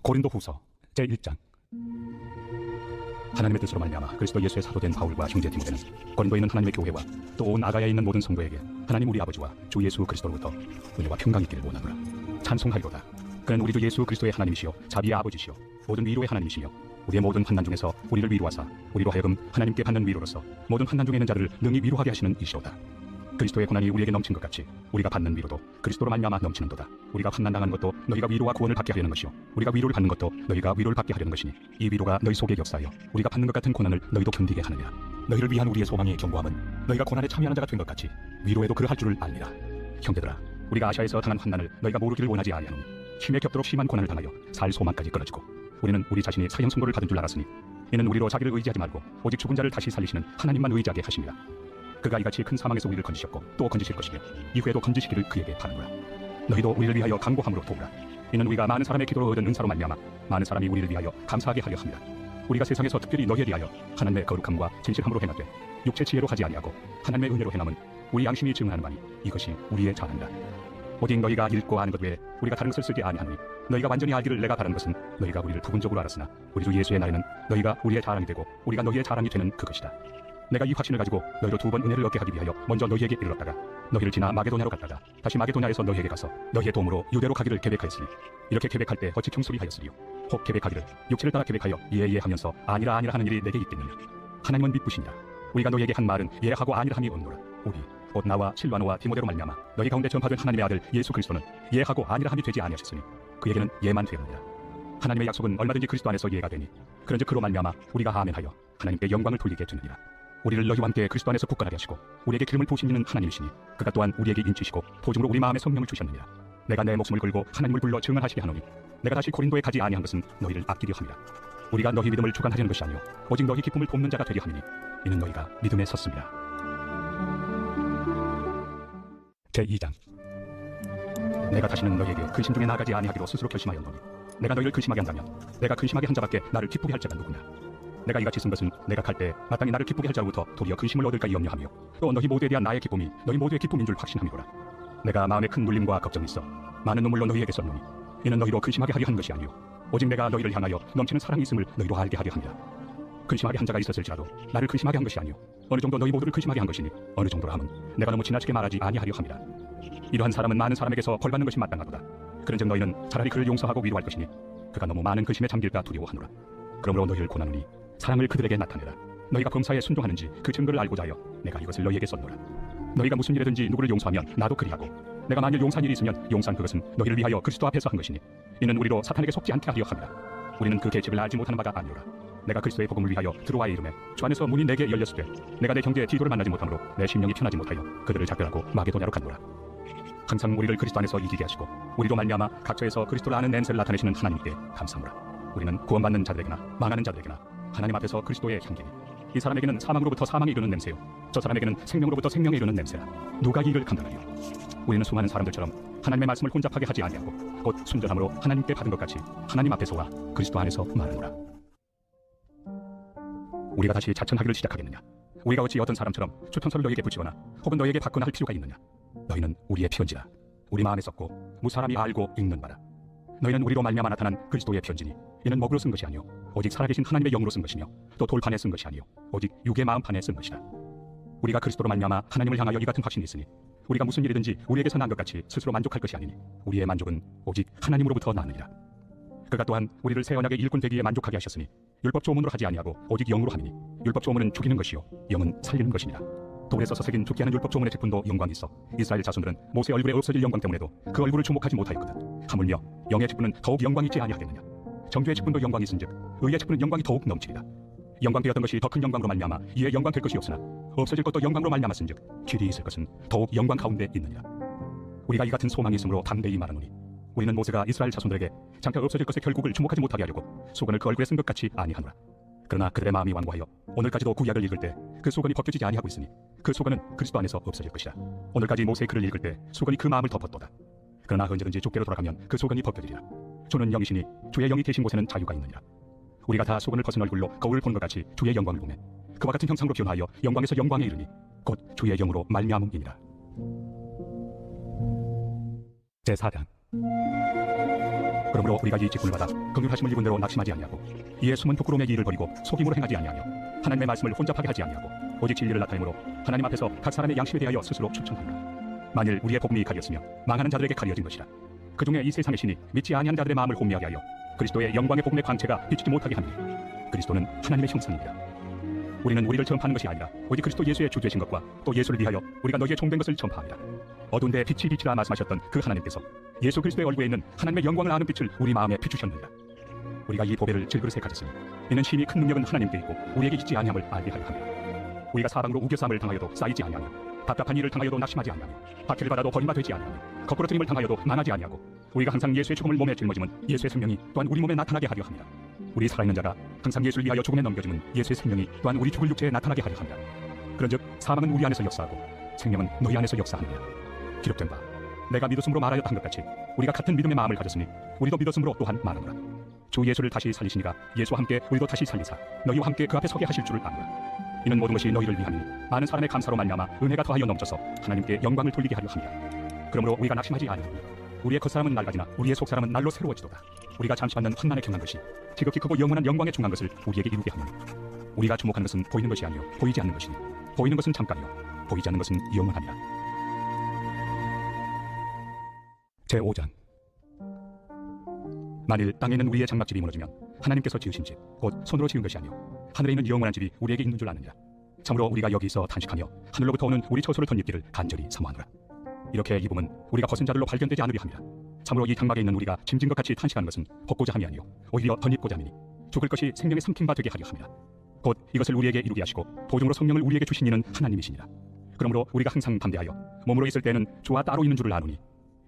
고린도후서 제1장. 하나님의 뜻으로 말미암아 그리스도 예수의 사도된 바울과 형제 디모데는 고린도에 있는 하나님의 교회와 또 온 아가야에 있는 모든 성도에게 하나님 우리 아버지와 주 예수 그리스도로부터 은혜와 평강이 있기를 원하노라. 찬송하리로다. 그는 우리 주 예수 그리스도의 하나님이시요 자비의 아버지시요 모든 위로의 하나님이시며 우리의 모든 환난 중에서 우리를 위로하사 우리로 하여금 하나님께 받는 위로로서 모든 환난 중에 있는 자들을 능히 위로하게 하시는 이시로다. 그리스도의 고난이 우리에게 넘친 것 같이 우리가 받는 위로도 그리스도로 말미암아 넘치는도다. 우리가 환난 당하는 것도 너희가 위로와 구원을 받게 하려는 것이요 우리가 위로를 받는 것도 너희가 위로를 받게 하려는 것이니 이 위로가 너희 속에 역사하여 우리가 받는 것 같은 고난을 너희도 견디게 하느니라. 너희를 위한 우리의 소망의 견고함은 너희가 고난에 참여하는 자가 된 것 같이 위로에도 그러할 줄을 알리라. 형제들아, 우리가 아시아에서 당한 환난을 너희가 모르기를 원하지 아니하노니 힘에 겹도록 심한 고난을 당하여 살 소망까지 끊어지고 우리는 우리 자신이 사형 선고를 받은 줄 알았으니 이는 우리로 자기를 의지하지 말고 오직 죽은 자를 다시 살리시는 하나님만 의지하게 하십니다. 그가 이같이 큰 사망에서 우리를 건지셨고 또 건지실 것이며 이후에도 건지시기를 그에게 바라노라. 너희도 우리를 위하여 간구함으로 도우라. 이는 우리가 많은 사람의 기도로 얻은 은사로 말미암아 많은 사람이 우리를 위하여 감사하게 하려 합니다. 우리가 세상에서 특별히 너희에 대하여 하나님의 거룩함과 진실함으로 행하되 육체 지혜로 하지 아니하고 하나님의 은혜로 행함은 우리 양심이 증언하는 바니 이것이 우리의 자랑이라. 오직 너희가 읽고 아는 것 외에 우리가 다른 것을 쓰지 아니하노니 너희가 완전히 알기를 내가 바라는 것은 너희가 우리를 부분적으로 알았으나 우리 주 예수의 날에는 너희가 우리의 자랑이 되고 우리가 너희의 자랑이 되는 그것이다. 내가 이 확신을 가지고 너희로 두 번 은혜를 얻게 하기 위하여 먼저 너희에게 이르렀다가 너희를 지나 마게도냐로 갔다가 다시 마게도냐에서 너희에게 가서 너희의 도움으로 유대로 가기를 계획하였으니 이렇게 계획할 때 어찌 경솔이하였으리요. 혹 계획하기를 육체를 따라 계획하여 예예 하면서 아니라 아니라 하는 일이 내게 있겠느냐. 하나님은 믿으시니라. 우리가 너희에게 한 말은 예하고 아니라 함이 없노라. 우리 곧 나와 실바노와 디모데로 말미암아 너희 가운데 전파된 하나님의 아들 예수 그리스도는 예하고 아니라 함이 되지 아니하셨으니 그에게는 예만 되었느니라. 하나님의 약속은 얼마든지 그리스도 안에서 예가 되니 그런즉 그로 말미암아 우리가 아멘하여 하나님께 영광을 돌리게 되느니라. 우리를 너희와 함께 그리스도 안에서 굳건하게 하시고 우리에게 기름을 부으신 이는 하나님이시니 그가 또한 우리에게 인치시고 보증으로 우리 마음에 성령을 주셨느니라. 내가 내 목숨을 걸고 하나님을 불러 증언하시게 하노니 내가 다시 고린도에 가지 아니한 것은 너희를 아끼려 함이라. 우리가 너희 믿음을 주관하려는 것이 아니요 오직 너희 기쁨을 돕는 자가 되려 함이니 이는 너희가 믿음에 섰습니다. 제2장. 내가 다시는 너희에게 근심 중에 나아가지 아니하기로 스스로 결심하였노니 내가 너희를 근심하게 한다면 내가 근심하게 한 자밖에 나를 기쁘게 할 자가 누구냐. 내가 이같이 쓴 것은 내가 갈 때 마땅히 나를 기쁘게 할 자로부터 도리어 근심을 얻을까 염려하며 또 너희 모두에 대한 나의 기쁨이 너희 모두의 기쁨인 줄 확신함이로라. 내가 마음에 큰 눌림과 걱정이 있어 많은 눈물로 너희에게 썼노니 이는 너희로 근심하게 하려 한 것이 아니요 오직 내가 너희를 향하여 넘치는 사랑이 있음을 너희로 알게 하려 함이라. 근심하게 한 자가 있었을지라도 나를 근심하게 한 것이 아니요 어느 정도 너희 모두를 근심하게 한 것이니 어느 정도라 함은 내가 너무 지나치게 말하지 아니하려 함이라. 이러한 사람은 많은 사람에게서 벌받는 것이 마땅하도다. 그런즉 너희는 차라리 그를 용서하고 위로할 것이니 그가 너무 많은 근심에 잠길까 두려워하노라. 그러므로 너희를 고나노니 사랑을 그들에게 나타내라. 너희가 범사에 순종하는지 그 증거를 알고자 하여 내가 이것을 너희에게 썼노라. 너희가 무슨 일이든지 누구를 용서하면 나도 그리하고 내가 만일 용서한 일이 있으면 용서한 그것은 너희를 위하여 그리스도 앞에서 한 것이니 이는 우리로 사탄에게 속지 않게 하려 함이라. 우리는 그 계집을 알지 못하는 바가 아니오라. 내가 그리스도의 복음을 위하여 들어와의 이름에 주 안에서 문이 내게 열렸을 때 내가 내 형제 디도를 만나지 못함으로 내 심령이 편하지 못하여 그들을 작별하고 마게도냐로 갔노라. 항상 우리를 그리스도 안에서 이기게 하시고 우리로 말미암아 각처에서 그리스도를 아는 냄새를 나타내시는 하나님께 감사하노라. 우리는 구원받는 자들에게나 망하는 자들에게나 하나님 앞에서 그리스도의 향기니 이 사람에게는 사망으로부터 사망에 이르는 냄새요 저 사람에게는 생명으로부터 생명에 이르는 냄새라. 누가 이를 감당하리요. 우리는 수많은 사람들처럼 하나님의 말씀을 혼잡하게 하지 아니하고 곧 순전함으로 하나님께 받은 것 같이 하나님 앞에서와 그리스도 안에서 말하노라. 우리가 다시 자천하기를 시작하겠느냐. 우리가 어찌 어떤 사람처럼 추천서를 너희에게 붙이거나 혹은 너희에게 받거나 할 필요가 있느냐. 너희는 우리의 편지라. 우리 마음에 썼고 무사람이 알고 읽는 바라. 너희는 우리로 말미암아 나타난 그리스도의 편지니 이는 먹으로 쓴 것이 아니요 오직 살아계신 하나님의 영으로 쓴 것이며 또 돌판에 쓴 것이 아니요 오직 육의 마음판에 쓴 것이라. 우리가 그리스도로 말미암아 하나님을 향하여 이 같은 확신이 있으니 우리가 무슨 일이든지 우리에게서 난 것 같이 스스로 만족할 것이 아니니 우리의 만족은 오직 하나님으로부터 나느니라. 그가 또한 우리를 새 언약의 일꾼 되기에 만족하게 하셨으니 율법 조문으로 하지 아니하고 오직 영으로 함이니 율법 조문은 죽이는 것이요 영은 살리는 것이니라. 돌에 써서 새긴 죽게 하는 율법 조문의 직분도 영광이 있어 이스라엘 자손들은 모세 얼굴에 없어질 영광 때문에도 그 얼굴을 주목하지 못하였거든. 하물며 영의 직분은 더욱 영광이 있지 아니하겠느냐. 정죄의 직분도 영광이 있은즉 의의 직분은 영광이 더욱 넘치리라. 영광 되었던 것이 더 큰 영광으로 말미암아 이에 영광 될 것이 없으나 없어질 것도 영광으로 말미암았은즉 길이 있을 것은 더욱 영광 가운데 있느니라. 우리가 이 같은 소망이 있으므로 담대히 말하노니 우리는 모세가 이스라엘 자손들에게 잠깐 없어질 것의 결국을 주목하지 못하게 하려고 수건을 그 얼굴에 쓴 것 같이 아니하노라. 그러나 그들의 마음이 완고하여 오늘까지도 구약을 읽을 때 그 수건이 벗겨지지 아니하고 있으니 그 수건은 그리스도 안에서 없어질 것이라. 오늘까지 모세의 글을 읽을 때 수건이 그 마음을 덮었도다. 그러나 언제든지 주께로 돌아가면 그 수건이 벗겨지리라. 주는 영이시니 주의 영이 계신 곳에는 자유가 있느니라. 우리가 다 수건을 벗은 얼굴로 거울을 보는 것 같이 주의 영광을 보매 그와 같은 형상으로 변화하여 영광에서 영광에 이르니 곧 주의 영으로 말미암음이니라. 제4장. 그러므로 우리가 이 직분을 받아 긍휼하심을 입은 대로 낙심하지 아니하고 이에 숨은 부끄러움의 일을 버리고 속임으로 행하지 아니하며 하나님의 말씀을 혼잡하게 하지 아니하고 오직 진리를 나타내므로 하나님 앞에서 각 사람의 양심에 대하여 스스로 충청하노라. 만일 우리의 복음이 가리었으며 망하는 자들에게 가려진 것이라 그 중에 이 세상의 신이 믿지 아니하는 자들의 마음을 혼미하게 하여 그리스도의 영광의 복음의 광채가 비치지 못하게 하니 그리스도는 하나님의 형상입니다. 우리는 우리를 전파하는 것이 아니라 오직 그리스도 예수의 주 되신 것과 또 예수를 위하여 우리가 너희의 종된 것을 전파합니다. 어두운데 빛이 빛이라 말씀하셨던 그 하나님께서 예수 그리스도의 얼굴에 있는 하나님의 영광을 아는 빛을 우리 마음에 비추셨느니라. 우리가 이 보배를 질그릇에 가졌으니 이는 심히 큰 능력은 하나님께 있고 우리에게 있지 아니함을 알게 하려 함이라. 우리가 사방으로 우겨싸움을 당하여도 쌓이지 아니하며 답답한 일을 당하여도 낙심하지 아니하며 박해를 받아도 버림받지 아니하며 거꾸러뜨림을 당하여도 망하지 아니하고 우리가 항상 예수의 죽음을 몸에 짊어짐은 예수의 생명이 또한 우리 몸에 나타나게 하려 합니다. 우리 살아있는 자가 항상 예수를 위하여 죽음에 넘겨짐은 예수의 생명이 또한 우리 죽을 육체에 나타나게 하려 합니다. 그런즉 사망은 우리 안에서 역사하고 생명은 너희 안에서 역사하느니라. 기록된 바 내가 믿었으므로 말하였다 한 것 같이 우리가 같은 믿음의 마음을 가졌으니 우리도 믿었으므로 또한 말하노라. 주 예수를 다시 살리시니가 예수와 함께 우리도 다시 살리사 너희와 함께 그 앞에 서게 하실 줄을 아노라. 이는 모든 것이 너희를 위함이니 많은 사람의 감사로 말미암아 은혜가 더하여 넘쳐서 하나님께 영광을 돌리게 하려 함이라. 그러므로 우리가 낙심하지 아니하니 우리의 겉사람은 낡아지나 우리의 속사람은 날로 새로워지도다. 우리가 잠시 받는 환난에 경한 것이 지극히 크고 영원한 영광에 중한 것을 우리에게 이루게 하노니 우리가 주목하는 것은 보이는 것이 아니요 보이지 않는 것이니 보이는 것은 잠깐이요 보이지 않는 것은 영원하니라. 제5장 만일 땅에 있는 우리의 장막집이 무너지면 하나님께서 지으신 집 곧 손으로 지은 것이 아니요 하늘에 있는 영원한 집이 우리에게 있는 줄 아느니라. 참으로 우리가 여기 있어 단식하며 하늘로부터 오는 우리 처소를 덧입기를 간절히 사모하노라. 이렇게 입음은 우리가 벗은 자들로 발견되지 않으려 함이라. 참으로 이 장막에 있는 우리가 짐진 것 같이 탄식하는 것은 벗고자 함이 아니요 오히려 덧입고자 함이니 죽을 것이 생명의 삼킨 바 되게 하려 함이라. 곧 이것을 우리에게 이루게 하시고 보증으로 성령을 우리에게 주신 이는 하나님이시니라. 그러므로 우리가 항상 담대하여 몸으로 있을 때는 주와 따로 있는 줄을 아노니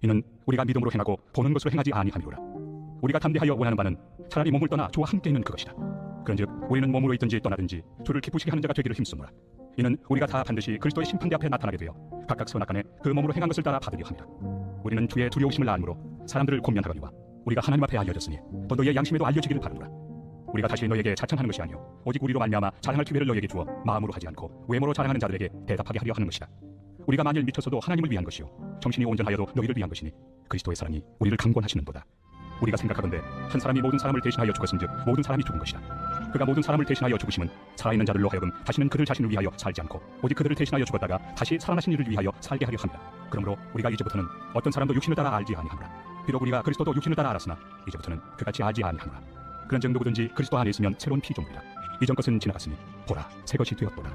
이는 우리가 믿음으로 행하고 보는 것으로 행하지 아니함이로라. 우리가 담대하여 원하는 바는 차라리 몸을 떠나 주와 함께 있는 그것이라. 그런즉 우리는 몸으로 있든지 떠나든지 주를 기쁘시게 하는 자가 되기를 힘쓰노라. 이는 우리가 다 반드시 그리스도의 심판대 앞에 나타나게 되어 각각 선악간에 그 몸으로 행한 것을 따라 받으려 함이라. 우리는 주의 두려우심을 아므로 사람들을 권면하거니와 우리가 하나님 앞에 알려졌으니 또 너희의 양심에도 알려지기를 바라노라. 우리가 다시 너희에게 자청하는 것이 아니요 오직 우리로 말미암아 자랑할 기회를 너희에게 주어 마음으로 하지 않고 외모로 자랑하는 자들에게 대답하게 하려 하는 것이라. 우리가 만일 미쳤어도 하나님을 위한 것이요 정신이 온전하여도 너희를 위한 것이니 그리스도의 사랑이 우리를 강권하시는도다. 우리가 생각하건대 한 사람이 모든 사람을 대신하여 죽었은즉 모든 사람이 죽은 것이라. 그가 모든 사람을 대신하여 죽으심은 살아있는 자들로 하여금 다시는 그들 자신을 위하여 살지 않고 오직 그들을 대신하여 죽었다가 다시 살아나신 이를 위하여 살게 하려 함이라. 그러므로 우리가 이제부터는 어떤 사람도 육신을 따라 알지 아니하노라. 비록 우리가 그리스도도 육신을 따라 알았으나 이제부터는 그같이 알지 아니하노라. 그런즉 누구든지 그리스도 안에 있으면 새로운 피조물이라. 이전 것은 지나갔으니 보라 새 것이 되었도다.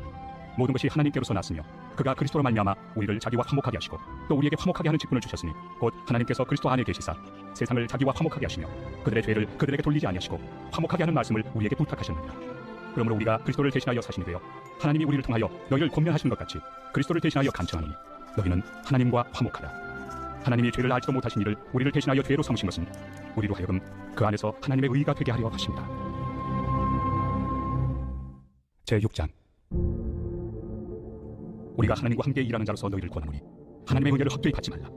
모든 것이 하나님께로서 났으며 그가 그리스도로 말미암아 우리를 자기와 화목하게 하시고 또 우리에게 화목하게 하는 직분을 주셨으니 곧 하나님께서 그리스도 안에 계시사 세상을 자기와 화목하게 하시며 그들의 죄를 그들에게 돌리지 아니하시고 화목하게 하는 말씀을 우리에게 부탁하셨느니라. 그러므로 우리가 그리스도를 대신하여 사신이 되어 하나님이 우리를 통하여 너희를 권면하시는 것 같이 그리스도를 대신하여 간청하노니 너희는 하나님과 화목하다. 하나님이 죄를 알지도 못하신 이를 우리를 대신하여 죄로 삼으신 것은 우리로 하여금 그 안에서 하나님의 의가 되게 하려 하십니다. 제6장 우리가 하나님과 함께 일하는 자로서 너희를 권하노니 하나님의 은혜를 헛되이 받지 말라.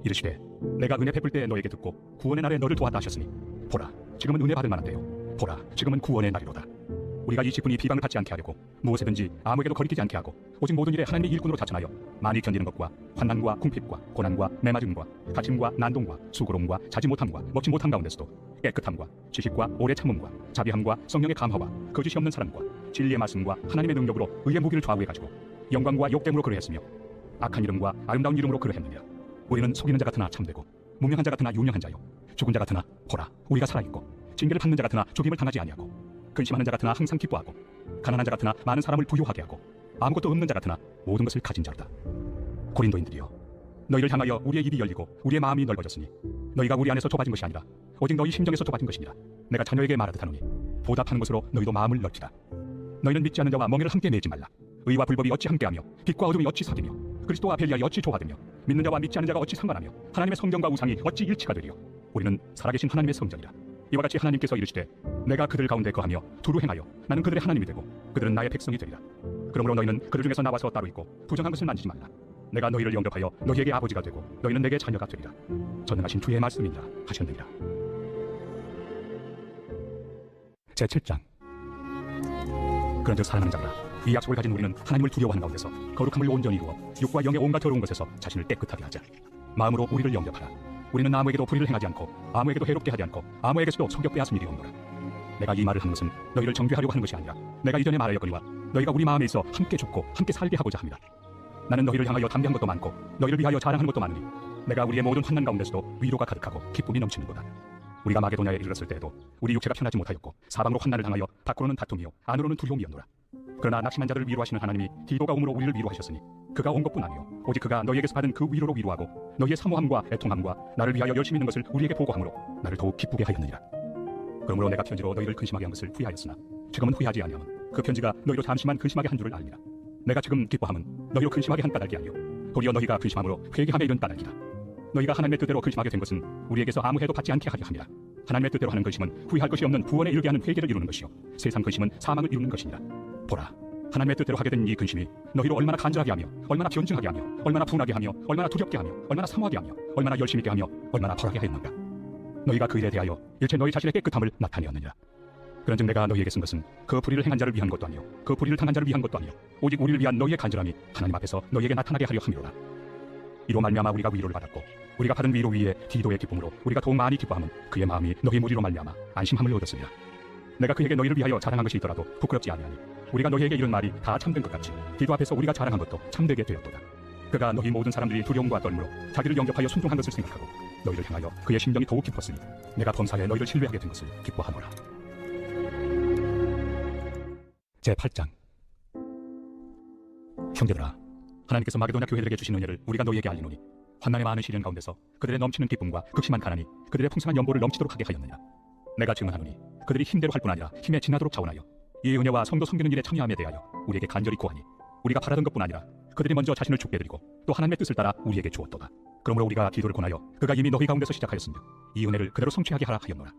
이르시되 내가 은혜 베풀 때 너에게 듣고 구원의 날에 너를 도왔다 하셨으니 보라 지금은 은혜 받을 만한 때요 보라 지금은 구원의 날이로다. 우리가 이 직분이 비방을 받지 않게 하려고 무엇이든지 아무에게도 거리끼지 않게 하고 오직 모든 일에 하나님의 일꾼으로 자천하여 많이 견디는 것과 환난과 궁핍과 고난과 매맞음과 갇힘과 난동과 수고로움과 자지 못함과 먹지 못함 가운데서도 깨끗함과 지식과 오래 참음과 자비함과 성령의 감화와 거짓이 없는 사랑과 진리의 말씀과 하나님의 능력으로 의의 무기를 좌우해 가지고 영광과 욕됨으로 그러했으며 악한 이름과 아름다운 이름으로 그러했느니라. 우리는 속이는 자 같으나 참되고 무명한 자 같으나 유명한 자요 죽은 자 같으나 보라 우리가 살아있고 징계를 받는 자 같으나 죽임을 당하지 아니하고 근심하는 자 같으나 항상 기뻐하고 가난한 자 같으나 많은 사람을 부유하게 하고 아무것도 없는 자 같으나 모든 것을 가진 자로다. 고린도인들이여 너희를 향하여 우리의 입이 열리고 우리의 마음이 넓어졌으니 너희가 우리 안에서 좁아진 것이 아니라 오직 너희 심정에서 좁아진 것이니라. 내가 자녀에게 말하듯 하노니 보답하는 것으로 너희도 마음을 넓히라. 너희는 믿지 않는 자와 멍에를 함께 내지 말라. 의와 불법이 어찌 함께하며 빛과 어둠이 어찌 사귀며 그리스도와 벨리알이 어찌 조화되며 믿는 자와 믿지 않는 자가 어찌 상관하며 하나님의 성전과 우상이 어찌 일치가 되리요. 우리는 살아계신 하나님의 성전이라. 이와 같이 하나님께서 이르시되 내가 그들 가운데 거하며 두루 행하여 나는 그들의 하나님이 되고 그들은 나의 백성이 되리라. 그러므로 너희는 그들 중에서 나와서 따로 있고 부정한 것을 만지지 말라. 내가 너희를 영접하여 너희에게 아버지가 되고 너희는 내게 자녀가 되리라. 전능하신 주의 말씀이니라 하셨느니라. 제7장 그런즉 사랑하는 자들아 이 약속을 가진 우리는 하나님을 두려워하는 가운데서 거룩함을 온전히 이루어 육과 영의 온갖 더러운 것에서 자신을 깨끗하게 하자. 마음으로 우리를 영접하라. 우리는 아무에게도 불의를 행하지 않고 아무에게도 해롭게 하지 않고 아무에게서도 속여 빼앗은 일이 없노라. 내가 이 말을 한 것은 너희를 정죄하려고 하는 것이 아니라 내가 이전에 말하였거니와 너희가 우리 마음에 있어 함께 죽고 함께 살게 하고자 합니다. 나는 너희를 향하여 담대한 것도 많고 너희를 위하여 자랑하는 것도 많으니 내가 우리의 모든 환난 가운데서도 위로가 가득하고 기쁨이 넘치는도다. 우리가 마게도냐에 이르렀을 때에도 우리 육체가 편하지 못하였고 사방으로 환난을 당하여 밖으로는 다툼이요 안으로는 두려움이었노라. 그러나 낙심한 자들을 위로하시는 하나님이 디도가 오므로 우리를 위로하셨으니 그가 온 것뿐 아니요 오직 그가 너희에게서 받은 그 위로로 위로하고 너희의 사모함과 애통함과 나를 위하여 열심히 있는 것을 우리에게 보고하므로 나를 더욱 기쁘게 하였느니라. 그러므로 내가 편지로 너희를 근심하게 한 것을 후회하였으나 지금은 후회하지 아니함은 그 편지가 너희로 잠시만 근심하게 한 줄을 알미라. 내가 지금 기뻐함은 너희로 근심하게 한 까닭이 아니요 도리어 너희가 근심함으로 회개함에 이른 까닭이라. 너희가 하나님의 뜻대로 근심하게 된 것은 우리에게서 아무 해도 받지 않게 하려 함이라. 하나님의 뜻대로 하는 근심은 후회할 것이 없는 구원에 이르게 하는 회개를 이루는 것이요 세상 근심은 사망을 이루는 것이니라. 보라, 하나님의 뜻대로 하게 된 이 근심이 너희로 얼마나 간절하게 하며 얼마나 변증하게 하며 얼마나 분하게 하며 얼마나 두렵게 하며 얼마나 사모하게 하며 얼마나 열심히 있게 하며 얼마나 벌하게 하였는가. 너희가 그 일에 대하여 일체 너희 자신의 깨끗함을 나타내었느니라. 그런즉 내가 너희에게 쓴 것은 그 불의를 행한 자를 위한 것도 아니요 그 불의를 당한 자를 위한 것도 아니요 오직 우리를 위한 너희의 간절함이 하나님 앞에서 너희에게 나타나게 하려 함이로라. 이로 말미암아 우리가 위로를 받았고 우리가 받은 위로 위에 디도의 기쁨으로 우리가 더욱 많이 기뻐함은 그의 마음이 너희 무리로 말미암아 안심함을 얻었으리라. 내가 그에게 너희를 위하여 자랑한 것이 있더라도 부끄럽지 아니하니 우리가 너희에게 이런 말이 다 참된 것 같이 디도 앞에서 우리가 자랑한 것도 참되게 되었도다. 그가 너희 모든 사람들이 두려움과 떨므로 자기를 영접하여 순종한 것을 생각하고 너희를 향하여 그의 심정이 더욱 깊었으니 내가 범사에 너희를 신뢰하게 된 것을 기뻐하노라. 제8장. 형제들아, 하나님께서 마게도냐 교회들에게 주신 은혜를 우리가 너희에게 알리노니 환난의 많은 시련 가운데서 그들의 넘치는 기쁨과 극심한 가난이 그들의 풍성한 연보를 넘치도록 하게 하였느냐. 내가 증언하노니 그들이 힘대로 할 뿐 아니라 힘에 지나도록 자원하여 이 은혜와 성도 섬기는 일에 참여함에 대하여 우리에게 간절히 고하니 우리가 바라던 것뿐 아니라 그들이 먼저 자신을 죽게 드리고 또 하나님의 뜻을 따라 우리에게 주었도다. 그러므로 우리가 디도를 권하여 그가 이미 너희 가운데서 시작하였으며 이 은혜를 그대로 성취하게 하라 하였노라.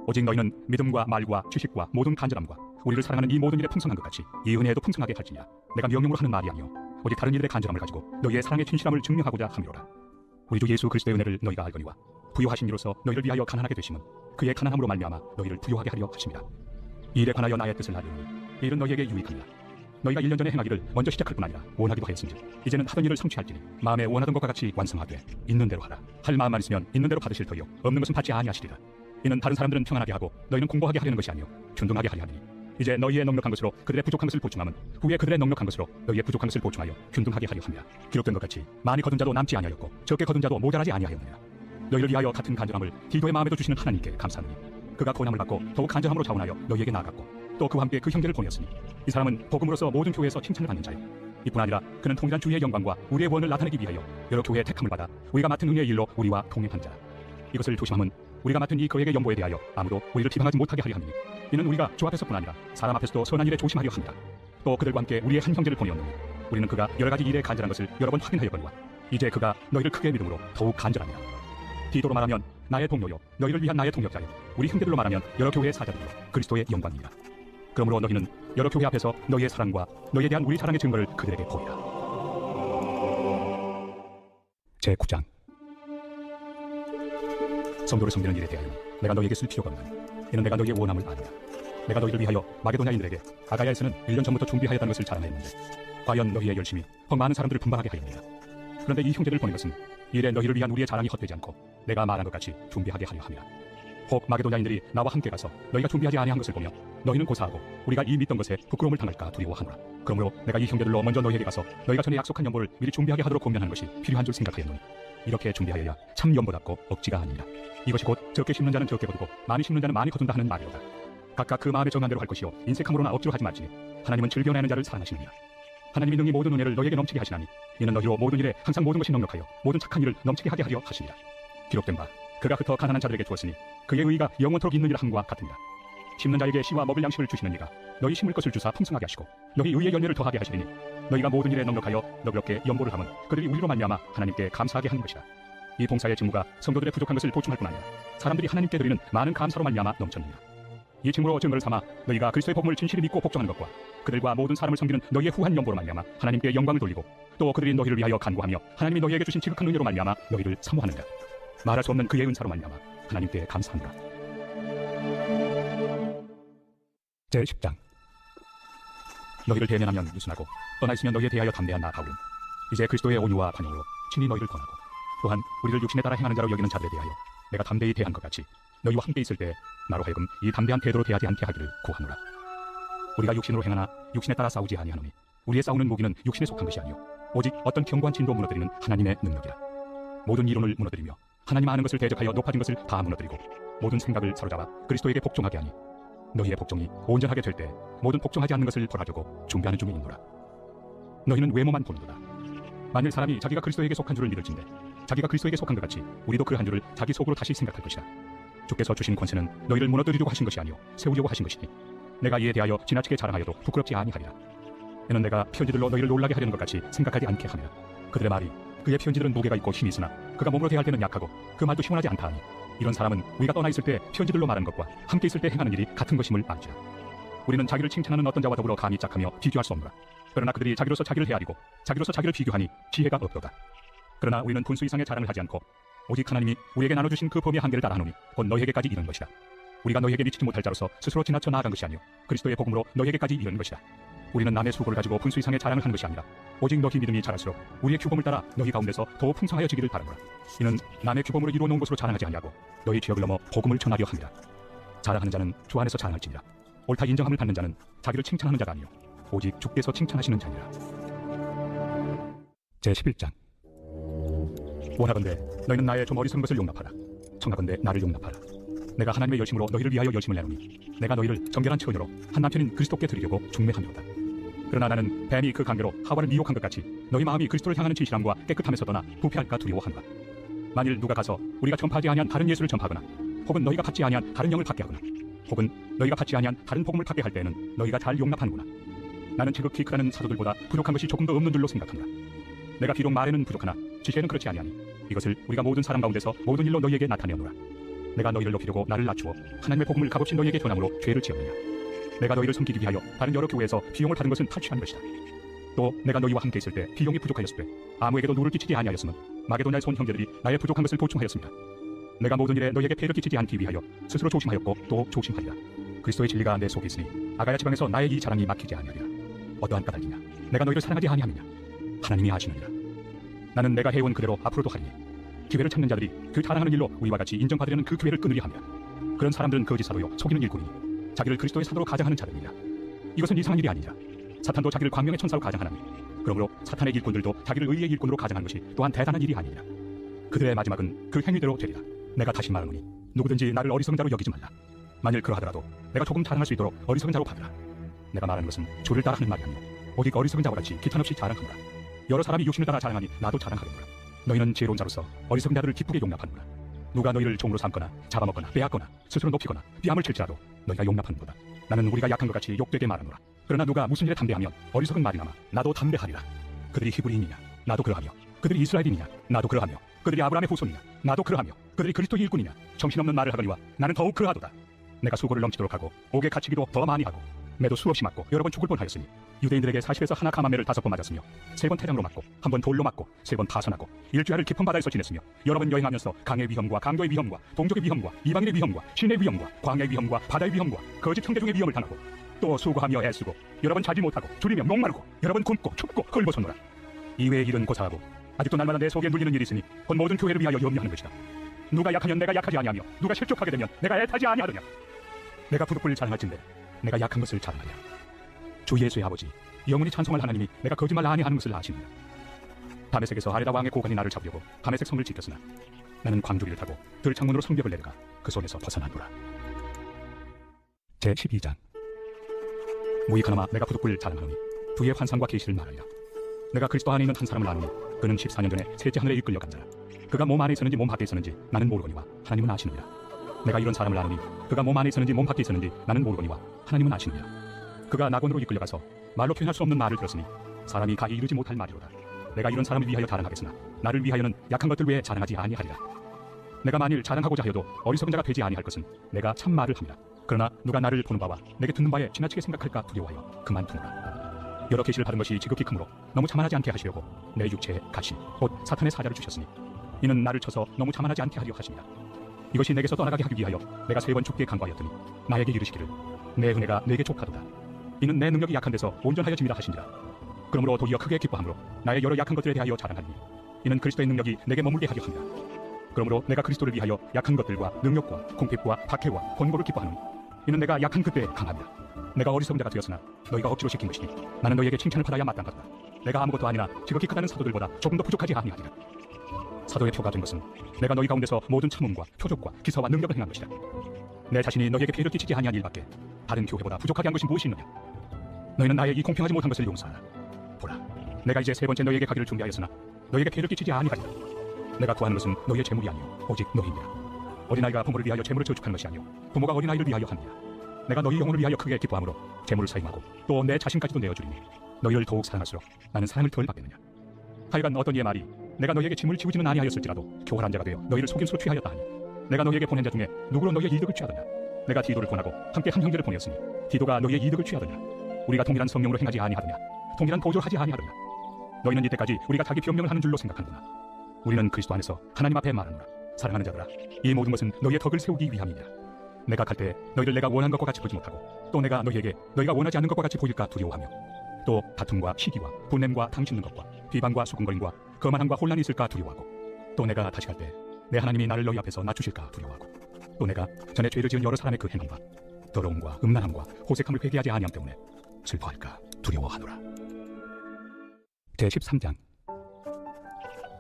오직 너희는 믿음과 말과 지식과 모든 간절함과 우리를 사랑하는 이 모든 일에 풍성한 것 같이 이 은혜에도 풍성하게 할지니라. 내가 명령으로 하는 말이 아니요 오직 다른 일에 간절함을 가지고 너희의 사랑의 진실함을 증명하고자 함이로라. 우리 주 예수 그리스도의 은혜를 너희가 알거니와 부요하신 이로서 너희를 위하여 가난하게 되심은 그의 가난함으로 말미암아 너희를 부요하게 하려 하심이라. 이 일에 관하여 나의 뜻을 하리니 이 일은 너희에게 유익하리라. 너희가 1년 전에 행하기를 먼저 시작할 뿐 아니라 원하기도 하였은즉 이제는 하던 일을 성취할지니 마음에 원하던 것과 같이 완성하되 있는 대로 하라. 할 마음만 있으면 있는 대로 받으실 터이요 없는 것은 받지 아니하시리라. 이는 다른 사람들은 평안하게 하고 너희는 공고하게 하려는 것이 아니요 균등하게 하려 하리니 이제 너희의 넉넉한 것으로 그들의 부족한 것을 보충함은 후에 그들의 넉넉한 것으로 너희의 부족한 것을 보충하여 균등하게 하려 함이라. 기록된 것 같이 많이 거둔 자도 남지 아니하였고 적게 거둔 자도 모자라지 아니하였느니라. 너희를 위하여 같은 간절함을 디도의 마음에도 주시는 하나님께 감사하노니 그가 고난을 받고 더욱 간절함으로 자원하여 너희에게 나아갔고 또 그와 함께 그 형제를 보냈으니 이 사람은 복음으로서 모든 교회에서 칭찬을 받는 자요 이뿐 아니라 그는 통일한 주의 영광과 우리의 구원을 나타내기 위하여 여러 교회의 택함을 받아 우리가 맡은 은혜의 일로 우리와 동행한 자라. 이것을 조심함은 우리가 맡은 이 거액의 연보에 대하여 아무도 우리를 비방하지 못하게 하려 함이니 이는 우리가 주 앞에서뿐 아니라 사람 앞에서도 선한 일에 조심하려 합니다. 또 그들과 함께 우리의 한 형제를 보내었느니 우리는 그가 여러 가지 일에 간절한 것을 여러 번 확인하였거니와 이제 그가 너희를 크게 믿음으로 더욱 간절하니라. 디도로 말하면 나의 동료요 너희를 위한 나의 동역자요 우리 형제들로 말하면 여러 교회의 사자들이요 그리스도의 영광이니라. 그러므로 너희는 여러 교회 앞에서 너희의 사랑과 너희에 대한 우리 사랑의 증거를 그들에게 보이라. 제9장. 성도를 섬기는 일에 대하여 내가 너희에게 쓸 필요가 없나니 이는 내가 너희의 원함을 아느냐. 내가 너희를 위하여 마게도냐인들에게 아가야에서는 1년 전부터 준비하였다는 것을 자랑하였는데 과연 너희의 열심이 더 많은 사람들을 분방하게 하였느냐. 그런데 이 형제를 보낸 것은 이래 너희를 위한 우리의 자랑이 헛되지 않고 내가 말한 것 같이 준비하게 하려 함이라. 혹 마게도냐인들이 나와 함께 가서 너희가 준비하지 아니한 것을 보며 너희는 고사하고 우리가 이 믿던 것에 부끄러움을 당할까 두려워하노라. 그러므로 내가 이 형제들로 먼저 너희에게 가서 너희가 전에 약속한 연보를 미리 준비하게 하도록 권면하는 것이 필요한 줄 생각하였노니 이렇게 준비하여야 참 연보답고 억지가 아니라. 이것이 곧 적게 심는 자는 적게 거두고 많이 심는 자는 많이 거둔다 하는 말이로다. 각각 그 마음에 정한 대로 할 것이요 인색함으로나 억지로 하지 말지니 하나님은 즐겨내는 자를 사랑하시느니라. 하나님이 능히 모든 은혜를 너희에게 넘치게 하시나니 이는 너희로 모든 일에 항상 모든 것이 넉넉하여 모든 착한 일을 넘치게 하게 하려 하시니라. 기록된 바 그가 흩어 가난한 자들에게 주었으니 그의 의가 영원토록 있는 일 함과 같으니라. 심는 자에게 씨와 먹을 양식을 주시는 이가 너희 심을 것을 주사 풍성하게 하시고 너희 의의 열매를 더하게 하시리니 너희가 모든 일에 넉넉하여 너그럽게 연보를 함은 그들이 우리로 말미암아 하나님께 감사하게 하는 것이라. 이 봉사의 직무가 성도들의 부족한 것을 보충할 뿐 아니라 사람들이 하나님께 드리는 많은 감사로 말미암아 넘쳤느니라. 이 직무로 증거를 삼아 너희가 그리스도의 복음을 진실히 믿고 복종하는 것과 그들과 모든 사람을 섬기는 너희의 후한 연보로 말미암아 하나님께 영광을 돌리고 또 그들이 너희를 위하여 간구하며 하나님이 너희에게 주신 지극한 은혜로 말미암아 너희를 사모하느니라. 말할 수 없는 그의 은사로 말미암아 하나님께 감사하노라. 제10장. 너희를 대면하면 유순하고 떠나 있으면 너희에 대하여 담대한 나 바울은 이제 그리스도의 온유와 관용으로 친히 너희를 권하고 또한 우리를 육신에 따라 행하는 자로 여기는 자들에 대하여 내가 담대히 대한 것 같이 너희와 함께 있을 때 나로 하여금 이 담대한 태도로 대하지 않게 하기를 구하노라. 우리가 육신으로 행하나 육신에 따라 싸우지 아니하노니 우리의 싸우는 무기는 육신에 속한 것이 아니요 오직 어떤 견고한 진도 무너뜨리는 하나님의 능력이라. 모든 이론을 무너뜨리며 하나님 아는 것을 대적하여 높아진 것을 다 무너뜨리고 모든 생각을 사로잡아 그리스도에게 복종하게 하니 너희의 복종이 온전하게 될 때 모든 복종하지 않는 것을 벌하려고 준비하는 중에 있노라. 너희는 외모만 보는도다. 만일 사람이 자기가 그리스도에게 속한 줄을 믿을진대 자기가 그리스도에게 속한 것 같이 우리도 그러한 줄을 자기 속으로 다시 생각할 것이다. 주께서 주신 권세는 너희를 무너뜨리려고 하신 것이 아니요 세우려고 하신 것이니 내가 이에 대하여 지나치게 자랑하여도 부끄럽지 아니하리라. 이는 내가 편지들로 너희를 놀라게 하려는 것 같이 생각하지 않게 함이라. 그들의 말이 그의 편지들은 무게가 있고 힘이 있으나 그가 몸으로 대할 때는 약하고 그 말도 시원하지 않다 하니 이런 사람은 우리가 떠나 있을 때 편지들로 말하는 것과 함께 있을 때 행하는 일이 같은 것임을 알지라. 우리는 자기를 칭찬하는 어떤 자와 더불어 감히 짝하며 비교할 수 없노라. 그러나 그들이 자기로서 자기를 헤아리고 자기로서 자기를 비교하니 지혜가 없도다. 그러나 우리는 분수 이상의 자랑을 하지 않고 오직 하나님이 우리에게 나눠주신 그 범위의 한계를 따라하노니 곧 너희에게까지 이른 것이다. 우리가 너희에게 미치지 못할 자로서 스스로 지나쳐 나아간 것이 아니요 그리스도의 복음으로 너희에게까지 이른 것이다. 우리는 남의 수고를 가지고 분수 이상의 자랑을 하는 것이 아니라 오직 너희 믿음이 자랄수록 우리의 규범을 따라 너희 가운데서 더욱 풍성하여지기를 바라노라. 이는 남의 규범으로 이루어 놓은 것으로 자랑하지 아니하고 너희 지역을 넘어 복음을 전하려 함이라. 자랑하는 자는 주 안에서 자랑할지니라. 옳다 인정함을 받는 자는 자기를 칭찬하는 자가 아니요 오직 주께서 칭찬하시는 자니라. 제11장. 원하건대 너희는 나의 좀 어리석은 것을 용납하라. 청하건대 나를 용납하라. 내가 하나님의 열심으로 너희를 위하여 열심을 내노니 내가 너희를 정결한 처녀로 한 남편인 그리스도께 드리려고 중매하노라. 그러나 나는 뱀이 그 관계로 하와를 미혹한 것 같이 너희 마음이 그리스도를 향하는 진실함과 깨끗함에서 떠나 부패할까 두려워하노라. 만일 누가 가서 우리가 전파하지 아니한 다른 예수를 전파하거나 혹은 너희가 받지 아니한 다른 영을 받게 하거나 혹은 너희가 받지 아니한 다른 복음을 받게 할 때에는 너희가 잘 용납하는구나. 나는 지극히 크다는 사도들보다 부족한 것이 조금 더 없는 줄로 생각하노라. 내가 비록 말에는 부족하나 지시에는 그렇지 아니하니 이것을 우리가 모든 사람 가운데서 모든 일로 너희에게 나타내노라. 내가 너희를 높이려고 나를 낮추어 하나님의 복음을 값없이 너희에게 전함으로 죄를 지었느냐. 내가 너희를 섬기기 위하여 다른 여러 교회에서 비용을 받은 것은 탈취한 것이다. 또 내가 너희와 함께 있을 때 비용이 부족하였을 때 아무에게도 누를 끼치지 아니하였으면 마게도냐의 손 형제들이 나의 부족한 것을 보충하였습니다. 내가 모든 일에 너희에게 폐를 끼치지 않기 위하여 스스로 조심하였고 또 조심하리라. 그리스도의 진리가 내 속에 있으니 아가야 지방에서 나의 이 자랑이 막히지 아니하리라. 어떠한 까닭이냐. 내가 너희를 사랑하지 아니함이냐. 하나님이 아시느니라. 나는 내가 해온 그대로 앞으로도 하리니 기회를 찾는 자들이 그 자랑하는 일로 우리와 같이 인정받으려는 그 기회를 끊으려 함이라. 그런 사람들은 거짓 사도요 속이는 일꾼이니 자기를 그리스도의 사도로 가장하는 자들이니라. 이것은 이상한 일이 아니라 사탄도 자기를 광명의 천사로 가장하나니 그러므로 사탄의 일꾼들도 자기를 의의 일꾼으로 가장하는 것이 또한 대단한 일이 아니니라. 그들의 마지막은 그 행위대로 되리라. 내가 다시 말하노니 누구든지 나를 어리석은 자로 여기지 말라. 만일 그러하더라도 내가 조금 자랑할 수 있도록 어리석은 자로 받으라. 내가 말하는 것은 주를 따라 하는 말이 아니오 오직 어리석은 자와 같이 기탄없이 자랑하노라. 여러 사람이 육신을 따라 자랑하니 나도 자랑하겠노라. 너희는 지혜로운 자로서 어리석은 자들을 기쁘게 용납하는구나. 누가 너희를 종으로 삼거나 잡아먹거나 빼앗거나 스스로 높이거나 뺨을 칠지라도 너희가 용납하는도다. 나는 우리가 약한 것 같이 욕되게 말하노라. 그러나 누가 무슨 일에 담대하면 어리석은 말이나마 나도 담대하리라. 그들이 히브리인이냐 나도 그러하며 그들이 이스라엘인이냐 나도 그러하며 그들이 아브라함의 후손이냐 나도 그러하며 그들이 그리스도의 일꾼이냐 정신없는 말을 하거니와 나는 더욱 그러하도다. 내가 수고를 넘치도록 하고 옥에 갇히기도 더 많이 하고 매도 수없이 맞고 여러 번 죽을 뻔하였으니 유대인들에게 40에서 하나 가마매를 5번 맞았으며 3번 태장으로 맞고 1번 돌로 맞고 3번 파선하고 일주야를 깊은 바다에서 지냈으며 여러 번 여행하면서 강의 위험과 강도의 위험과 동족의 위험과 이방인의 위험과 신의 위험과 광야의 위험과 바다의 위험과 거짓 형제 중의 위험을 당하고 또 수고하며 애쓰고 여러 번 자지 못하고 줄이며 목마르고 여러 번 굶고 춥고 헐벗었노라. 이외의 일은 고사하고 아직도 날마다 내 속에 눌리는 일이 있으니 곧 모든 교회를 위하여 염려하는 것이다. 누가 약하면 내가 약하지 아니하며 누가 실족하게 되면 내가 애타지 아니하느냐. 내가 부득불 자랑할진대 내가 약한 것을 자랑하랴. 주 예수의 아버지 영원히 찬송할 하나님이 내가 거짓말 아니하는 것을 아시느냐. 다메섹에서 아레다 왕의 고관이 나를 잡으려고 다메섹 성을 지켰으나 나는 광주리를 타고 들창문으로 성벽을 내려가 그 손에서 벗어나노라. 제12장. 무익하나마 내가 부득불 자랑하노니 주의 환상과 계시를 말하리라. 내가 그리스도 안에 있는 한 사람을 아노니 그는 14년 전에 셋째 하늘에 이끌려 간 자라. 그가 몸 안에 있었는지 몸 밖에 있었는지 나는 모르거니와 하나님은 아시느니라. 내가 이런 사람을 아노니 그가 몸 안에 있었는지 몸 밖에 있었는지 나는 모르거니와 하나님은 아시느니라. 그가 낙원으로 이끌려가서 말로 표현할 수 없는 말을 들었으니 사람이 가히 이르지 못할 말이로다. 내가 이런 사람을 위하여 자랑하겠으나 나를 위하여는 약한 것들 외에 자랑하지 아니하리라. 내가 만일 자랑하고자 하여도 어리석은 자가 되지 아니할 것은 내가 참 말을 함이라. 그러나 누가 나를 보는 바와 내게 듣는 바에 지나치게 생각할까 두려워하여 그만두노라. 여러 계시를 받은 것이 지극히 크므로 너무 자만하지 않게 하시려고 내 육체에 가시 곧 사탄의 사자를 주셨으니 이는 나를 쳐서 너무 자만하지 않게 하려 하십니다. 이것이 내게서 떠나가게 하기 위하여 내가 3번 죽게 간구하였더니 나에게 이르시기를 내 은혜가 내게 족하도다. 이는 내 능력이 약한 데서 온전하여짐이라 하시니라. 그러므로 도리어 크게 기뻐함으로 나의 여러 약한 것들에 대하여 자랑하리니 이는 그리스도의 능력이 내게 머물게 하려 합니다. 그러므로 내가 그리스도를 위하여 약한 것들과 능력과 궁핍과 박해와 권고를 기뻐하노니 이는 내가 약한 그때에 강함이라. 내가 어리석은 자가 되었으나 너희가 억지로 시킨 것이니 나는 너희에게 칭찬을 받아야 마땅하다. 내가 아무것도 아니나 지극히 크다는 사도들보다 조금 더 부족하지 아니하리라. 사도의 표가 된 것은 내가 너희 가운데서 모든 참음과 표적과 기사와 능력을 행한 것이다. 내 자신이 너희에게 피해를 끼치지 아니한 일밖에 다른 교회보다 부족하게 한 것이 무엇이 있느냐. 너희는 나의 이 공평하지 못한 것을 용서하라. 보라, 내가 이제 세 번째 너희에게 가기를 준비하였으나 너희에게 피해를 끼치지 아니하리라. 내가 구하는 것은 너희의 재물이 아니요 오직 너희니라. 어린아이가 부모를 위하여 재물을 저축하는 것이 아니요 부모가 어린아이를 위하여 합니다. 내가 너희 영혼을 위하여 크게 기뻐함으로 재물을 사임하고 또 내 자신까지도 내어주리니 너희를 더욱 사랑할수록 나는 사랑을 덜 받겠느냐. 하여간 어떤 이의 말이 내가 너희에게 짐을 지우지는 아니하였을지라도 교활한 자가 되어 너희를 속임수로 취하였다 하니 내가 너희에게 보낸 자 중에 누구로 너희의 이득을 취하더냐. 내가 디도를 권하고 함께 한 형제를 보내었으니 디도가 너희의 이득을 취하더냐. 우리가 동일한 성령으로 행하지 아니하더냐. 동일한 보조를 하지 아니하더냐. 너희는 이때까지 우리가 자기 변명을 하는 줄로 생각하는구나. 우리는 그리스도 안에서 하나님 앞에 말하노라. 사랑하는 자들아, 이 모든 것은 너희의 덕을 세우기 위함이니라. 내가 갈 때 너희를 내가 원한 것과 같이 보지 못하고 또 내가 너희에게 너희가 원하지 않는 것과 같이 보일까 두려워하며 또 다툼과 시기와 분냄과 당짓는 것과 비방과 수군거림과 거만함과 혼란이 있을까 두려워하고 또 내가 다시 갈 때 내 하나님이 나를 너희 앞에서 낮추실까 두려워하고 또 내가 전에 죄를 지은 여러 사람의 그 행함과 더러움과 음란함과 호색함을 회개하지 아니함 때문에 슬퍼할까 두려워하노라. 제13장.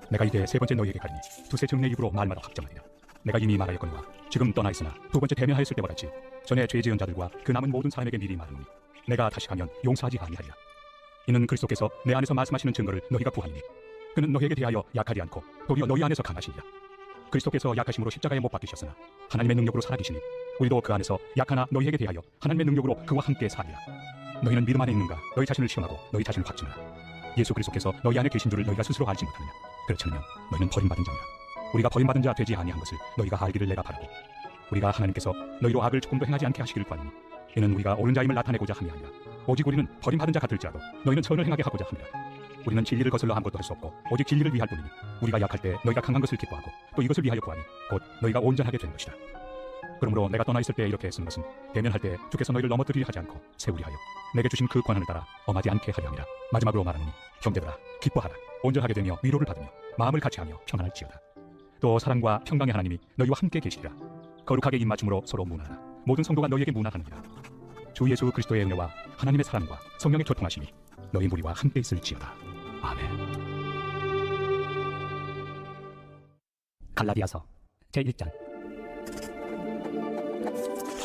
내가 이제 세 번째 너희에게 가리니 두세 증례 입으로 말마다 확정하리라. 내가 이미 말하였거니와 지금 떠나 있으나 두 번째 대면하였을 때와 같이 전에 죄 지은 자들과 그 남은 모든 사람에게 미리 말하노니 내가 다시 가면 용서하지 아니하리라. 이는 그리스도께서 내 안에서 말씀하시는 증거를 너희가 구하리니 그는 너희에게 대하여 약하지 않고 도리어 너희 안에서 강하시니라. 그리스도께서 약하심으로 십자가에 못 박히셨으나 하나님의 능력으로 살아계시니 우리도 그 안에서 약하나 너희에게 대하여 하나님의 능력으로 그와 함께 살리라. 너희는 믿음 안에 있는가 너희 자신을 시험하고 너희 자신을 확증하라. 예수 그리스도께서 너희 안에 계신 줄을 너희가 스스로 알지 못하느냐. 그렇지 않으면 너희는 버림받은 자니라. 우리가 버림받은 자 되지 아니한 것을 너희가 알기를 내가 바라고 우리가 하나님께서 너희로 악을 조금도 행하지 않게 하시기를 구하니 이는 우리가 옳은 자임을 나타내고자 함이 아니라 오직 우리는 버림받은 자 같을지라도 너희는 선을 행하게 하고자 함이라. 우리는 진리를 거슬러 아무것도 할 수 없고 오직 진리를 위할 뿐이니 우리가 약할 때 너희가 강한 것을 기뻐하고 또 이것을 위하여 구하니 곧 너희가 온전하게 되는 것이다. 그러므로 내가 떠나 있을 때 이렇게 쓴 것은 대면할 때 주께서 너희를 넘어뜨리려 하지 않고 세우리 하여 내게 주신 그 권한을 따라 엄하지 않게 하려 함이라. 마지막으로 말하노니 형제들아 기뻐하라. 온전하게 되며 위로를 받으며 마음을 같이하며 평안할지어다. 또 사랑과 평강의 하나님이 너희와 함께 계시리라. 거룩하게 입맞춤으로 서로 문안하라. 모든 성도가 너희에게 문안하느니라. 주 예수 그리스도의 은혜와 하나님의 사랑과 성령의 교통하심이 너희 무리와 함께 있을지어다. 아멘. 갈라디아서 제1장.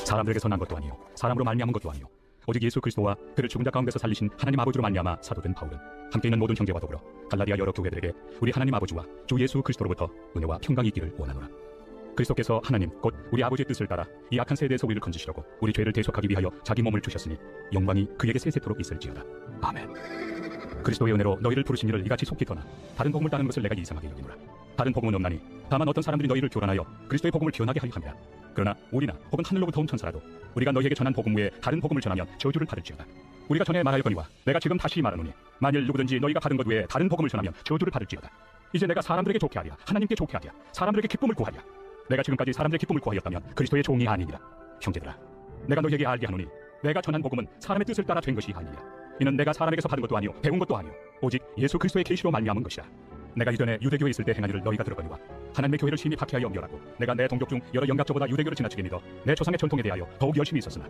사람들에게서 난 것도 아니요 사람으로 말미암은 것도 아니요 오직 예수 그리스도와 그를 죽은 자 가운데서 살리신 하나님 아버지로 말미암아 사도된 바울은 함께 있는 모든 형제와 더불어 갈라디아 여러 교회들에게 우리 하나님 아버지와 주 예수 그리스도로부터 은혜와 평강이 있기를 원하노라. 그리스도께서 하나님 곧 우리 아버지의 뜻을 따라 이 악한 세대에서 우리를 건지시려고 우리 죄를 대속하기 위하여 자기 몸을 주셨으니 영광이 그에게 세세토록 있을지어다. 아멘. 그리스도의 은혜로 너희를 부르신 이를 이같이 속히 떠나 다른 복음을 따르는 것을 내가 이상하게 여기노라. 다른 복음은 없나니 다만 어떤 사람들이 너희를 교란하여 그리스도의 복음을 변하게 하려 함이라. 그러나 우리나 혹은 하늘로부터 온 천사라도 우리가 너희에게 전한 복음 외에 다른 복음을 전하면 저주를 받을지어다. 우리가 전에 말하였거니와 내가 지금 다시 말하노니 만일 누구든지 너희가 받은 것 외에 다른 복음을 전하면 저주를 받을지어다. 이제 내가 사람들에게 좋게 하랴 하나님께 좋게 하랴 사람들에게 기쁨을 구하랴. 내가 지금까지 사람들의 기쁨을 구하였다면 그리스도의 종이 아니니라. 형제들아 내가 너희에게 알게 하노니 내가 전한 복음은 사람의 뜻을 따라 된 것이 아니니라. 이는 내가 사람에게서 받은 것도 아니요 배운 것도 아니요 오직 예수 그리스도의 계시로 말미암은 것이라. 내가 이전에 유대교에 있을 때 행한 일을 너희가 들었거니와 하나님의 교회를 심히 박해하여 멸하고 내가 내 동족 중 여러 영갑자보다 유대교를 지나치게 믿어 내 조상의 전통에 대하여 더욱 열심히 있었으나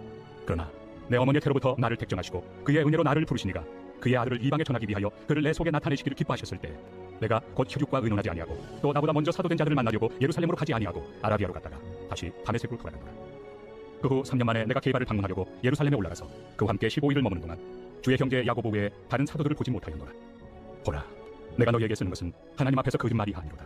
그러나 내 어머니의 태로부터 나를 택정하시고 그의 은혜로 나를 부르시니가 그의 아들을 이방에 전하기 위하여 그를 내 속에 나타내시기를 기뻐하셨을 때 내가 곧 혈육과 의논하지 아니하고 또 나보다 먼저 사도된 자들을 만나려고 예루살렘으로 가지 아니하고 아라비아로 갔다가 다시 다메섹으로 돌아간다. 그 후 3년 만에 내가 게바를 방문하려고 예루살렘에 올라가서 그와 함께 15일을 머무는 동안 주의 형제 야고보 외에 다른 사도들을 보지 못하였노라. 보라 내가 너희에게 쓰는 것은 하나님 앞에서 거짓말이 아니로다.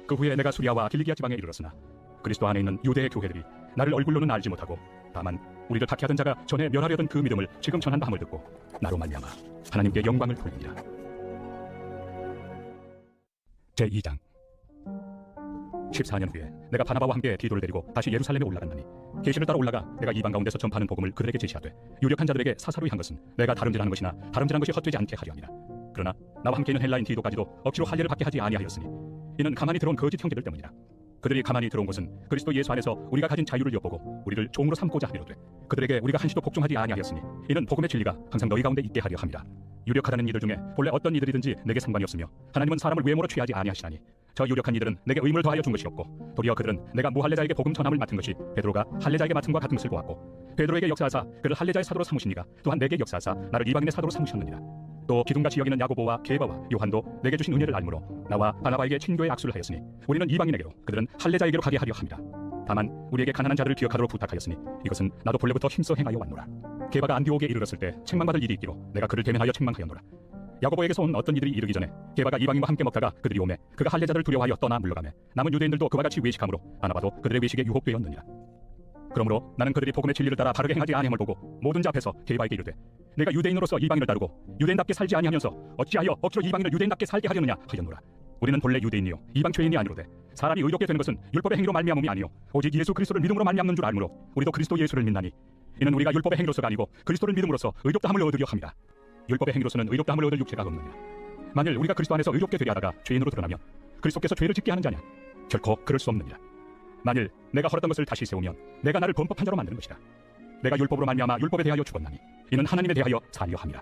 그 후에 내가 수리아와 길리기아 지방에 이르렀으나 그리스도 안에 있는 유대의 교회들이 나를 얼굴로는 알지 못하고 다만 우리를 박해하던 자가 전에 멸하려던 그 믿음을 지금 전한다 함을 듣고 나로 말미암아 하나님께 영광을 돌리니라. 제2장. 14년 후에 내가 바나바와 함께 디도를 데리고 다시 예루살렘에 올라갔나니 계시를 따라 올라가 내가 이방 가운데서 전파하는 복음을 그들에게 제시하되 유력한 자들에게 사사로이 한 것은 내가 다름질하는 것이나 다름질한 것이 헛되지 않게 하려 함이라. 그러나 나와 함께 있는 헬라인 디도까지도 억지로 할례를 받게 하지 아니하였으니 이는 가만히 들어온 거짓 형제들 때문이라. 그들이 가만히 들어온 것은 그리스도 예수 안에서 우리가 가진 자유를 엿보고 우리를 종으로 삼고자 하리로되 그들에게 우리가 한시도 복종하지 아니하였으니 이는 복음의 진리가 항상 너희 가운데 있게 하려 함이라. 유력하다는 이들 중에 본래 어떤 이들이든지 내게 상관이 없으며 하나님은 사람을 외모로 취하지 아니하시나니 저 유력한 이들은 내게 의무를 더하여 준 것이 없고 도리어 그들은 내가 무할례자에게 복음 전함을 맡은 것이 베드로가 할례자에게 맡은과 같은 것을 보았고 베드로에게 역사하사 그를 할례자의 사도로 삼으시니가 또한 내게 역사하사 나를 이방인의 사도로 삼으셨느니라. 또 기둥같이 여기는 야고보와 게바와 요한도 내게 주신 은혜를 알므로 나와 바나바에게 친교의 악수를 하였으니 우리는 이방인에게로 그들은 할례자에게로 가게 하려 합니다. 다만 우리에게 가난한 자들을 기억하도록 부탁하였으니 이것은 나도 본래부터 힘써 행하여 왔노라. 게바가 안디옥에 이르렀을 때 책망받을 일이 있기로 내가 그를 대면하여 책망하였노라. 야고보에게서 온 어떤 이들이 이르기 전에 게바가 이방인과 함께 먹다가 그들이 오매 그가 할례자들을 두려워하여 떠나 물러가매 남은 유대인들도 그와 같이 외식함으로 바나바도 그들의 외식에 유혹되었느니라. 그러므로 나는 그들이 복음의 진리를 따라 바르게 행하지 아니함을 보고 모든 자 앞에서 게바에게 이르되 내가 유대인으로서 이방인을 따르고 유대인답게 살지 아니하면서 어찌하여 억지로 이방인을 유대인답게 살게 하려느냐 하였노라. 우리는 본래 유대인이요 이방 죄인이 아니로되 사람이 의롭게 되는 것은 율법의 행위로 말미암음이 아니요 오직 예수 그리스도를 믿음으로 말미암는 줄 알므로 우리도 그리스도 예수를 믿나니 이는 우리가 율법의 행위로서가 아니고 그리스도를 믿음으로써 의롭다함을 얻으려 함이라. 율법의 행위로서는 의롭다함을 얻을 육체가 없느니라. 만일 우리가 그리스도 안에서 의롭게 되려 하다가 죄인으로 드러나면 그리스도께서 죄를 짓게 하는 자냐? 결코 그럴 수 없느니라. 만일 내가 헐었던 것을 다시 세우면 내가 나를 범법한 자로 만드는 것이다. 내가 율법으로 말미암아 율법에 대하여 죽었나니 이는 하나님에 대하여 살려 함이라.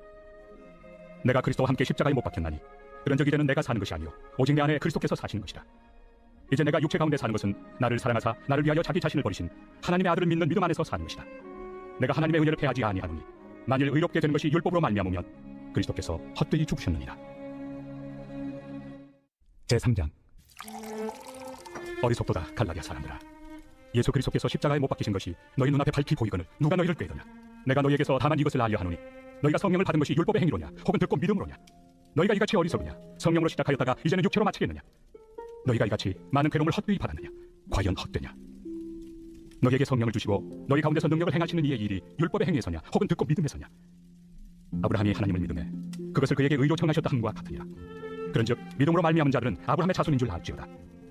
내가 그리스도와 함께 십자가에 못 박혔나니 그런즉 이제는 내가 사는 것이 아니요 오직 내 안에 그리스도께서 사시는 것이다. 이제 내가 육체 가운데 사는 것은 나를 사랑하사 나를 위하여 자기 자신을 버리신 하나님의 아들을 믿는 믿음 안에서 사는 것이다. 내가 하나님의 은혜를 패하지 아니하노니 만일 의롭게 되는 것이 율법으로 말미암으면 그리스도께서 헛되이 죽으셨느니라. 제3장. 어리석도다 갈라디아 사람들아, 예수 그리스도께서 십자가에 못 박히신 것이 너희 눈앞에 밝히 보이거늘 누가 너희를 꾀더냐? 내가 너희에게서 다만 이것을 알려 하노니 너희가 성령을 받은 것이 율법의 행위로냐 혹은 듣고 믿음으로냐? 너희가 이같이 어리석으냐? 성령으로 시작하였다가 이제는 육체로 마치겠느냐? 너희가 이같이 많은 괴로움을 헛되이 받았느냐? 과연 헛되냐? 너희에게 성령을 주시고 너희 가운데서 능력을 행하시는 이의 일이 율법의 행위에서냐 혹은 듣고 믿음에서냐? 아브라함이 하나님을 믿음에 그것을 그에게 의로 청하셨다 함과 같으니라. 그런즉 믿음으로 말미암은 자들은 아브라함의 자손인 줄 알지어다.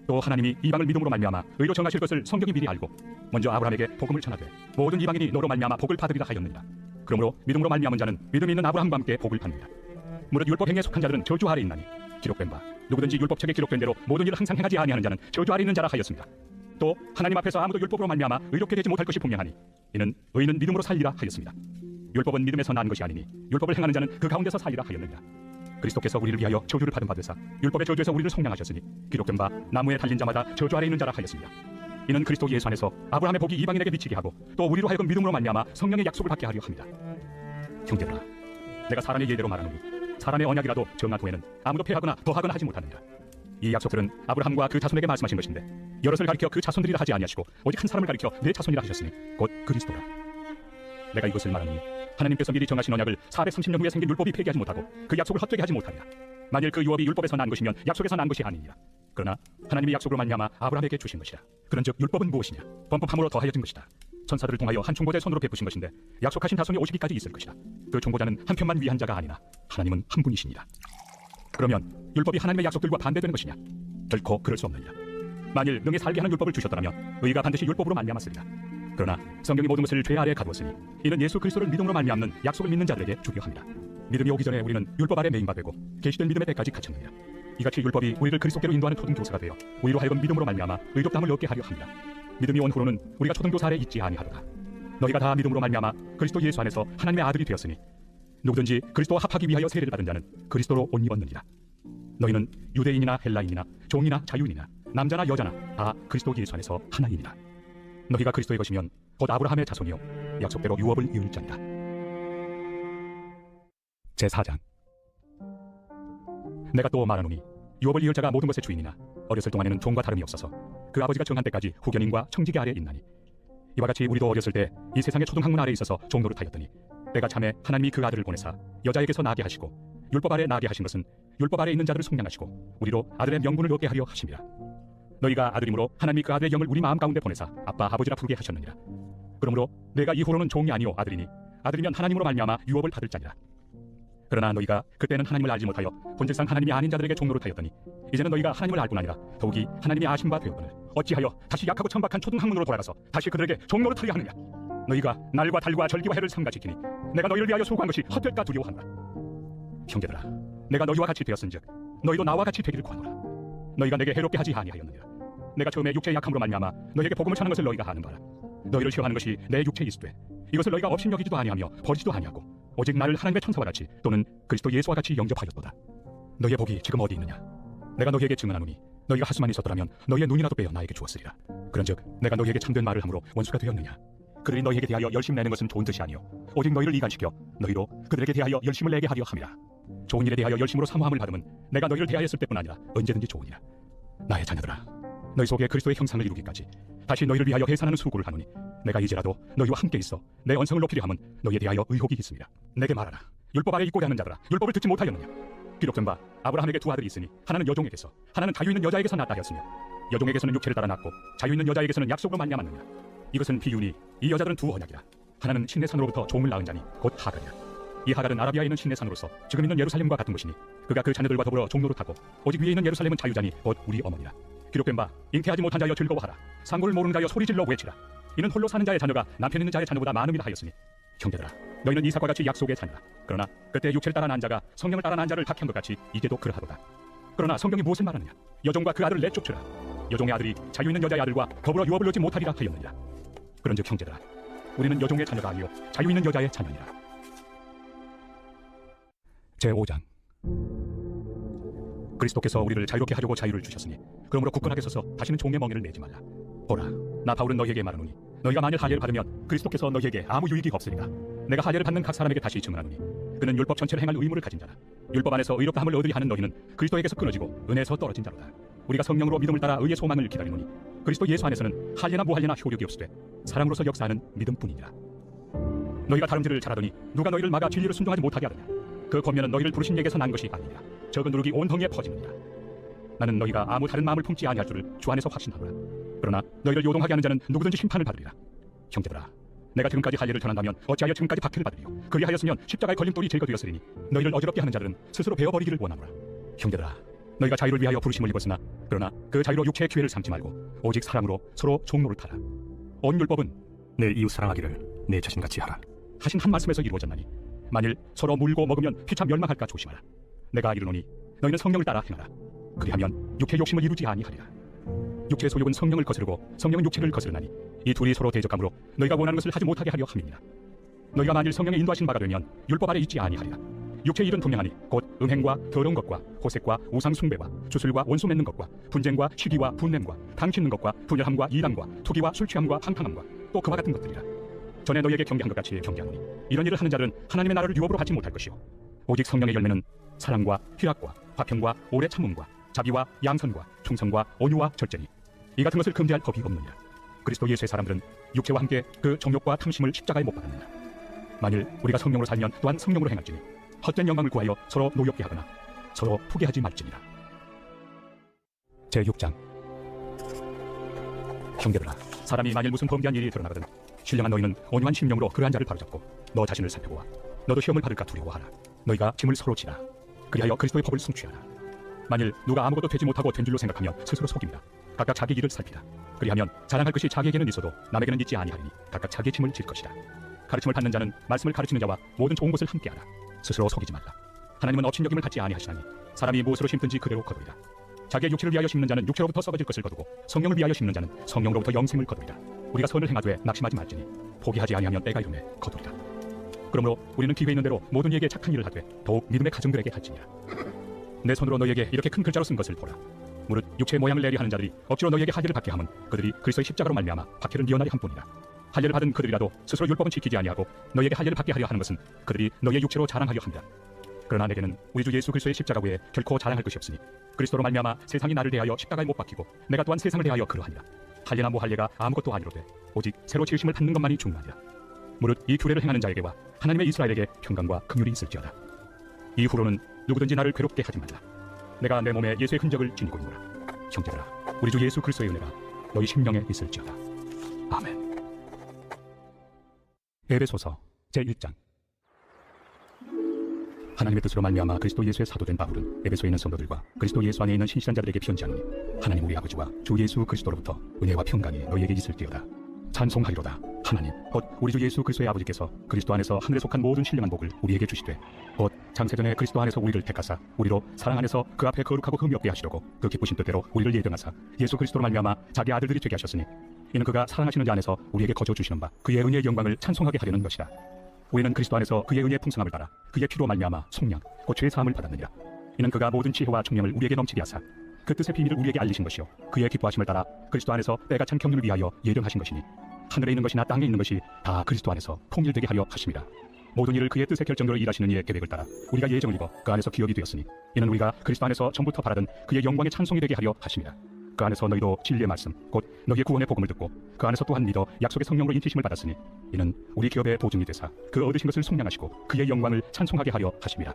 또 하나님이 이방을 믿음으로 말미암아 의로 정하실 것을 성경이 미리 알고 먼저 아브라함에게 복음을 전하되 모든 이방인이 너로 말미암아 복을 받으리라 하였느니라. 그러므로 믿음으로 말미암은 자는 믿음이 있는 아브라함과 함께 복을 받느니라. 무릇 율법 행위에 속한 자들은 저주 아래 있나니 기록된 바 누구든지 율법책에 기록된 대로 모든 일을 항상 행하지 아니하는 자는 저주 아래 있는 자라 하였습니다. 또 하나님 앞에서 아무도 율법으로 말미암아 의롭게 되지 못할 것이 분명하니 이는 의인은 믿음으로 살리라 하였습니다. 율법은 믿음에서 난 것이 아니니 율법을 행하는 자는 그 가운데서 살리라 하였느니라. 그리스도께서 우리를 위하여 저주를 받은 받으사 율법의 저주에서 우리를 속량하셨으니 기록된 바 나무에 달린 자마다 저주 아래 있는 자라 하였습니다. 이는 그리스도 예수 안에서 아브라함의 복이 이방인에게 미치게 하고 또 우리로 하여금 믿음으로 말미암아 성령의 약속을 받게 하려 합니다. 형제들아, 내가 사람의 예대로 말하노니 사람의 언약이라도 정한 후에는 아무도 폐하거나 더하거나 하지 못하느니라. 이 약속들은 아브라함과 그 자손에게 말씀하신 것인데 여럿을 가리켜 그 자손들이라 하지 아니하시고 오직 한 사람을 가리켜 내 자손이라 하셨으니 곧 그리스도라. 내가 이것을 말하노니 하나님께서 미리 정하신 언약을 430년 후에 생긴 율법이 폐기하지 못하고 그 약속을 헛되게 하지 못하리라. 만일 그 유업이 율법에서 난 것이면 약속에서 난 것이 아니니라. 그러나 하나님의 약속으로 말미암아 아브라함에게 주신 것이라. 그런즉 율법은 무엇이냐? 범법함으로 더하여진 것이다. 천사들을 통하여 한 총보자의 손으로 베푸신 것인데 약속하신 자손이 오시기까지 있을 것이다. 그 총보자는 한 편만 위한 자가 아니나 하나님은 한 분이시니라. 그러면 율법이 하나님의 약속들과 반대되는 것이냐? 결코 그럴 수 없느니라. 만일 능히 살게 하는 율법을 주셨더라면 의가 반드시 율법으로 말미암았으리라. 그러나 성경이 모든 것을 죄 아래에 가두었으니 이는 예수 그리스도를 믿음으로 말미암는 약속을 믿는 자들에게 주려 합니다. 믿음이 오기 전에 우리는 율법 아래 매인바 되고 계시된 믿음의 때까지 갇혔느니라. 이같이 율법이 우리를 그리스도께로 인도하는 초등교사가 되어 우리로 하여금 믿음으로 말미암아 의롭다함을 얻게 하려 합니다. 믿음이 온 후로는 우리가 초등교사 아래 있지 아니하도다. 너희가 다 믿음으로 말미암아 그리스도 예수 안에서 하나님의 아들이 되었으니 누구든지 그리스도와 합하기 위하여 세례를 받은 자는 그리스도로 옷 입었느니라. 너희는 유대인이나 헬라인이나 종이나 자유인이나 남자나 여자나 다 그리스도 예수 안에서 하나이니라. 너희가 그리스도의 것이면 곧 아브라함의 자손이요 약속대로 유업을 이을 자니라. 제4장. 내가 또 말하노니 유업을 이을 자가 모든 것의 주인이나 어렸을 동안에는 종과 다름이 없어서 그 아버지가 정한 때까지 후견인과 청지기 아래에 있나니 이와 같이 우리도 어렸을 때 이 세상의 초등학문 아래에 있어서 종노릇하였더니 때가 참에 하나님이 그 아들을 보내사 여자에게서 나게 하시고 율법 아래 나게 하신 것은 율법 아래 있는 자들을 속량하시고 우리로 아들의 명분을 얻게 하려 하심이라. 너희가 아들이므로 하나님이 그 아들의 영을 우리 마음 가운데 보내사 아빠 아버지라 부르게 하셨느니라. 그러므로 내가 이후로는 종이 아니요 아들이니 아들이면 하나님으로 말미암아 유업을 받을 자니라. 그러나 너희가 그때는 하나님을 알지 못하여 본질상 하나님이 아닌 자들에게 종노릇하였더니 이제는 너희가 하나님을 알고 나니라 더욱이 하나님이 아신 바 되었거늘 어찌하여 다시 약하고 천박한 초등학문으로 돌아가서 다시 그들에게 종노릇하려 하느냐? 너희가 날과 달과 절기와 해를 삼가 지키니 내가 너희를 위하여 수고한 것이 헛될까 두려워하노라. 형제들아, 내가 너희와 같이 되었은즉 너희도 나와 같이 되기를 구하노라. 너희가 내게 해롭게 하지 아니하였느니라. 내가 처음에 육체의 약함으로 말미암아 너희에게 복음을 전한 것을 너희가 아는 바라. 너희를 시험하는 것이 내 육체에 있으되 이것을 너희가 업신여기지도 아니하며 버리지도 아니하고 오직 나를 하나님의 천사와 같이 또는 그리스도 예수와 같이 영접하였도다. 너희의 복이 지금 어디 있느냐? 내가 너희에게 증언하노니 너희가 하수만 있었더라면 너희의 눈이라도 빼어 나에게 주었으리라. 그런즉 내가 너희에게 참된 말을 함으로 원수가 되었느냐? 그들이 너희에게 대하여 열심 내는 것은 좋은 뜻이 아니요 오직 너희를 이간시켜 너희로 그들에게 대하여 열심을 내게 하려 함이라. 좋은 일에 대하여 열심으로 사모함을 받으면 내가 너희를 대하였을 때뿐 아니라 언제든지 좋으니라. 나의 자녀들아, 너희 속에 그리스도의 형상을 이루기까지 다시 너희를 위하여 해산하는 수고를 하노니 내가 이제라도 너희와 함께 있어 내 언성을 높이려 함은 너희에 대하여 의혹이 있습니다. 내게 말하라. 율법 아래 있고자 하는 자들아, 율법을 듣지 못하였느냐? 기록된 바 아브라함에게 두 아들이 있으니 하나는 여종에게서 하나는 자유 있는 여자에게서 낳았다 하였으며 여종에게서는 육체를 따라 낳고 자유 있는 여자에게서는 약속으로 말미암았느냐? 이것은 비유니 이 여자들은 두 언약이라. 하나는 신의 산으로부터 종을 낳은 자니 곧 하갈이라. 이 하갈은 아라비아에 있는 신의 산으로서 지금 있는 예루살렘과 같은 것이니 그가 그 자녀들과 더불어 종로를 타고 오직 위에 있는 예루살렘은 자유자니 곧 우리 어머니라. 기록된 바 잉태하지 못한 자여 즐거워하라. 상고를 모르는 자여 소리질러 외치라. 이는 홀로 사는 자의 자녀가 남편 있는 자의 자녀보다 많음이라 하였으니 형제들아, 너희는 이삭과 같이 약속의 자녀라. 그러나 그때 육체를 따라 난 자가 성령을 따라 난 자를 박해한 것 같이 이제도 그러하도다. 그러나 성경이 무엇을 말하느냐? 여종과 그 아들을 내쫓으라. 여종의 아들이 자유 있는 여자의 아들과 더불어 유업을 얻지 못하리라 하였느니라. 그런즉 형제들아, 우리는 여종의 자녀가 아니요 자유 있는 여자의 자녀니라. 제5장. 그리스도께서 우리를 자유롭게 하려고 자유를 주셨으니 그러므로 굳건하게 서서 다시는 종의 멍에를 내지 말라. 보라, 나 바울은 너희에게 말하노니 너희가 만일 할례를 받으면 그리스도께서 너희에게 아무 유익이 없으리라. 내가 할례를 받는 각 사람에게 다시 증언하노니 그는 율법 전체를 행할 의무를 가진 자라. 율법 안에서 의롭다함을 얻으리 하는 너희는 그리스도에게서 끊어지고 은혜에서 떨어진 자로다. 우리가 성령으로 믿음을 따라 의의 소망을 기다리노니 그리스도 예수 안에서는 할례나 무할례나 효력이 없으되 사랑으로서 역사하는 믿음뿐이니라. 너희가 다름질을 잘하더니 누가 너희를 막아 진리를 순종하지 못하게 하느냐? 그 권면은 너희를 부르신 이에게서 난 것이 아니니라. 적은 누룩이 온 성에 퍼지느니라. 나는 너희가 아무 다른 마음을 품지 아니할 줄을 주 안에서 확신하노라. 그러나 너희를 요동하게 하는 자는 누구든지 심판을 받으리라. 형제들아, 내가 지금까지 할례를 전한다면 어찌하여 지금까지 박해를 받으리요? 그리하였으면 십자가의 걸림돌이 제거되었으리니 너희를 어지럽게 하는 자들은 스스로 베어버리기를 원하노라. 형제들아, 너희가 자유를 위하여 부르심을 입었으나 그러나 그 자유로 육체의 기회를 삼지 말고 오직 사랑으로 서로 종로를 타라. 온 율법은 내 이웃 사랑하기를 내 자신같이 하라 하신 한 말씀에서 이루어졌나니 만일 서로 물고 먹으면 피차 멸망할까 조심하라. 내가 이르노니 너희는 성령을 따라 행하라. 그리하면 육체의 욕심을 이루지 아니하리라. 육체의 소욕은 성령을 거스르고 성령은 육체를 거스르나니 이 둘이 서로 대적함으로 너희가 원하는 것을 하지 못하게 하려 함이니라. 너희가 만일 성령의 인도하신 바가 되면 율법 아래 있지 아니하리라. 육체의 일은 분명하니 곧 음행과 더러운 것과 호색과 우상 숭배와 주술과 원수 맺는 것과 분쟁과 시기와 분냄과 당 찢는 것과 분열함과 이단과 투기와 술 취함과 한탕함과 또 그와 같은 것들이라. 전에 너희에게 경계한 것 같이 경계하노니 이런 일을 하는 자들은 하나님의 나라를 유업으로 받지 못할 것이요 오직 성령의 열매는 사랑과 희락과 화평과 오래 참음과 자비와 양선과 충성과 온유와 절제니 이 같은 것을 금지할 법이 없느니라. 그리스도 예수의 사람들은 육체와 함께 그 정욕과 탐심을 십자가에 못 박았느니라. 만일 우리가 성령으로 살면 또한 성령으로 행할지니 헛된 영광을 구하여 서로 노엽게 하거나 서로 포기하지 말지니라. 제6장. 형제들아, 사람이 만일 무슨 범죄한 일이 드러나거든 신령한 너희는 온유한 심령으로 그러한 자를 바로잡고 너 자신을 살펴보아 너도 시험을 받을까 두려워하라. 너희가 짐을 서로 지라. 그리하여 그리스도의 법을 성취하라. 만일 누가 아무것도 되지 못하고 된 줄로 생각하면 스스로 속입니다. 각각 자기 일을 살피라. 그리하면 자랑할 것이 자기에게는 있어도 남에게는 있지 아니하리니 각각 자기 짐을 질 것이다. 가르침을 받는 자는 말씀을 가르치는 자와 모든 좋은 것을 함께하라. 스스로 속이지 말라. 하나님은 업신 여김을 갖지 아니하시나니 사람이 무엇으로 심든지 그대로 거두리라. 자기의 육체를 위하여 심는 자는 육체로부터 썩어질 것을 거두고 성령을 위하여 심는 자는 성령으로부터 영생을 거두리라. 우리가 선을 행하되 낙심하지 말지니 포기하지 아니하면 때가 이르매 거두리라. 그러므로 우리는 기회 있는 대로 모든 이에게 착한 일을 하되 더욱 믿음의 가정들에게 할지니라. 내 손으로 너희에게 이렇게 큰 글자로 쓴 것을 보라. 무릇 육체의 모양을 내리 하는 자들이 억지로 너희에게 할례를 받게 함은 그들이 그리스도의 십자가로 말미암아 박해를 미워하리 함뿐이라. 할례를 받은 그들이라도 스스로 율법은 지키지 아니하고 너희에게 할례를 받게 하려 하는 것은 그들이 너희의 육체로 자랑하려 합니다. 그러나 내게는 우리 주 예수 그리스도의 십자가 외에 결코 자랑할 것이 없으니 그리스도로 말미암아 세상이 나를 대하여 십자가에 못 박히고 내가 또한 세상을 대하여 그러하니라. 할례나 무할례가 아무것도 아니로되 오직 새로 지으심을 받는 것만이 중요하니라. 무릇 이 규례를 행하는 자에게와 하나님의 이스라엘에게 평강과 긍휼이 있을지어다. 이후로는 누구든지 나를 괴롭게 하지 말라. 내가 내 몸에 예수의 흔적을 지니고 있노라. 형제들아, 우리 주 예수 그리스도의 은혜가 너희 심령에 있을지어다. 아멘. 에베소서 제1장. 하나님의 뜻으로 말미암아 그리스도 예수의 사도된 바울은 에베소에 있는 성도들과 그리스도 예수 안에 있는 신실한 자들에게 편지하노니 하나님 우리 아버지와 주 예수 그리스도로부터 은혜와 평강이 너희에게 있을지어다. 찬송하리로다. 하나님 곧 우리 주 예수 그리스도의 아버지께서 그리스도 안에서 하늘에 속한 모든 신령한 복을 우리에게 주시되 곧 창세전에 그리스도 안에서 우리를 택하사 우리로 사랑 안에서 그 앞에 거룩하고 흠이 없게 하시려고 그 기쁘신 뜻대로 우리를 예정하사 예수 그리스도로 말미암아 자기 아들들이 되게 하셨으니 이는 그가 사랑하시는 자 안에서 우리에게 거저 주시는 바 그의 은혜의 영광을 찬송하게 하려는 것이라. 우리는 그리스도 안에서 그의 은혜의 풍성함을 따라 그의 피로 말미암아 속량 곧 죄 사함을 받았느니라. 이는 그가 모든 지혜와 총명을 우리에게 넘치게 하사 그 뜻의 비밀을 우리에게 알리신 것이요 그의 기뻐하심을 따라 그리스도 안에서 때가 찬 경륜을 위하여 예정하신 것이니 하늘에 있는 것이나 땅에 있는 것이 다 그리스도 안에서 통일되게 하려 하심이라. 모든 일을 그의 뜻의 결정대로 일하시는 이의 계획을 따라 우리가 예정을 입어 그 안에서 기업이 되었으니 이는 우리가 그리스도 안에서 전부터 바라던 그의 영광의 찬송이 되게 하려 하심이라. 그 안에서 너희도 진리의 말씀 곧 너희의 구원의 복음을 듣고 그 안에서 또한 믿어 약속의 성령으로 인치심을 받았으니 이는 우리 기업의 보증이 되사 그 얻으신 것을 속량하시고 그의 영광을 찬송하게 하려 하심이라.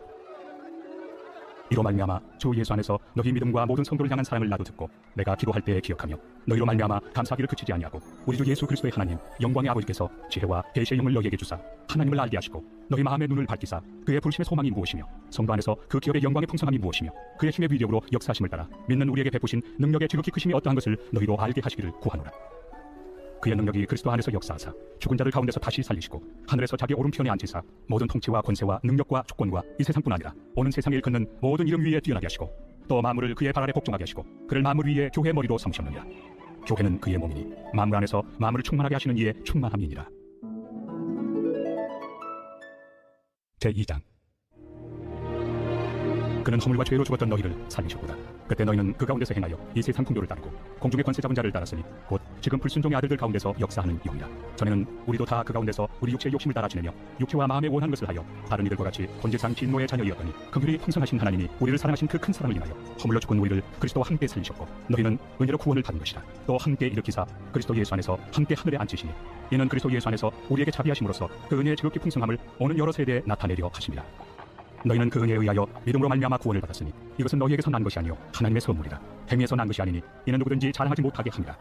이로 말미암아 주 예수 안에서 너희 믿음과 모든 성도를 향한 사랑을 나도 듣고 내가 기도할 때에 기억하며 너희로 말미암아 감사하기를 그치지 아니하고 우리 주 예수 그리스도의 하나님 영광의 아버지께서 지혜와 계시의 영을 너희에게 주사 하나님을 알게 하시고 너희 마음의 눈을 밝히사 그의 부르심의 소망이 무엇이며 성도 안에서 그 기업의 영광의 풍성함이 무엇이며 그의 힘의 위력으로 역사하심을 따라 믿는 우리에게 베푸신 능력의 지극히 크심이 어떠한 것을 너희로 알게 하시기를 구하노라. 그의 능력이 그리스도 안에서 역사하사 죽은 자들 가운데서 다시 살리시고 하늘에서 자기 오른편에 앉히사 모든 통치와 권세와 능력과 주권과 이 세상뿐 아니라 오는 세상에 일컫는 모든 이름 위에 뛰어나게 하시고 또 만물을 그의 발 아래 복종하게 하시고 그를 만물 위에 교회의 머리로 삼으셨느니라. 교회는 그의 몸이니 만물 안에서 만물을 충만하게 하시는 이의 충만함이니라. 제2장. 그는 허물과 죄로 죽었던 너희를 살리셨구나. 그때 너희는 그 가운데서 행하여 이 세상 풍조를 따르고 공중의 권세 잡은 자를 따랐으니 곧 지금 불순종의 아들들 가운데서 역사하는 영이라. 전에는 우리도 다 그 가운데서 우리 육체의 욕심을 따라 지내며 육체와 마음에 원하는 것을 하여 다른 이들과 같이 본질상 진노의 자녀이었더니 긍휼이 풍성하신 하나님이 우리를 사랑하신 그 큰 사랑을 인하여 허물로 죽은 우리를 그리스도와 함께 살리셨고 너희는 은혜로 구원을 받은 것이다. 또 함께 일으키사 그리스도 예수 안에서 함께 하늘에 앉히시니 이는 그리스도 예수 안에서 우리에게 자비하심으로써 그 은혜의 지극히 풍성함을 오는 여러 세대에 나타내려 하심이라. 너희는 그 은혜에 의하여 믿음으로 말미암아 구원을 받았으니 이것은 너희에게서 난 것이 아니요 하나님의 선물이라. 행위에서 난 것이 아니니 이는 누구든지 자랑하지 못하게 함이라.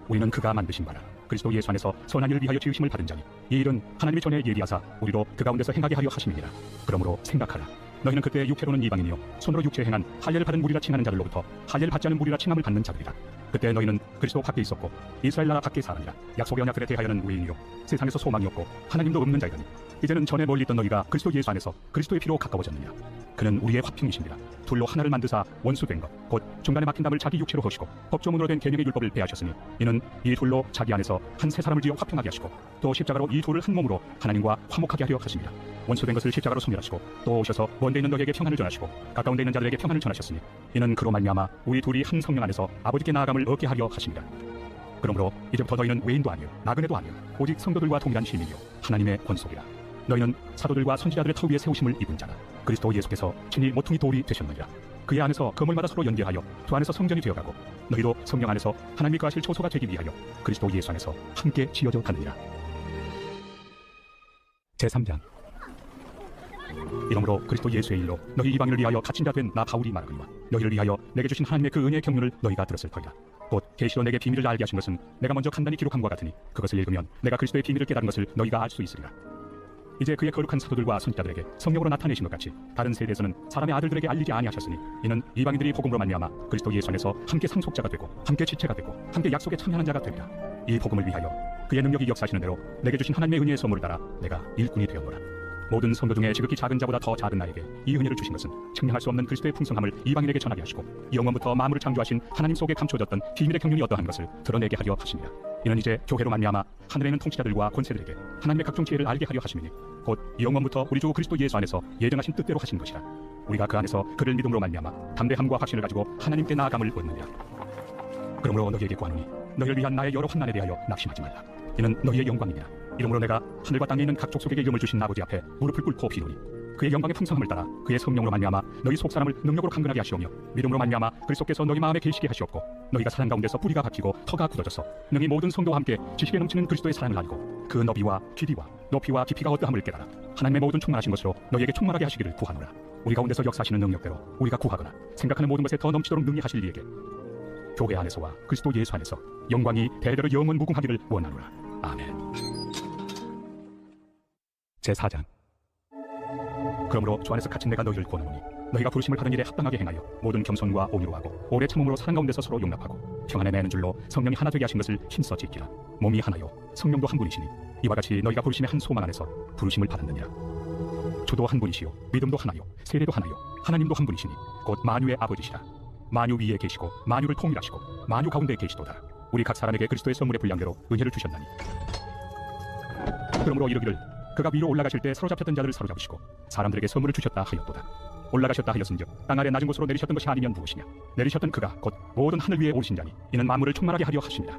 우리는 그가 만드신 바라 그리스도 예수 안에서 선한 일을 위하여 지으심을 받은 자니 이 일은 하나님이 전에 예비하사 우리로 그 가운데서 행하게 하려 하심이니라. 그러므로 생각하라. 너희는 그때 육체로는 이방인이요 손으로 육체에 행한 할례를 받은 무리라 칭하는 자들로부터 할례를 받지 않은 무리라 칭함을 받는 자들이라. 그때 너희는 그리스도 밖에 있었고 이스라엘 나라 밖에 사람이라. 약속의 언약들에 대하여는 외인이요 세상에서 소망이 없고 하나님도 없는 자이더니 이제는 전에 멀리 있던 너희가 그리스도 예수 안에서 그리스도의 피로 가까워졌느니라. 그는 우리의 화평이십니다. 둘로 하나를 만드사 원수된 것 곧 중간에 막힌 담을 자기 육체로 허시고 법조문으로 된 계명의 율법을 배하셨으니 이는 이 둘로 자기 안에서 한 세 사람을 지어 화평하게 하시고 또 십자가로 이 둘을 한 몸으로 하나님과 화목하게 하려 하십니다. 원수된 것을 십자가로 소멸하시고 또 오셔서 먼 데 있는 너희에게 평안을 전하시고 가까운 데 있는 자들에게 평안을 전하셨으니 이는 그로 말미암아 우리 둘이 한 성령 안에서 아버지께 나아감을 얻게 하려 하십니다. 그러므로 이제부터 너희는 외인도 아니요 나그네도 아니요 오직 성도들과 동일한 시민이요 하나님의 권속이라. 너희는 사도들과 선지자들의 터 위에 세우심을 입은 자라. 그리스도 예수께서 친히 모퉁이 돌이 되셨느니라. 그의 안에서 거물마다 서로 연결하여 두 안에서 성전이 되어가고 너희도 성령 안에서 하나님이 거하실 초소가 되기 위하여 그리스도 예수 안에서 함께 지어져 가느니라. 제3장. 이러므로 그리스도 예수의 일로 너희 이방인을 위하여 갇힌 자 된 나 바울이 말하거니와 너희를 위하여 내게 주신 하나님의 그 은혜의 경륜을 너희가 들었을 터이다. 곧 계시로 내게 비밀을 알게 하신 것은 내가 먼저 간단히 기록함과 같으니 그것을 읽으면 내가 그리스도의 비밀을 깨달은 것을 너희가 알 수 있으리라. 이제 그의 거룩한 사도들과 선지자들에게 성령으로 나타내신 것 같이 다른 세대에서는 사람의 아들들에게 알리지 아니하셨으니 이는 이방인들이 복음으로 말미암아 그리스도 예수 안에서 함께 상속자가 되고 함께 지체가 되고 함께 약속에 참여하는 자가 되리라. 이 복음을 위하여 그의 능력이 역사하시는 대로 내게 주신 하나님의 은혜의 선물을 따라 내가 일꾼이 되었노라. 모든 성도 중에 지극히 작은 자보다 더 작은 나에게 이 은혜를 주신 것은 측량할 수 없는 그리스도의 풍성함을 이방인에게 전하게 하시고 영원부터 만물을 창조하신 하나님 속에 감춰졌던 비밀의 경륜이 어떠한 것을 드러내게 하려 하십니다. 이는 이제 교회로 말미암아 하늘에 있는 통치자들과 권세들에게 하나님의 각종 지혜를 알게 하려 하심이니 곧 영원부터 우리 주 그리스도 예수 안에서 예정하신 뜻대로 하신 것이라. 우리가 그 안에서 그를 믿음으로 말미암아 담대함과 확신을 가지고 하나님께 나아감을 얻느니라. 그러므로 너희에게 구하노니 너희를 위한 나의 여러 환난에 대하여 낙심하지 말라. 이는 너희의 영광이니라. 이러므로 내가 하늘과 땅에 있는 각 족속에게 이름을 주신 아버지 앞에 무릎을 꿇고 비노니 그의 영광의 풍성함을 따라 그의 성령으로 말미암아 너희 속사람을 능력으로 강건하게 하시오며 믿음으로 말미암아 그리스도께서 너희 마음에 계시게 하시옵고 너희가 사랑 가운데서 뿌리가 박히고 터가 굳어져서 능히 모든 성도와 함께 지식에 넘치는 그리스도의 사랑을 알고 그 너비와 길이와 높이와 깊이가 어떠함을 깨달아 하나님의 모든 충만하신 것으로 너희에게 충만하게 하시기를 구하노라. 우리 가운데서 역사하시는 능력대로 우리가 구하거나 생각하는 모든 것에 더 넘치도록 능히 하실 이에게 교회 안에서와 그리스도 예수 안에서 영광이 대대로 영원 무궁하기를 원하노라. 아멘. 제4장. 그러므로 주 안에서 갇힌 내가 너희를 권하노니 너희가 부르심을 받은 일에 합당하게 행하여 모든 겸손과 온유로 하고 오래 참음으로 사랑 가운데서 서로 용납하고 평안에 매는 줄로 성령이 하나 되게 하신 것을 힘써 지키라. 몸이 하나요 성령도 한 분이시니 이와 같이 너희가 부르심의 한 소망 안에서 부르심을 받았느니라. 주도 한 분이시요 믿음도 하나요 세례도 하나요 하나님도 한 분이시니 곧 만유의 아버지시라. 만유 위에 계시고 만유를 통일하시고 만유 가운데 계시도다. 우리 각 사람에게 그리스도의 선물의 분량대로 은혜를 주셨나니 그러므로 이르기를 그가 위로 올라가실 때 사로잡혔던 자들을 사로잡으시고 사람들에게 선물을 주셨다 하였도다. 올라가셨다 하였은즉 땅 아래 낮은 곳으로 내리셨던 것이 아니면 무엇이냐. 내리셨던 그가 곧 모든 하늘 위에 오르신 자니 이는 만물을 충만하게 하려 하십니다.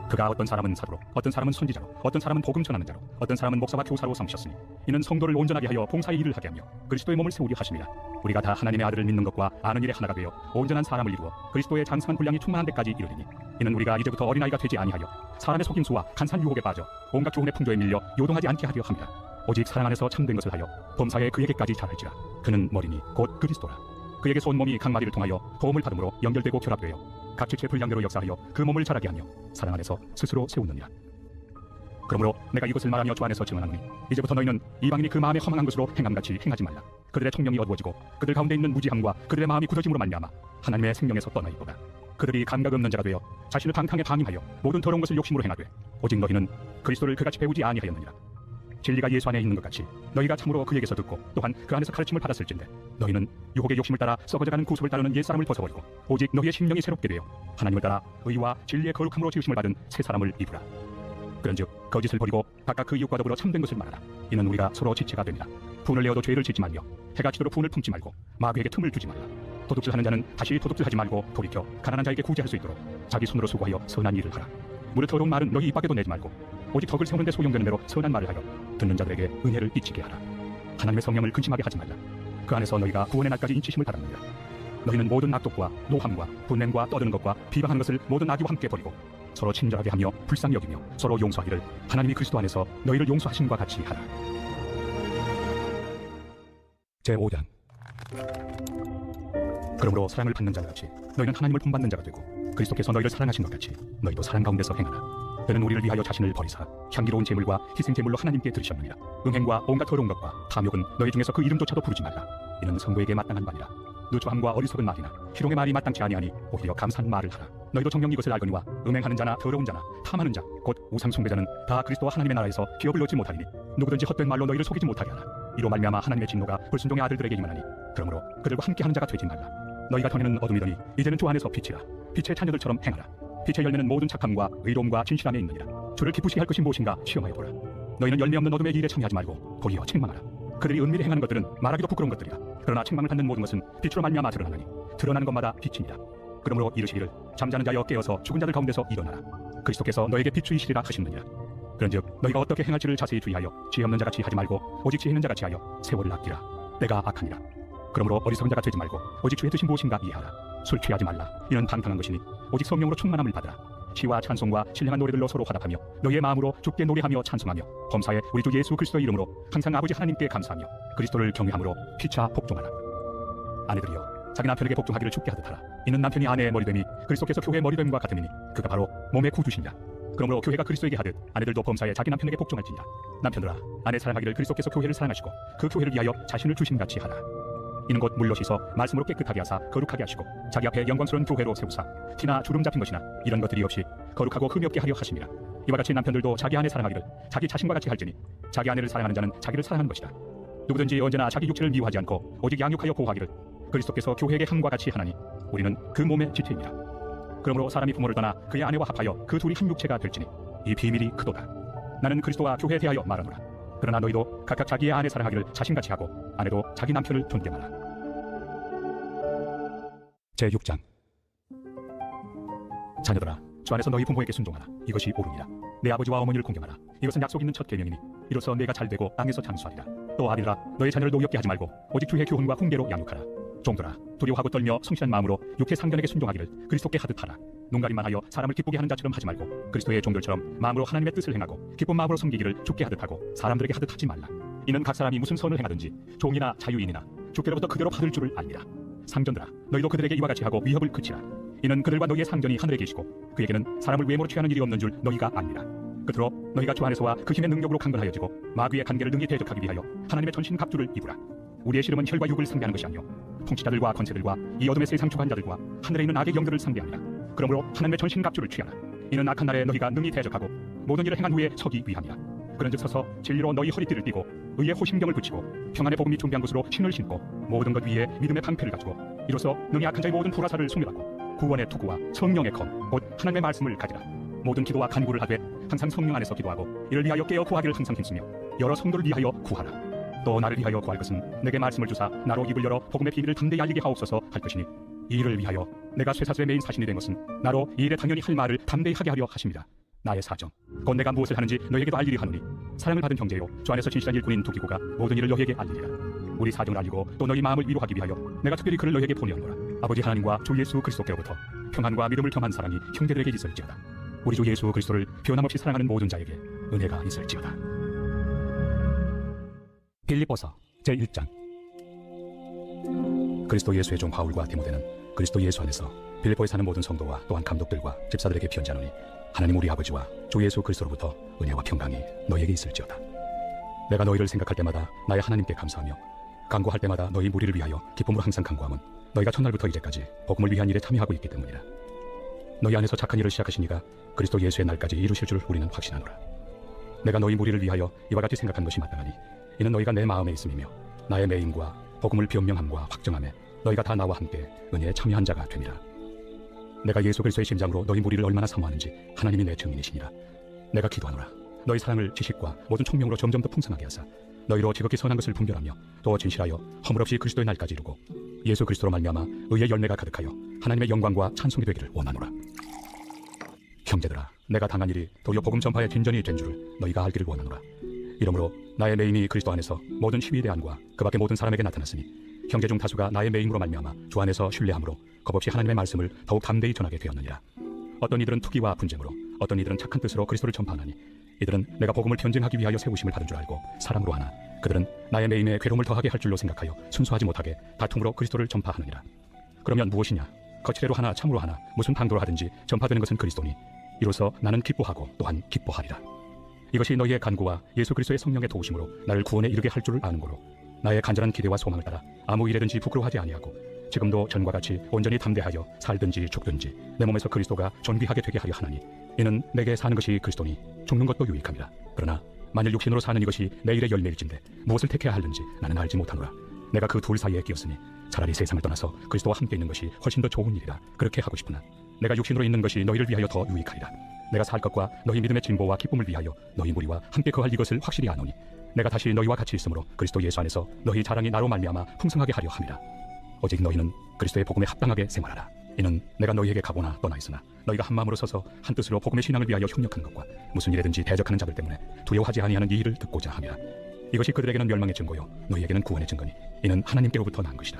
그가 어떤 사람은 사도로, 어떤 사람은 선지자로, 어떤 사람은 복음 전하는 자로, 어떤 사람은 목사와 교사로 삼으셨으니 이는 성도를 온전하게 하여 봉사의 일을 하게 하며 그리스도의 몸을 세우려 하십니다. 우리가 다 하나님의 아들을 믿는 것과 아는 일에 하나가 되어 온전한 사람을 이루어 그리스도의 장성한 분량이 충만한 데까지 이르리니 이는 우리가 이제부터 어린아이가 되지 아니하여 사람의 속임수와 간사한 유혹에 빠져 온갖 교훈의 풍조에 밀려 요동하지 않게 하려 합니다. 오직 사랑 안에서 참된 것을 하여 범사에 그에게까지 자랄지라. 그는 머리니 곧 그리스도라. 그에게서 온 몸이 각 마디를 통하여 도움을 받음으로 연결되고 결합되어 각 지체 분량대로 역사하여 그 몸을 자라게 하며 사랑 안에서 스스로 세우느니라. 그러므로 내가 이것을 말하며 주 안에서 증언하노니 이제부터 너희는 이방인이 그 마음에 허망한 것으로 행함같이 행하지 말라. 그들의 총명이 어두워지고 그들 가운데 있는 무지함과 그들의 마음이 굳어짐으로 말미암아 하나님의 생명에서 떠나 있도다. 그들이 감각 없는 자가 되어 자신을 방탕에 방임하여 모든 더러운 것을 욕심으로 행하되 오직 너희는 그리스도를 그같이 배우지 아니하였느니라. 진리가 예수 안에 있는 것 같이 너희가 참으로 그에게서 듣고 또한 그 안에서 가르침을 받았을진데 너희는 유혹의 욕심을 따라 썩어져가는 구속을 따르는 옛사람을 벗어버리고 오직 너희의 심령이 새롭게 되어 하나님을 따라 의와 진리의 거룩함으로 지으심을 받은 새 사람을 입으라. 그런즉 거짓을 버리고 각각 그 이웃과 더불어 참된 것을 말하라. 이는 우리가 서로 지체가 됩니다. 분을 내어도 죄를 짓지 말며 해가 지도록 분을 품지 말고 마귀에게 틈을 주지 말라. 도둑질하는 자는 다시 도둑질하지 말고 돌이켜 가난한 자에게 구제할 수 있도록 자기 손으로 수고하여 선한 일을 하라. 무릇 더러운 말은 너희 입 밖에도 내지 말고 오직 덕을 세우는 데 소용되는 대로 선한 말을 하여 듣는 자들에게 은혜를 끼치게 하라. 하나님의 성령을 근심하게 하지 말라. 그 안에서 너희가 구원의 날까지 인치심을 받았느니라. 너희는 모든 악독과 노함과 분냄과 떠드는 것과 비방하는 것을 모든 악의와 함께 버리고 서로 친절하게 하며 불쌍히 여기며 서로 용서하기를 하나님이 그리스도 안에서 너희를 용서하심과 같이 하라. 제5장. 그러므로 사랑을 받는 자와 같이 너희는 하나님을 본받는 자가 되고 그리스도께서 너희를 사랑하신 것 같이 너희도 사랑 가운데서 행하라. 그는 우리를 위하여 자신을 버리사 향기로운 제물과 희생제물로 하나님께 드리셨느니라. 음행과 온갖 더러운 것과 탐욕은 너희 중에서 그 이름조차도 부르지 말라. 이는 성도에게 마땅한 말이라. 누추함과 어리석은 말이나 희롱의 말이 마땅치 아니하니 오히려 감사한 말을 하라. 너희도 정녕 이것을 알거니와 음행하는 자나 더러운 자나 탐하는 자 곧 우상 숭배자는 다 그리스도와 하나님의 나라에서 기업을 얻지 못하리니 누구든지 헛된 말로 너희를 속이지 못하게 하라. 이로 말미암아 하나님의 진노가 불순종의 아들들에게 임하나니 그러므로 그들과 함께하는 자가 되지 말라. 너희가 전에는 어둠이더니 이제는 주 안에서 빛이라. 빛의 자녀들처럼 행하라. 빛의 열매는 모든 착함과 의로움과 진실함에 있느니라. 주를 기쁘시게 할 것이 무엇인가 시험하여 보라. 너희는 열매 없는 어둠의 일에 참여하지 말고 도리어 책망하라. 그들이 은밀히 행하는 것들은 말하기도 부끄러운 것들이라. 그러나 책망을 받는 모든 것은 빛으로 말미암아 드러나나니 드러나는 것마다 빛이니라. 그러므로 이르시기를 잠자는 자여 깨어서 죽은 자들 가운데서 일어나라. 그리스도께서 너에게 빛주이시리라 하시느니라. 그런즉 너희가 어떻게 행할지를 자세히 주의하여 지혜 없는 자같이 하지 말고 오직 지혜 있는 자같이 하여 세월을 아끼라. 때가 악하니라. 그러므로 어리석은 자가 되지 말고 오직 주의 뜻이 무엇인가 이해하라. 술 취하지 말라. 이는 방탕한 것이니 오직 성령으로 충만함을 받으라. 시와 찬송과 신령한 노래들로 서로 화답하며 너희의 마음으로 주께 노래하며 찬송하며 범사에 우리 주 예수 그리스도의 이름으로 항상 아버지 하나님께 감사하며 그리스도를 경외함으로 피차 복종하라. 아내들이여 자기 남편에게 복종하기를 죽게 하듯 하라. 이는 남편이 아내의 머리됨이 그리스도께서 교회의 머리됨과 같음이니 그가 바로 몸의 구주시니라. 그러므로 교회가 그리스도에게 하듯 아내들도 범사에 자기 남편에게 복종할지니라. 남편들아 아내 사랑하기를 그리스도께서 교회를 사랑하시고 그 교회를 위하여 자신을 주심같이 하라. 이는 곧 물로 씻어 말씀으로 깨끗하게 하사 거룩하게 하시고 자기 앞에 영광스러운 교회로 세우사 티나 주름 잡힌 것이나 이런 것들이 없이 거룩하고 흠이 없게 하려 하심이라. 이와 같이 남편들도 자기 아내 사랑하기를 자기 자신과 같이 할지니 자기 아내를 사랑하는 자는 자기를 사랑하는 것이다. 누구든지 언제나 자기 육체를 미워하지 않고 오직 양육하여 보호하기를 그리스도께서 교회에게 함과 같이 하나니 우리는 그 몸의 지체입니다. 그러므로 사람이 부모를 떠나 그의 아내와 합하여 그 둘이 한 육체가 될지니 이 비밀이 크도다. 나는 그리스도와 교회에 대하여 말하노라. 그러나 너희도 각각 자기의 아내 사랑하기를 자신같이 하고 아내도 자기 남편을 존경하라. 제6장. 자녀들아 주 안에서 너희 부모에게 순종하라. 이것이 옳으니라. 내 아버지와 어머니를 공경하라. 이것은 약속 있는 첫 계명이니 이로써 내가 잘되고 땅에서 장수하리라. 또 아들아 너희 자녀를 노엽게 하지 말고 오직 주의 교훈과 훈계로 양육하라. 종들아 두려워하고 떨며 성실한 마음으로 육체 상견에게 순종하기를 그리스도께 하듯 하라. 눈가림만 하여 사람을 기쁘게 하는 자처럼 하지 말고 그리스도의 종들처럼 마음으로 하나님의 뜻을 행하고 기쁜 마음으로 섬기기를 주께 하듯 하고 사람들에게 하듯 하지 말라. 이는 각 사람이 무슨 선을 행하든지 종이나 자유인이나 주께로부터 그대로 받을 줄을 알리라. 상전들아 너희도 그들에게 이와 같이 하고 위협을 그치라. 이는 그들과 너희의 상전이 하늘에 계시고 그에게는 사람을 외모로 취하는 일이 없는 줄 너희가 압니다. 그러므로 너희가 주 안에서와 그 힘의 능력으로 강건하여지고 마귀의 간계를 능히 대적하기 위하여 하나님의 전신 갑주를 입으라. 우리의 씨름은 혈과 육을 상대하는 것이 아니요 통치자들과 권세들과 이 어둠의 세상 주관자들과 하늘에 있는 악의 영들을 상대합니다. 그러므로 하나님의 전신 갑주를 취하라. 이는 악한 날에 너희가 능히 대적하고 모든 일을 행한 후에 서기 위함이라. 그런즉 서서 진리로 너희 허리띠를 띠고 의의 호심경을 붙이고 평안의 복음이 존귀한 것으로 신을 신고 모든 것 위에 믿음의 방패를 가지고 이로써 능히 악한 자의 모든 불화살을 소멸하고 구원의 투구와 성령의 검 곧 하나님의 말씀을 가지라. 모든 기도와 간구를 하되 항상 성령 안에서 기도하고 이를 위하여 깨어 구하기를 항상 힘쓰며 여러 성도를 위하여 구하라. 또 나를 위하여 구할 것은 내게 말씀을 주사 나로 입을 열어 복음의 비밀을 담대히 알리게 하옵소서 할 것이니 이 일을 위하여 내가 쇠사슬의 메인 사신이 된 것은 나로 이 일에 당연히 할 말을 담대히 하게 하려 하십니다. 나의 사정 곧 내가 무엇을 하는지 너에게도 알리리 하노니 사랑을 받은 형제요 주 안에서 진실한 일꾼인 두기고가 모든 일을 너에게 알리리라. 우리 사정을 알리고 또 너희 마음을 위로하기 위하여 내가 특별히 그를 너에게 보내었노라. 아버지 하나님과 주 예수 그리스도께로부터 평안과 믿음을 겸한 사랑이 형제들에게 있을지어다. 우리 주 예수 그리스도를 변함없이 사랑하는 모든 자에게 은혜가 있을지어다. 빌립보서 제1장. 그리스도 예수의 종 바울과 디모데는 그리스도 예수 안에서 빌립보에 사는 모든 성도와 또한 감독들과 집사들에게 편지하노니 하나님 우리 아버지와 주 예수 그리스도로부터 은혜와 평강이 너희에게 있을지어다. 내가 너희를 생각할 때마다 나의 하나님께 감사하며 간구할 때마다 너희 무리를 위하여 기쁨으로 항상 간구함은 너희가 첫날부터 이제까지 복음을 위한 일에 참여하고 있기 때문이라. 너희 안에서 착한 일을 시작하신 이가 그리스도 예수의 날까지 이루실 줄 우리는 확신하노라. 내가 너희 무리를 위하여 이와 같이 생각한 것이 마땅하니 이는 너희가 내 마음에 있음이며 나의 매임과 복음을 변명함과 확정함에 너희가 다 나와 함께 은혜에 참여한 자가 됨이라. 내가 예수 그리스도의 심장으로 너희 무리를 얼마나 사모하는지 하나님이 내 증인이시니라. 내가 기도하노라. 너희 사랑을 지식과 모든 총명으로 점점 더 풍성하게 하사 너희로 지극히 선한 것을 분별하며 또 진실하여 허물없이 그리스도의 날까지 이루고 예수 그리스도로 말미암아 의의 열매가 가득하여 하나님의 영광과 찬송이 되기를 원하노라. 형제들아, 내가 당한 일이 도리어 복음 전파의 빈전이 된 줄을 너희가 알기를 원하노라. 이러므로 나의 매임이 그리스도 안에서 모든 시위대안과 그 밖의 모든 사람에게 나타났으니 형제 중 다수가 나의 매임으로 말미암아 주 안에서 신뢰함으로 겁없이 하나님의 말씀을 더욱 담대히 전하게 되었느니라. 어떤 이들은 투기와 분쟁으로 어떤 이들은 착한 뜻으로 그리스도를 전파하나니 이들은 내가 복음을 변증하기 위하여 세우심을 받은 줄 알고 사랑으로 하나 그들은 나의 매임에 괴로움을 더하게 할 줄로 생각하여 순수하지 못하게 다툼으로 그리스도를 전파하느니라. 그러면 무엇이냐? 거칠애로 하나 참으로 하나 무슨 방도로 하든지 전파되는 것은 그리스도니 이로써 나는 기뻐하고 또한 기뻐하리라. 이것이 너희의 간구와 예수 그리스도의 성령의 도우심으로 나를 구원에 이르게 할 줄을 아는 거로 나의 간절한 기대와 소망을 따라 아무 일에든지 부끄러워하지 아니하고 지금도 전과 같이 온전히 담대하여 살든지 죽든지 내 몸에서 그리스도가 존귀하게 되게 하려 하나니 이는 내게 사는 것이 그리스도니 죽는 것도 유익함이라. 그러나 만일 육신으로 사는 이것이 내 일의 열매일진데 무엇을 택해야 하는지 나는 알지 못하노라. 내가 그 둘 사이에 끼었으니 차라리 세상을 떠나서 그리스도와 함께 있는 것이 훨씬 더 좋은 일이라 그렇게 하고 싶으나 내가 육신으로 있는 것이 너희를 위하여 더 유익하리라. 내가 살 것과 너희 믿음의 진보와 기쁨을 위하여 너희 무리와 함께 거할 이것을 확실히 아노니 내가 다시 너희와 같이 있으므로 그리스도 예수 안에서 너희 자랑이 나로 말미암아 풍성하게 하려 함이라. 오직 너희는 그리스도의 복음에 합당하게 생활하라. 이는 내가 너희에게 가거나 떠나 있으나 너희가 한 마음으로 서서 한 뜻으로 복음의 신앙을 위하여 협력한 것과 무슨 일에든지 대적하는 자들 때문에 두려워하지 아니하는 이 일을 듣고자 함이라. 이것이 그들에게는 멸망의 증거요 너희에게는 구원의 증거니 이는 하나님께로부터 난 것이라.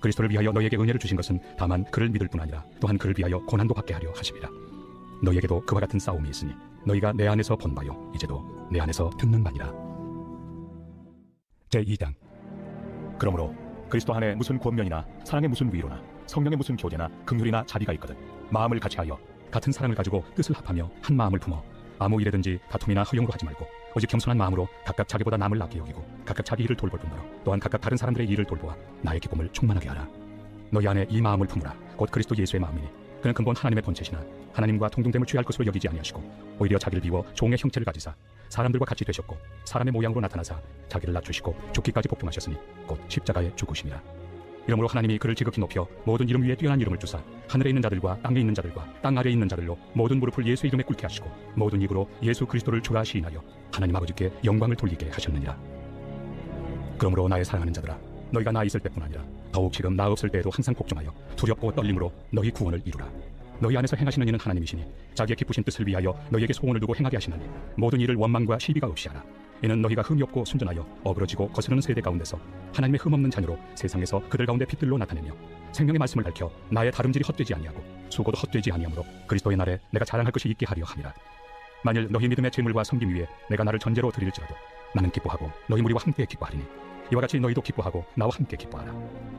그리스도를 위하여 너희에게 은혜를 주신 것은 다만 그를 믿을 뿐 아니라 또한 그를 위하여 고난도 받게 하려 하심이라. 너희에게도 그와 같은 싸움이 있으니 너희가 내 안에서 본 바요 이제도 내 안에서 듣는 바니라. 제2장. 그러므로 그리스도 안에 무슨 권면이나 사랑의 무슨 위로나 성령의 무슨 교제나 긍휼이나 자비가 있거든 마음을 같이하여 같은 사랑을 가지고 뜻을 합하며 한 마음을 품어 아무 일에든지 다툼이나 허용으로 하지 말고 오직 겸손한 마음으로 각각 자기보다 남을 낫게 여기고 각각 자기 일을 돌볼 뿐더러 또한 각각 다른 사람들의 일을 돌보아 나의 기쁨을 충만하게 하라. 너희 안에 이 마음을 품으라. 곧 그리스도 예수의 마음이니 그는 근본 하나님의 본체시나 하나님과 동등됨을 취할 것으로 여기지 아니하시고 오히려 자기를 비워 종의 형체를 가지사 사람들과 같이 되셨고 사람의 모양으로 나타나사 자기를 낮추시고 죽기까지 복종하셨으니 곧 십자가에 죽으심이라. 이러므로 하나님이 그를 지극히 높여 모든 이름 위에 뛰어난 이름을 주사 하늘에 있는 자들과 땅에 있는 자들과 땅 아래에 있는 자들로 모든 무릎을 예수 이름에 꿇게 하시고 모든 입으로 예수 그리스도를 주라 시인하여 하나님 아버지께 영광을 돌리게 하셨느니라. 그러므로 나의 사랑하는 자들아, 너희가 나 있을 때뿐 아니라 더욱 지금 나 없을 때에도 항상 복종하여 두렵고 떨림으로 너희 구원을 이루라. 너희 안에서 행하시는 이는 하나님이시니 자기의 기쁘신 뜻을 위하여 너희에게 소원을 두고 행하게 하시나니 모든 일을 원망과 시비가 없이 하라. 이는 너희가 흠이 없고 순전하여 어그러지고 거스르는 세대 가운데서 하나님의 흠없는 자녀로 세상에서 그들 가운데 빛들로 나타내며 생명의 말씀을 밝혀 나의 다름질이 헛되지 아니하고 수고도 헛되지 아니하므로 그리스도의 날에 내가 자랑할 것이 있게 하려 함이라. 만일 너희 믿음의 재물과 섬김 위에 내가 나를 전제로 드릴지라도 나는 기뻐하고 너희 무리와 함께 기뻐하리니 이와 같이 너희도 기뻐하고 나와 함께 기뻐하라.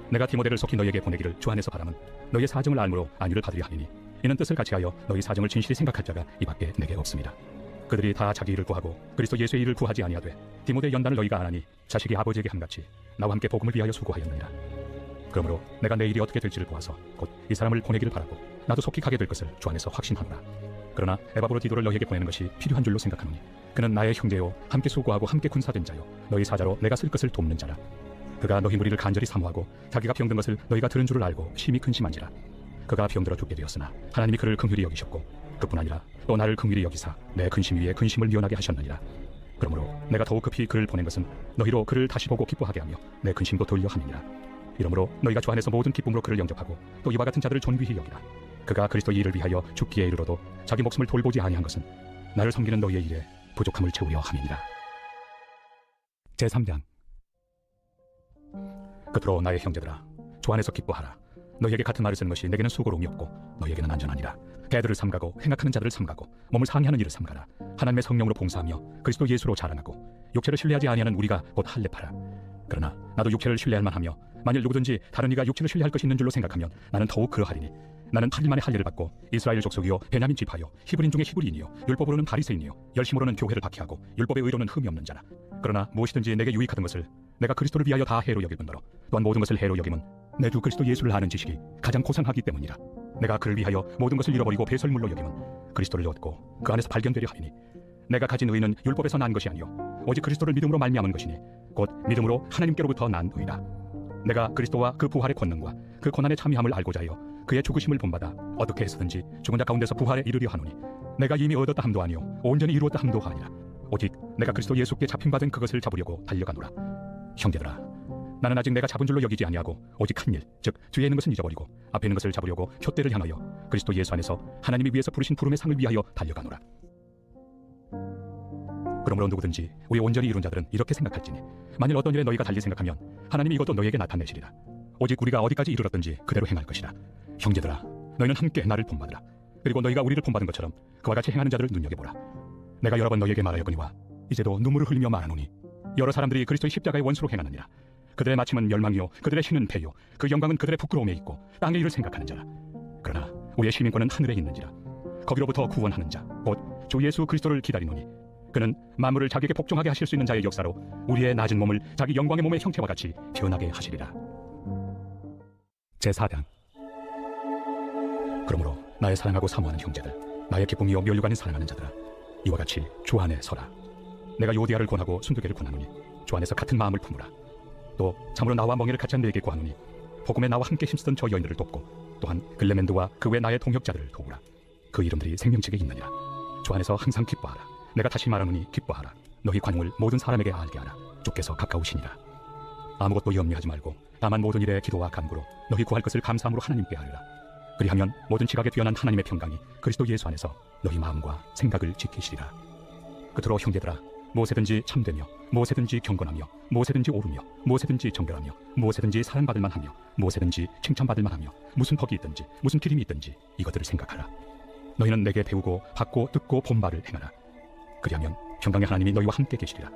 내가 디모데를 속히 너희에게 보내기를 주 안에서 바람은 너희의 사정을 알므로 안위를 받으려 함이니 이는 뜻을 같이하여 너희 사정을 진실히 생각할 자가 이밖에 내게 없습니다. 그들이 다 자기 일을 구하고 그리스도 예수의 일을 구하지 아니하되 디모데 연단을 너희가 안 하니 자식이 아버지에게 함같이 나와 함께 복음을 위하여 수고하였느니라. 그러므로 내가 내 일이 어떻게 될지를 보아서 곧 이 사람을 보내기를 바라고 나도 속히 가게 될 것을 주 안에서 확신하노라. 그러나 에바브로디도를 너희에게 보내는 것이 필요한 줄로 생각하노니 그는 나의 형제요 함께 수고하고 함께 군사된 자요 너희 사자로 내가 쓸 것을 돕는 자라. 그가 너희 무리를 간절히 사모하고 자기가 병든 것을 너희가 들은 줄을 알고 심히 근심한지라. 그가 병들어 죽게 되었으나 하나님이 그를 긍휼히 여기셨고 그뿐 아니라 또 나를 긍휼히 여기사 내 근심 위에 근심을 미연하게 하셨느니라. 그러므로 내가 더욱 급히 그를 보낸 것은 너희로 그를 다시 보고 기뻐하게 하며 내 근심도 돌려 함이니라. 이러므로 너희가 주 안에서 모든 기쁨으로 그를 영접하고 또 이와 같은 자들을 존귀히 여기라. 그가 그리스도의 일을 위하여 죽기에 이르러도 자기 목숨을 돌보지 아니한 것은 나를 섬기는 너희의 일에 부족함을 채우려 함이니라. 제3장. 그러므로 나의 형제들아, 주 안에서 기뻐하라. 너희에게 같은 말을 쓰는 것이 내게는 수고로움이 없고 너희에게는 안전하니라. 개들을 삼가고 행악하는 자들을 삼가고 몸을 상해하는 일을 삼가라. 하나님의 성령으로 봉사하며 그리스도 예수로 자랑하고 육체를 신뢰하지 아니하는 우리가 곧 할례파라. 그러나 나도 육체를 신뢰할 만하며 만일 누구든지 다른 이가 육체를 신뢰할 것이 있는 줄로 생각하면 나는 더욱 그러하리니 나는 8일 만에 할례를 받고 이스라엘 족속이요 베냐민 지파요 히브리인 중에 히브리인이요 율법으로는 바리새인이요 열심으로는 교회를 박해하고 율법의 의로는 흠이 없는 자라. 그러나 무엇이든지 내게 유익하던 것을 내가 그리스도를 위하여 다 해로 여길 뿐더러 또한 모든 것을 해로 여김은 내 주 그리스도 예수를 아는 지식이 가장 고상하기 때문이라. 내가 그를 위하여 모든 것을 잃어버리고 배설물로 여김은 그리스도를 얻고 그 안에서 발견되려 하리니 내가 가진 의는 율법에서 난 것이 아니요 오직 그리스도를 믿음으로 말미암은 것이니 곧 믿음으로 하나님께로부터 난 의라. 내가 그리스도와 그 부활의 권능과 그 고난의 참여함을 알고자 하여 그의 죽으심을 본받아 어떻게 해서든지 죽은 자 가운데서 부활에 이르려 하노니 내가 이미 얻었다 함도 아니요 온전히 이루었다 함도 아니라 오직 내가 그리스도 예수께 잡힌받은 그것을 잡으려고 달려가노라. 형제들아, 나는 아직 내가 잡은 줄로 여기지 아니하고 오직 한 일, 즉 뒤에 있는 것은 잊어버리고 앞에 있는 것을 잡으려고 푯대를 향하여 그리스도 예수 안에서 하나님이 위에서 부르신 부름의 상을 위하여 달려가노라. 그러므로 누구든지 우리 온전히 이룬 자들은 이렇게 생각할지니 만일 어떤 일에 너희가 달리 생각하면 하나님이 이것도 너희에게 나타내시리라. 오직 우리가 어디까지 이르렀든지 그대로 행할 것이라. 형제들아, 너희는 함께 나를 본받으라. 그리고 너희가 우리를 본받은 것처럼 그와 같이 행하는 자들을 눈여겨보라. 내가 여러 번 너희에게 말하였거니와 이제도 눈물을 흘리며 말하노니 여러 사람들이 그리스도의 십자가의 원수로 행하느니라. 그들의 마침은 멸망이요 그들의 신은 패요 그 영광은 그들의 부끄러움에 있고 땅의 일을 생각하는 자라. 그러나 우리의 시민권은 하늘에 있는지라. 거기로부터 구원하는 자 곧 주 예수 그리스도를 기다리노니 그는 만물을 자기에게 복종하게 하실 수 있는 자의 역사로 우리의 낮은 몸을 자기 영광의 몸의 형체와 같이 변하게 하시리라. 제4장. 그러므로 나의 사랑하고 사모하는 형제들, 나의 기쁨이요 면류관을 사랑하는 자들아, 이와 같이 주 안에 서라. 내가 요디아를 권하고 순두개를 권하노니 주 안에서 같은 마음을 품으라. 또 참으로 나와 멍에를 같이 한 네게 구하노니 복음에 나와 함께 힘쓰던 저 여인들을 돕고 또한 글레멘드와 그 외 나의 동역자들을 도우라. 그 이름들이 생명책에 있느니라. 주 안에서 항상 기뻐하라. 내가 다시 말하노니 기뻐하라. 너희 관용을 모든 사람에게 알게 하라. 주께서 가까우시니라. 아무것도 염려하지 말고 다만 모든 일에 기도와 간구로 너희 구할 것을 감사함으로 하나님께 아뢰라. 그리하면 모든 지각에 뛰어난 하나님의 평강이 그리스도 예수 안에서 너희 마음과 생각을 지키시리라. 그토로 형제들아, 무엇에든지 참되며 무엇에든지 경건하며 무엇에든지 옳으며 무엇에든지 정결하며 무엇에든지 사랑받을 만하며 무엇에든지 칭찬받을 만하며 무슨 덕이 있든지 무슨 기림이 있든지 이것들을 생각하라. 너희는 내게 배우고 받고 듣고 본 바를 행하라. 그리하면 평강의 하나님이 너희와 함께 계시리라.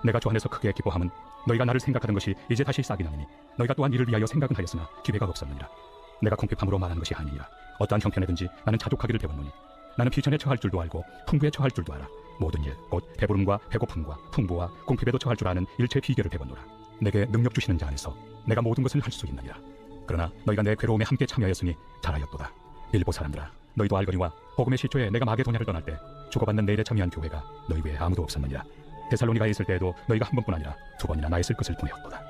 내가 주 안에서 크게 기뻐함은 너희가 나를 생각하던 것이 이제 다시 싹이 나느니 너희가 또한 이를 위하여 생각은 하였으나 기회가 없었느니라. 내가 궁핍함으로 말하는 것이 아니니라. 어떠한 형편에든지 나는 자족하기를 배웠노니 나는 비천에 처할 줄도 알고 풍부에 처할 줄도 알아. 모든 일, 곧 배부름과 배고픔과 풍부와 궁핍에도 처할 줄 아는 일체 비결을 배웠노라. 내게 능력 주시는 자 안에서 내가 모든 것을 할 수 있느니라. 그러나 너희가 내 괴로움에 함께 참여하였으니 잘하였도다. 빌보 사람들아, 너희도 알거니와 복음의 시초에 내가 마게도냐를 떠날 때 주고받는 내 일에 참여한 교회가 너희 외에 아무도 없었느니라. 데살로니가에 있을 때에도 너희가 한 번뿐 아니라 두 번이나 나의 쓸 것을 보내었도다.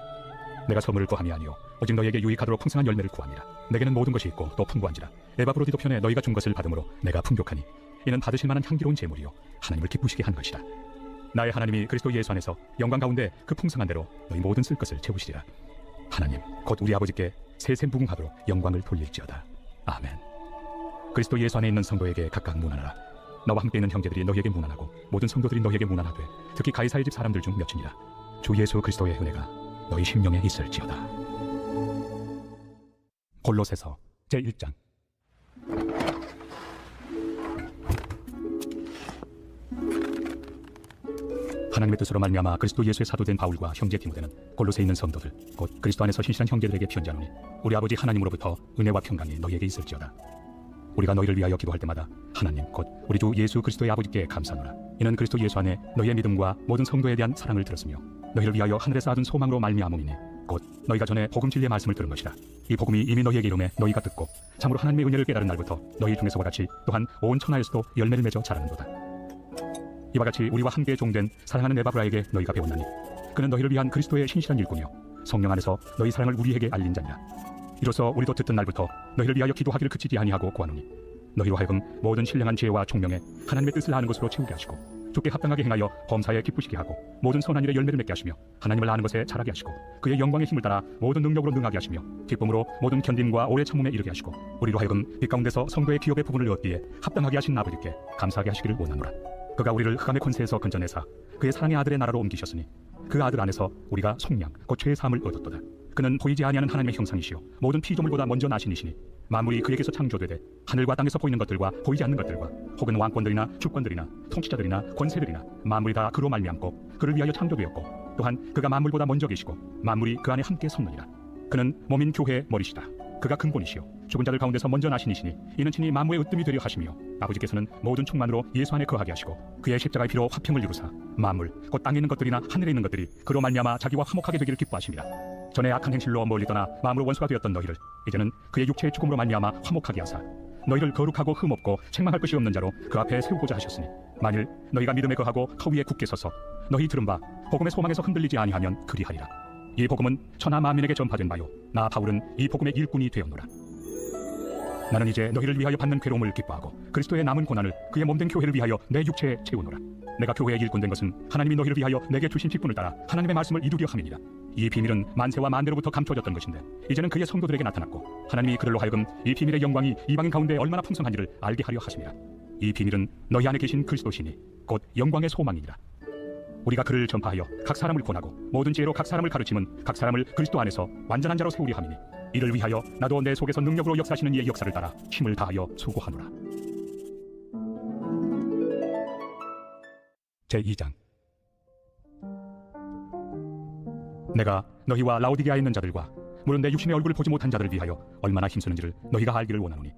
내가 선물을 구함이 아니요 오직 너희에게 유익하도록 풍성한 열매를 구함이라. 내게는 모든 것이 있고 또 풍부한지라. 에바브로디도 편에 너희가 준 것을 받음으로 내가 풍족하니 이는 받으실 만한 향기로운 제물이요 하나님을 기쁘시게 한 것이라. 나의 하나님이 그리스도 예수 안에서 영광 가운데 그 풍성한 대로 너희 모든 쓸 것을 채우시리라. 하나님 곧 우리 아버지께 세세 무궁하도록 영광을 돌릴지어다. 아멘. 그리스도 예수 안에 있는 성도에게 각각 문안하라. 나와 함께 있는 형제들이 너희에게 문안하고 모든 성도들이 너희에게 문안하되 특히 가이사의 집 사람들 중 몇이니라. 주 예수 그리스도의 은혜가 너희 심령에 있을지어다. 골로새서 제1장. 하나님의 뜻으로 말미암아 그리스도 예수의 사도된 바울과 형제 디모데는 골로새에 있는 성도들 곧 그리스도 안에서 신실한 형제들에게 편지하노니 우리 아버지 하나님으로부터 은혜와 평강이 너희에게 있을지어다. 우리가 너희를 위하여 기도할 때마다 하나님 곧 우리 주 예수 그리스도의 아버지께 감사하노라. 이는 그리스도 예수 안에 너희의 믿음과 모든 성도에 대한 사랑을 들었으며 너희를 위하여 하늘에 쌓아둔 소망으로 말미암음이니 곧 너희가 전에 복음 진리의 말씀을 들은 것이라. 이 복음이 이미 너희에게 이름에 너희가 듣고 참으로 하나님의 은혜를 깨달은 날부터 너희 중에서와 같이 또한 온 천하에서도 열매를 맺어 자라는도다. 이와 같이 우리와 함께 종된 사랑하는 에바브라에게 너희가 배웠나니 그는 너희를 위한 그리스도의 신실한 일꾼이요 성령 안에서 너희 사랑을 우리에게 알린 자니라. 이로써 우리도 듣던 날부터 너희를 위하여 기도하기를 그치지 아니하고 구하노니 너희로 하여금 모든 신령한 지혜와 총명에 하나님의 뜻을 아는 것으로 채우게 하시고 주께 합당하게 행하여 범사에 기쁘시게 하고 모든 선한 일에 열매를 맺게 하시며 하나님을 아는 것에 자라게 하시고 그의 영광의 힘을 따라 모든 능력으로 능하게 하시며 기쁨으로 모든 견딤과 오래 참음에 이르게 하시고 우리로 하여금 빛 가운데서 성도의 기업의 부분을 얻기에 합당하게 하신 아버지께 감사하게 하시기를 원하노라. 그가 우리를 흑암의 권세에서 건져내사 그의 사랑의 아들의 나라로 옮기셨으니 그 아들 안에서 우리가 속량 곧 죄의 사함을 얻었도다. 그는 보이지 아니하는 하나님의 형상이시요 모든 피조물보다 먼저 나신 이시니 만물이 그에게서 창조되되 하늘과 땅에서 보이는 것들과 보이지 않는 것들과 혹은 왕권들이나 주권들이나 통치자들이나 권세들이나 만물이 다 그로 말미암고 그를 위하여 창조되었고 또한 그가 만물보다 먼저 계시고 만물이 그 안에 함께 섰느니라. 그는 몸인 교회의 머리시다. 그가 근본이시요 죽은 자들 가운데서 먼저 나신 이시니 이는 친히 만물의 으뜸이 되려 하시며 아버지께서는 모든 충만으로 예수 안에 거하게 하시고 그의 십자가의 피로 화평을 이루사 만물 곧 땅에 있는 것들이나 하늘에 있는 것들이 그로 말미암아 자기와 화목하게 되기를 기뻐하심이라. 전에 악한 행실로 멀리 떠나 마음으로 원수가 되었던 너희를 이제는 그의 육체의 죽음으로 말미암아 화목하게 하사 너희를 거룩하고 흠없고 책망할 것이 없는 자로 그 앞에 세우고자 하셨으니 만일 너희가 믿음에 거하고 터 위에 굳게 서서 너희 들은 바 복음의 소망에서 흔들리지 아니하면 그리하리라. 이 복음은 천하 만민에게 전파된 바요 나 바울은 이 복음의 일꾼이 되었노라. 나는 이제 너희를 위하여 받는 괴로움을 기뻐하고 그리스도의 남은 고난을 그의 몸된 교회를 위하여 내 육체에 채우노라. 내가 교회의 일꾼 된 것은 하나님이 너희를 위하여 내게 주신 직분을 따라 하나님의 말씀을 이루려 함이니라. 이 비밀은 만세와 만대로부터 감춰졌던 것인데 이제는 그의 성도들에게 나타났고 하나님이 그들로 하여금 이 비밀의 영광이 이방인 가운데 얼마나 풍성한지를 알게 하려 하심이라. 이 비밀은 너희 안에 계신 그리스도시니 곧 영광의 소망이니라. 우리가 그를 전파하여 각 사람을 권하고 모든 지혜로 각 사람을 가르침은 각 사람을 그리스도 안에서 완전한 자로 세우려 함이니 이를 위하여 나도 내 속에서 능력으로 역사하시는 이의 역사를 따라 힘을 다하여 수고하노라. 제2장. 내가 너희와 라오디게아에 있는 자들과 물론 내 육신의 얼굴을 보지 못한 자들을 위하여 얼마나 힘쓰는지를 너희가 알기를 원하노니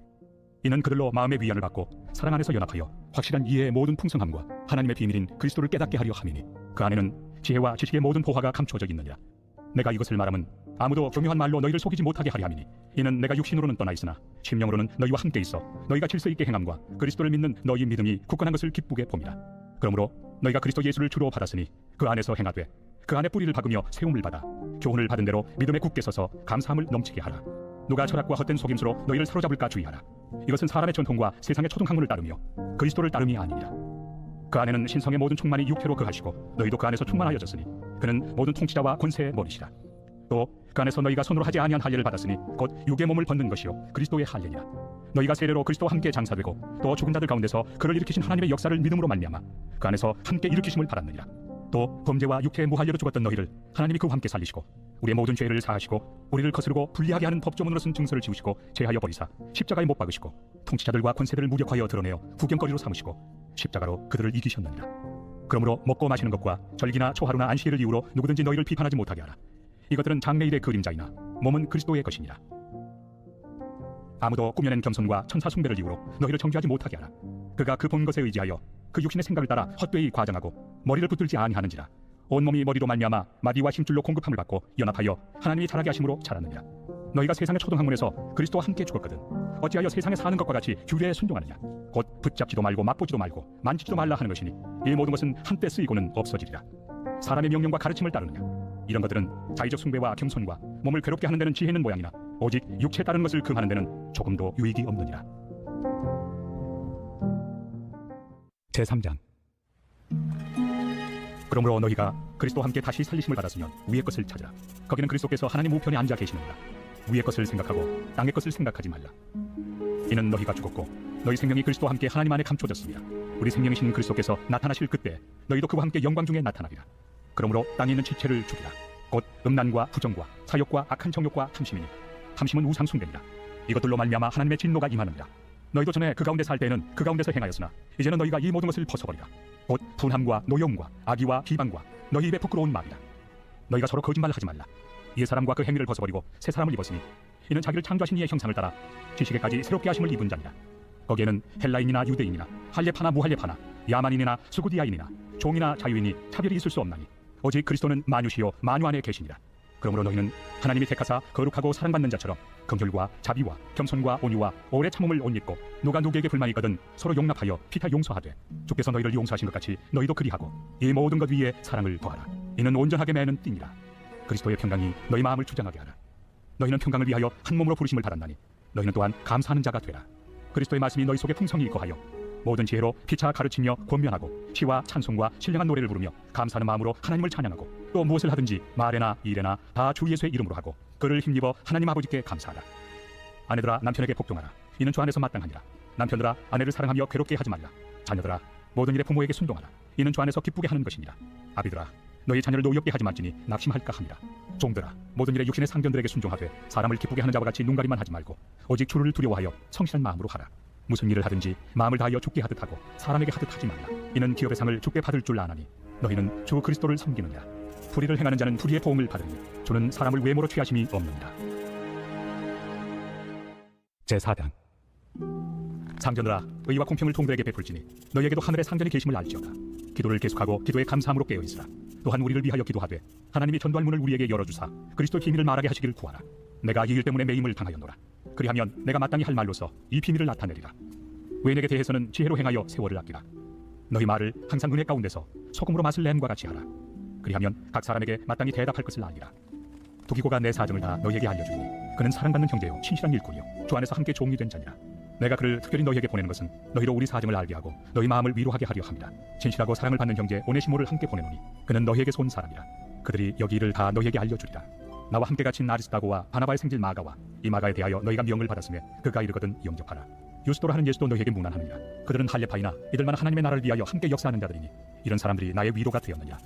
이는 그들로 마음의 위안을 받고 사랑 안에서 연합하여 확실한 이해의 모든 풍성함과 하나님의 비밀인 그리스도를 깨닫게 하려 함이니 그 안에는 지혜와 지식의 모든 보화가 감추어져 있느니라. 내가 이것을 말하면 아무도 교묘한 말로 너희를 속이지 못하게 하려 함이니 이는 내가 육신으로는 떠나 있으나 심령으로는 너희와 함께 있어 너희가 질서 있게 행함과 그리스도를 믿는 너희 믿음이 굳건한 것을 기쁘게 봄이라. 그러므로 너희가 그리스도 예수를 주로 받았으니 그 안에서 행하되 그 안에 뿌리를 박으며 세움을 받아 교훈을 받은 대로 믿음에 굳게 서서 감사함을 넘치게 하라. 누가 철학과 헛된 속임수로 너희를 사로잡을까 주의하라. 이것은 사람의 전통과 세상의 초등학문을 따르며 그리스도를 따름이 아니니라. 그 안에는 신성의 모든 충만이 육체로 거하시고 너희도 그 안에서 충만하여졌으니 그는 모든 통치자와 권세의 머리시라. 또 그 안에서 너희가 손으로 하지 아니한 할례를 받았으니 곧 육의 몸을 벗는 것이요 그리스도의 할례니라. 너희가 세례로 그리스도와 함께 장사되고 또 죽은 자들 가운데서 그를 일으키신 하나님의 역사를 믿음으로 말미암아 그 안에서 함께 일으키심을 받았느니라. 또 범죄와 육체의 무할례로 죽었던 너희를 하나님이 그와 함께 살리시고 우리의 모든 죄를 사하시고 우리를 거스르고 불리하게 하는 법조문으로 쓴 증서를 지우시고 제하여 버리사 십자가에 못 박으시고 통치자들과 권세들을 무력하여 드러내어 구경거리로 삼으시고 십자가로 그들을 이기셨느니라. 그러므로 먹고 마시는 것과 절기나 초하루나 안식일을 이유로 누구든지 너희를 비판하지 못하게 하라. 이것들은 장래일의 그림자이나 몸은 그리스도의 것이니라. 아무도 꾸며낸 겸손과 천사 숭배를 이유로 너희를 정죄하지 못하게 하라. 그가 그 본 것에 의지하여 그 육신의 생각을 따라 헛되이 과장하고 머리를 붙들지 아니하는지라. 온몸이 머리로 말미암아 마디와 힘줄로 공급함을 받고 연합하여 하나님이 자라게 하심으로 자랐느니라. 너희가 세상의 초등학문에서 그리스도와 함께 죽었거든 어찌하여 세상에 사는 것과 같이 규례에 순종하느냐. 곧 붙잡지도 말고 맛보지도 말고 만지지도 말라 하는 것이니 이 모든 것은 한때 쓰이고는 없어지리라. 사람의 명령과 가르침을 따르느냐. 이런 것들은 자의적 숭배와 겸손과 몸을 괴롭게 하는 데는 지혜 있는 모양이나 오직 육체에 따르는 것을 금하는 데는 조금도 유익이 없느니라. 제3장. 그러므로 너희가 그리스도와 함께 다시 살리심을 받았으면 위의 것을 찾으라. 거기는 그리스도께서 하나님 우편에 앉아 계시느니라. 위의 것을 생각하고 땅의 것을 생각하지 말라. 이는 너희가 죽었고 너희 생명이 그리스도와 함께 하나님 안에 감춰졌습니다. 우리 생명이신 그리스도께서 나타나실 그때 너희도 그와 함께 영광 중에 나타나리라. 그러므로 땅에 있는 지체를 죽이라. 곧 음란과 부정과 사욕과 악한 정욕과 탐심이니 탐심은 우상 숭배니라. 이것들로 말미암아 하나님의 진노가 임하느니라. 너희도 전에 그 가운데 살 때에는 그 가운데서 행하였으나 이제는 너희가 이 모든 것을 벗어버리라. 곧 분함과 노여움과 악의와 비방과 너희 입에 부끄러운 말이라. 너희가 서로 거짓말을 하지 말라. 옛 사람과 그 행위를 벗어버리고 새 사람을 입었으니 이는 자기를 창조하신 이의 형상을 따라 지식에까지 새롭게 하심을 입은 자니라. 거기에는 헬라인이나 유대인이나 할례파나 무할례파나 야만인이나 수구디아인이나 종이나 자유인이 차별이 있을 수 없나니 오직 그리스도는 만유시요 만유 안에 계시니라. 그러므로 너희는 하나님이 택하사 거룩하고 사랑받는 자처럼 긍휼과 자비와 겸손과 온유와 오래 참음을 옷 입고 누가 누구에게 불만이 있거든 서로 용납하여 피타 용서하되 주께서 너희를 용서하신 것 같이 너희도 그리하고 이 모든 것 위에 사랑을 더하라. 이는 온전하게 매는 띠니라. 그리스도의 평강이 너희 마음을 주장하게 하라. 너희는 평강을 위하여 한 몸으로 부르심을 받았나니 너희는 또한 감사하는 자가 되라. 그리스도의 말씀이 너희 속에 풍성히 거하여 모든 지혜로 피차 가르치며 권면하고 시와 찬송과 신령한 노래를 부르며 감사하는 마음으로 하나님을 찬양하고 또 무엇을 하든지 말에나 일에나 다 주 예수의 이름으로 하고 그를 힘입어 하나님 아버지께 감사하라. 아내들아 남편에게 복종하라. 이는 주 안에서 마땅하니라. 남편들아 아내를 사랑하며 괴롭게 하지 말라. 자녀들아 모든 일에 부모에게 순종하라. 이는 주 안에서 기쁘게 하는 것이니라. 아비들아 너희 자녀를 노엽게 하지 말지니 낙심할까 함이라. 종들아 모든 일에 육신의 상견들에게 순종하되 사람을 기쁘게 하는 자와 같이 눈가림만 하지 말고 오직 주를 두려워하여 성실한 마음으로 하라. 무슨 일을 하든지 마음을 다하여 주께 하듯 하고 사람에게 하듯 하지 말라. 이는 기업의 상을 주께 받을 줄 아나니 너희는 주 그리스도를 섬기느니라. 불의를 행하는 자는 불의의 보응을 받으니 주는 사람을 외모로 취하심이 없느니라. 제4장 상전들아 의와 공평을 통들에게 베풀지니 너희에게도 하늘의 상전이 계심을 알지어다. 기도를 계속하고 기도에 감사함으로 깨어있으라. 또한 우리를 위하여 기도하되 하나님이 전도할 문을 우리에게 열어주사 그리스도의 비밀을 말하게 하시기를 구하라. 내가 이 일 때문에 매임을 당하였노라. 그리하면 내가 마땅히 할 말로서 이 비밀을 나타내리라. 외인에게 대해서는 지혜로 행하여 세월을 아끼라. 너희 말을 항상 은혜 가운데서 소금으로 맛을 냄과 같이 하라. 그리하면 각 사람에게 마땅히 대답할 것을 알리라. 두기고가 내 사정을 다 너희에게 알려주니 그는 사랑받는 형제요 신실한 일꾼이요 주 안에서 함께 종이 된 자니라. 내가 그를 특별히 너희에게 보내는 것은 너희로 우리 사정을 알게 하고 너희 마음을 위로하게 하려 함이라. 진실하고 사랑을 받는 형제 오네시모를 함께 보내노니 그는 너희에게서 온 사람이라. 그들이 여기 일을 다 너희에게 알려주리라. 나와 함께 갇힌 아리스다고와 바나바의 생질 마가와 이 마가에 대하여 너희가 명을 받았으며 그가 이르거든 영접하라. 유스도라 하는 예수도 너희에게 무난하느니라. 그들은 할례파이나 이들만 하나님의 나라를 위하여 함께 역사하는 자들이니 이런 사람들이 나의 위로가 되었느니라.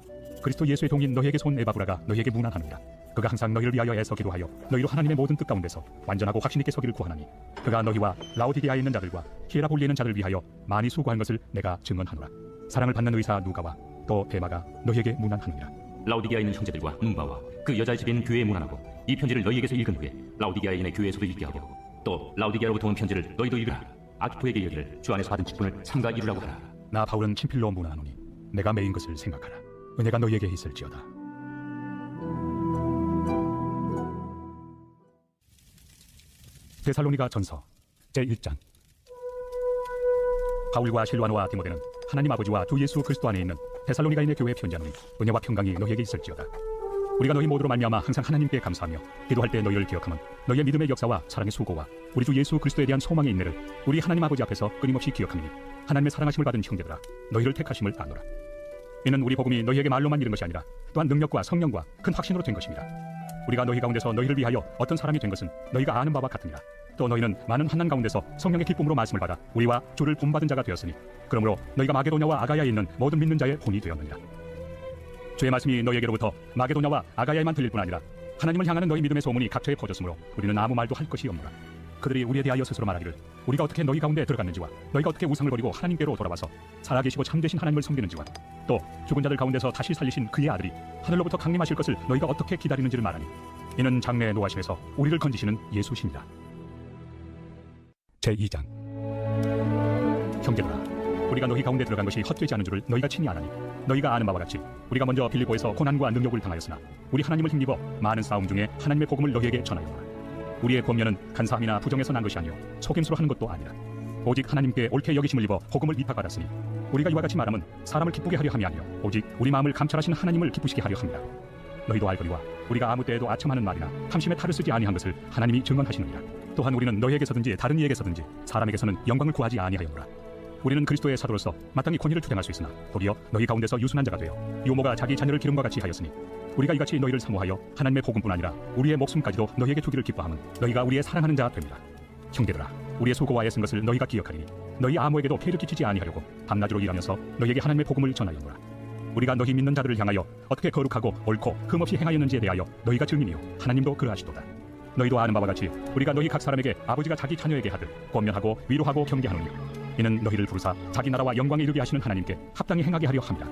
그리스도 예수의 동인 너희에게서 온 에바브라가 너희에게 무난하느니라. 그가 항상 너희를 위하여 애써 기도하여 너희로 하나님의 모든 뜻 가운데서 완전하고 확신 있게 서기를 구하나니 그가 너희와 라오디게아에 있는 자들과 히에라볼리에 있는 자들을 위하여 많이 수고한 것을 내가 증언하노라. 사랑을 받는 의사 누가와 또 데마가 너희에게 무난하느니라. 라오디게아에 있는 형제들과 눈바와 그 여자의 집인 교회에 문안하고 이 편지를 너희에게서 읽은 후에 라오디게아에 있는 교회에서도 읽게 하고 또 라오디게아로부터 온 편지를 너희도 읽으라. 아키포에게 이르기를 주 안에서 받은 직분을 삼가 이루라고 하라. 나 바울은 친필로 문안하노니 내가 매인 것을 생각하라. 은혜가 너희에게 있을지어다. 데살로니가 전서 제1장. 바울과 실와노와 디모데는 하나님 아버지와 주 예수 그리스도 안에 있는 데살로니가인의 교회에 편지하노니 은혜와 평강이 너희에게 있을지어다. 우리가 너희 모두로 말미암아 항상 하나님께 감사하며 기도할 때 너희를 기억하면 너희의 믿음의 역사와 사랑의 수고와 우리 주 예수 그리스도에 대한 소망의 인내를 우리 하나님 아버지 앞에서 끊임없이 기억하니 하나님의 사랑하심을 받은 형제들아 너희를 택하심을 아노라. 이는 우리 복음이 너희에게 말로만 이른 것이 아니라 또한 능력과 성령과 큰 확신으로 된 것입니다. 우리가 너희 가운데서 너희를 위하여 어떤 사람이 된 것은 너희가 아는 바와 같으니라. 또 너희는 많은 환난 가운데서 성령의 기쁨으로 말씀을 받아 우리와 주를 본받은 자가 되었으니 그러므로 너희가 마게도냐와 아가야에 있는 모든 믿는 자의 본이 되었느니라. 주의 말씀이 너희에게로부터 마게도냐와 아가야에만 들릴 뿐 아니라 하나님을 향하는 너희 믿음의 소문이 각처에 퍼졌으므로 우리는 아무 말도 할 것이 없노라. 그들이 우리에 대하여 스스로 말하기를 우리가 어떻게 너희 가운데 들어갔는지와 너희가 어떻게 우상을 버리고 하나님께로 돌아와서 살아계시고 참되신 하나님을 섬기는지와 또 죽은 자들 가운데서 다시 살리신 그의 아들이 하늘로부터 강림하실 것을 너희가 어떻게 기다리는지를 말하니 이는 장래의 노하심에서 우리를 건지시는 예수시니라. 제2장. 형제들아 우리가 너희 가운데 들어간 것이 헛되지 않은 줄을 너희가 친히 아나니 너희가 아는 바와 같이 우리가 먼저 빌립보에서 고난과 능력을 당하였으나 우리 하나님을 힘입어 많은 싸움 중에 하나님의 복음을 너희에게 전하였노라. 우리의 권면은 간사함이나 부정에서 난 것이 아니요 속임수로 하는 것도 아니라 오직 하나님께 옳게 여기심을 입어 복음을 위탁받았으니 우리가 이와 같이 말하면 사람을 기쁘게 하려 함이 아니요 오직 우리 마음을 감찰하시는 하나님을 기쁘시게 하려 합니다. 너희도 알거니와 우리가 아무 때에도 아첨하는 말이나 탐심에 탈을 쓰지 아니한 것을 하나님이 증언하시느니라. 또한 우리는 너희에게서든지 다른 이에게서든지 사람에게서는 영광을 구하지 아니하였노라. 우리는 그리스도의 사도로서 마땅히 권위를 투쟁할 수 있으나 도리어 너희 가운데서 유순한 자가 되어 유모가 자기 자녀를 기름과 같이 하였으니 우리가 이같이 너희를 사모하여 하나님의 복음뿐 아니라 우리의 목숨까지도 너희에게 주기를 기뻐하면 너희가 우리의 사랑하는 자 됩니다. 형제들아 우리의 수고와 애쓴 것을 너희가 기억하리니 너희 아무에게도 폐를 끼치지 아니하려고 밤낮으로 일하면서 너희에게 하나님의 복음을 전하였노라. 우리가 너희 믿는 자들을 향하여 어떻게 거룩하고 옳고 흠없이 행하였는지에 대하여 너희가 증인이요 하나님도 그러하시도다. 너희도 아는 바와 같이 우리가 너희 각 사람에게 아버지가 자기 자녀에게 하듯 권면하고 위로하고 경계하노니 이는 너희를 부르사 자기 나라와 영광에 이르게 하시는 하나님께 합당히 행하게 하려 합니다.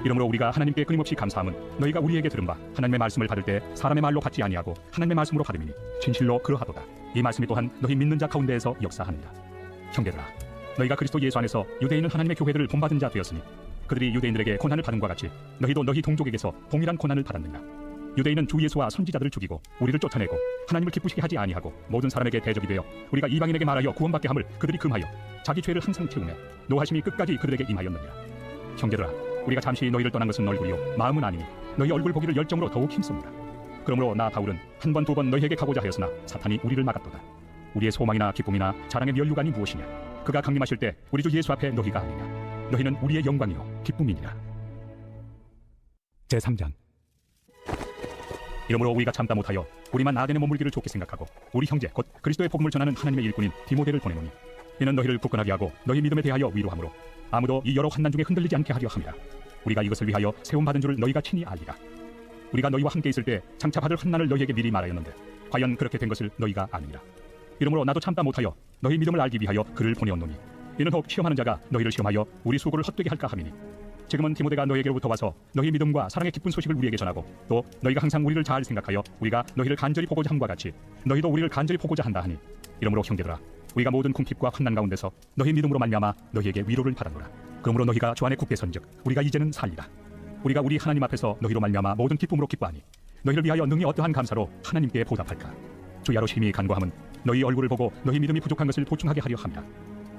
이러므로 우리가 하나님께 끊임없이 감사함은 너희가 우리에게 들은 바 하나님의 말씀을 받을 때 사람의 말로 받지 아니하고 하나님의 말씀으로 받음이니 진실로 그러하도다. 이 말씀이 또한 너희 믿는 자 가운데에서 역사하느니라. 형제들아 너희가 그리스도 예수 안에서 유대인은 하나님의 교회들을 본받은 자 되었으니 그들이 유대인들에게 고난을 받은과 같이 너희도 너희 동족에게서 동일한 고난을 받았느냐. 유대인은 주 예수와 선지자들을 죽이고 우리를 쫓아내고 하나님을 기쁘시게 하지 아니하고 모든 사람에게 대적이 되어 우리가 이방인에게 말하여 구원받게 함을 그들이 금하여 자기 죄를 항상 채우며 노하심이 끝까지 그들에게 임하였느니라. 형제들아 우리가 잠시 너희를 떠난 것은 얼굴이요 마음은 아니니 너희 얼굴 보기를 열정으로 더욱 힘씁니다. 그러므로 나 바울은 한 번 두 번 너희에게 가고자 하였으나 사탄이 우리를 막았도다. 우리의 소망이나 기쁨이나 자랑의 면류관이 무엇이냐? 그가 강림하실 때 우리 주 예수 앞에 너희가 아니냐? 너희는 우리의 영광이요 기쁨이니라. 제3장. 이러므로 우리가 참다 못하여 우리만 아덴에 머물기를 좋게 생각하고 우리 형제 곧 그리스도의 복음을 전하는 하나님의 일꾼인 디모데를 보내노니 이는 너희를 굳건하게 하고 너희 믿음에 대하여 위로하므로 아무도 이 여러 환난 중에 흔들리지 않게 하려 함이라. 우리가 이것을 위하여 세움 받은 줄을 너희가 친히 알리라. 우리가 너희와 함께 있을 때 장차 받을 환난을 너희에게 미리 말하였는데 과연 그렇게 된 것을 너희가 아느니라. 이러므로 나도 참다 못하여 너희 믿음을 알기 위하여 그를 보내었노니 이는 혹 시험하는 자가 너희를 시험하여 우리 수고를 헛되게 할까 함이니 지금은 디모데가 너희에게로부터 와서 너희 믿음과 사랑의 기쁜 소식을 우리에게 전하고 또 너희가 항상 우리를 잘 생각하여 우리가 너희를 간절히 보고자 함과 같이 너희도 우리를 간절히 보고자 한다 하니 이러므로 형제들아 우리가 모든 궁핍과 환난 가운데서 너희 믿음으로 말미암아 너희에게 위로를 받았노라. 그러므로 너희가 주 안에 굳게 선즉 우리가 이제는 살리라. 우리가 우리 하나님 앞에서 너희로 말미암아 모든 기쁨으로 기뻐하니 너희를 위하여 능히 어떠한 감사로 하나님께 보답할까? 주야로 심히 간구함은 너희 얼굴을 보고 너희 믿음이 부족한 것을 보충하게 하려 함이라.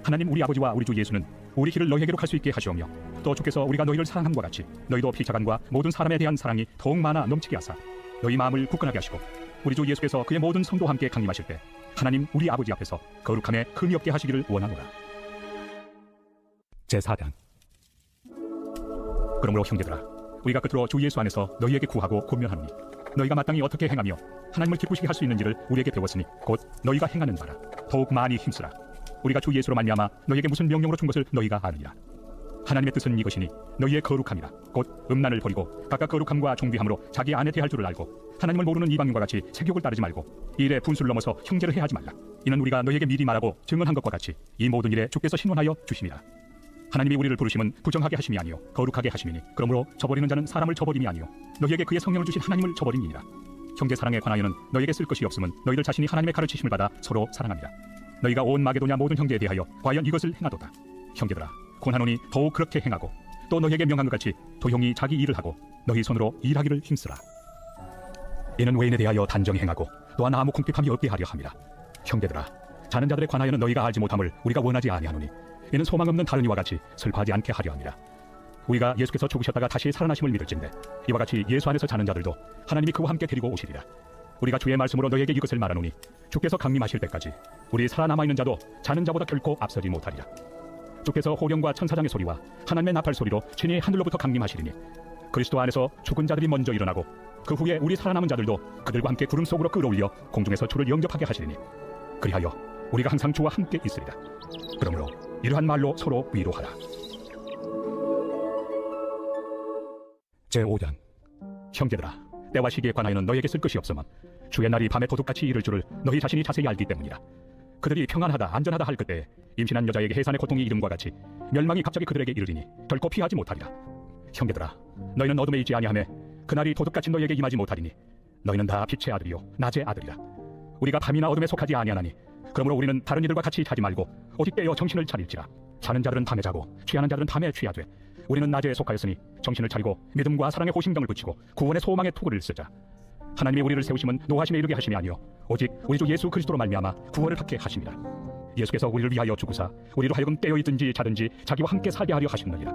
하나님 우리 아버지와 우리 주 예수는 우리 길을 너희에게로 갈 수 있게 하시오며 또 주께서 우리가 너희를 사랑함과 같이 너희도 피차간과 모든 사람에 대한 사랑이 더욱 많아 넘치게 하사 너희 마음을 굳건하게 하시고 우리 주 예수께서 그의 모든 성도와 함께 강림하실 때 하나님 우리 아버지 앞에서 거룩함에 흠이 없게 하시기를 원하노라. 제4장. 그러므로 형제들아 우리가 끝으로 주 예수 안에서 너희에게 구하고 권면하노니 너희가 마땅히 어떻게 행하며 하나님을 기쁘시게 할 수 있는지를 우리에게 배웠으니 곧 너희가 행하는 바라. 더욱 많이 힘쓰라. 우리가 주 예수로 말미암아 너희에게 무슨 명령으로 준 것을 너희가 아느니라. 하나님의 뜻은 이것이니 너희의 거룩함이라. 곧 음란을 버리고 각각 거룩함과 존귀함으로 자기 안에 대할 줄을 알고 하나님을 모르는 이방인과 같이 세욕을 따르지 말고 이 일에 분수를 넘어서 형제를 해하지 말라. 이는 우리가 너희에게 미리 말하고 증언한 것과 같이 이 모든 일에 주께서 신원하여 주심이라. 하나님이 우리를 부르심은 부정하게 하심이 아니요 거룩하게 하심이니 그러므로 저버리는 자는 사람을 저버림이 아니요 너희에게 그의 성령을 주신 하나님을 저버림이니라. 형제 사랑에 관하여는 너희에게 쓸 것이 없음은 너희들 자신이 하나님의 가르치심을 받아 서로 사랑함이라. 너희가 온 마게도냐 모든 형제에 대하여 과연 이것을 행하도다. 형제들아 권하노니 더욱 그렇게 행하고 또 너희에게 명한 것 같이 도형이 자기 일을 하고 너희 손으로 일하기를 힘쓰라. 이는 외인에 대하여 단정히 행하고 또한 아무 궁핍함이 없게 하려 함이라. 형제들아 자는 자들에 관하여는 너희가 알지 못함을 우리가 원하지 아니하노니 이는 소망 없는 다른 이와 같이 슬퍼하지 않게 하려 함이라. 우리가 예수께서 죽으셨다가 다시 살아나심을 믿을진대 이와 같이 예수 안에서 자는 자들도 하나님이 그와 함께 데리고 오시리라. 우리가 주의 말씀으로 너희에게 이것을 말하노니 주께서 강림하실 때까지 우리 살아남아있는 자도 자는 자보다 결코 앞서지 못하리라. 주께서 호령과 천사장의 소리와 하나님의 나팔 소리로 친히 하늘로부터 강림하시리니 그리스도 안에서 죽은 자들이 먼저 일어나고 그 후에 우리 살아남은 자들도 그들과 함께 구름 속으로 끌어올려 공중에서 주를 영접하게 하시리니 그리하여 우리가 항상 주와 함께 있으리라. 그러므로 이러한 말로 서로 위로하라. 제5장. 형제들아 때와 시기에 관하여는 너희에게 쓸 것이 없으면 주의 날이 밤에 도둑같이 이를 줄을 너희 자신이 자세히 알기 때문이라. 그들이 평안하다 안전하다 할 그때에 임신한 여자에게 해산의 고통이 이름과 같이 멸망이 갑자기 그들에게 이르리니 결코 피하지 못하리라. 형제들아 너희는 어둠에 있지 아니하매 그날이 도둑같이 너희에게 임하지 못하리니 너희는 다 빛의 아들이요 낮의 아들이라. 우리가 밤이나 어둠에 속하지 아니하나니 그러므로 우리는 다른 이들과 같이 자지 말고 오직 깨어 정신을 차릴지라. 자는 자들은 밤에 자고 취하는 자들은 밤에 취하되 우리는 낮에 속하였으니 정신을 차리고 믿음과 사랑의 호심경을 붙이고 구원의 소망의 투구를 쓰자. 하나님이 우리를 세우심은 노하심에 이르게 하심이 아니요 오직 우리 주 예수 그리스도로 말미암아 구원을 받게 하심이라. 예수께서 우리를 위하여 죽으사 우리로 하여금 깨어있든지 자든지 자기와 함께 살게 하려 하셨느니라.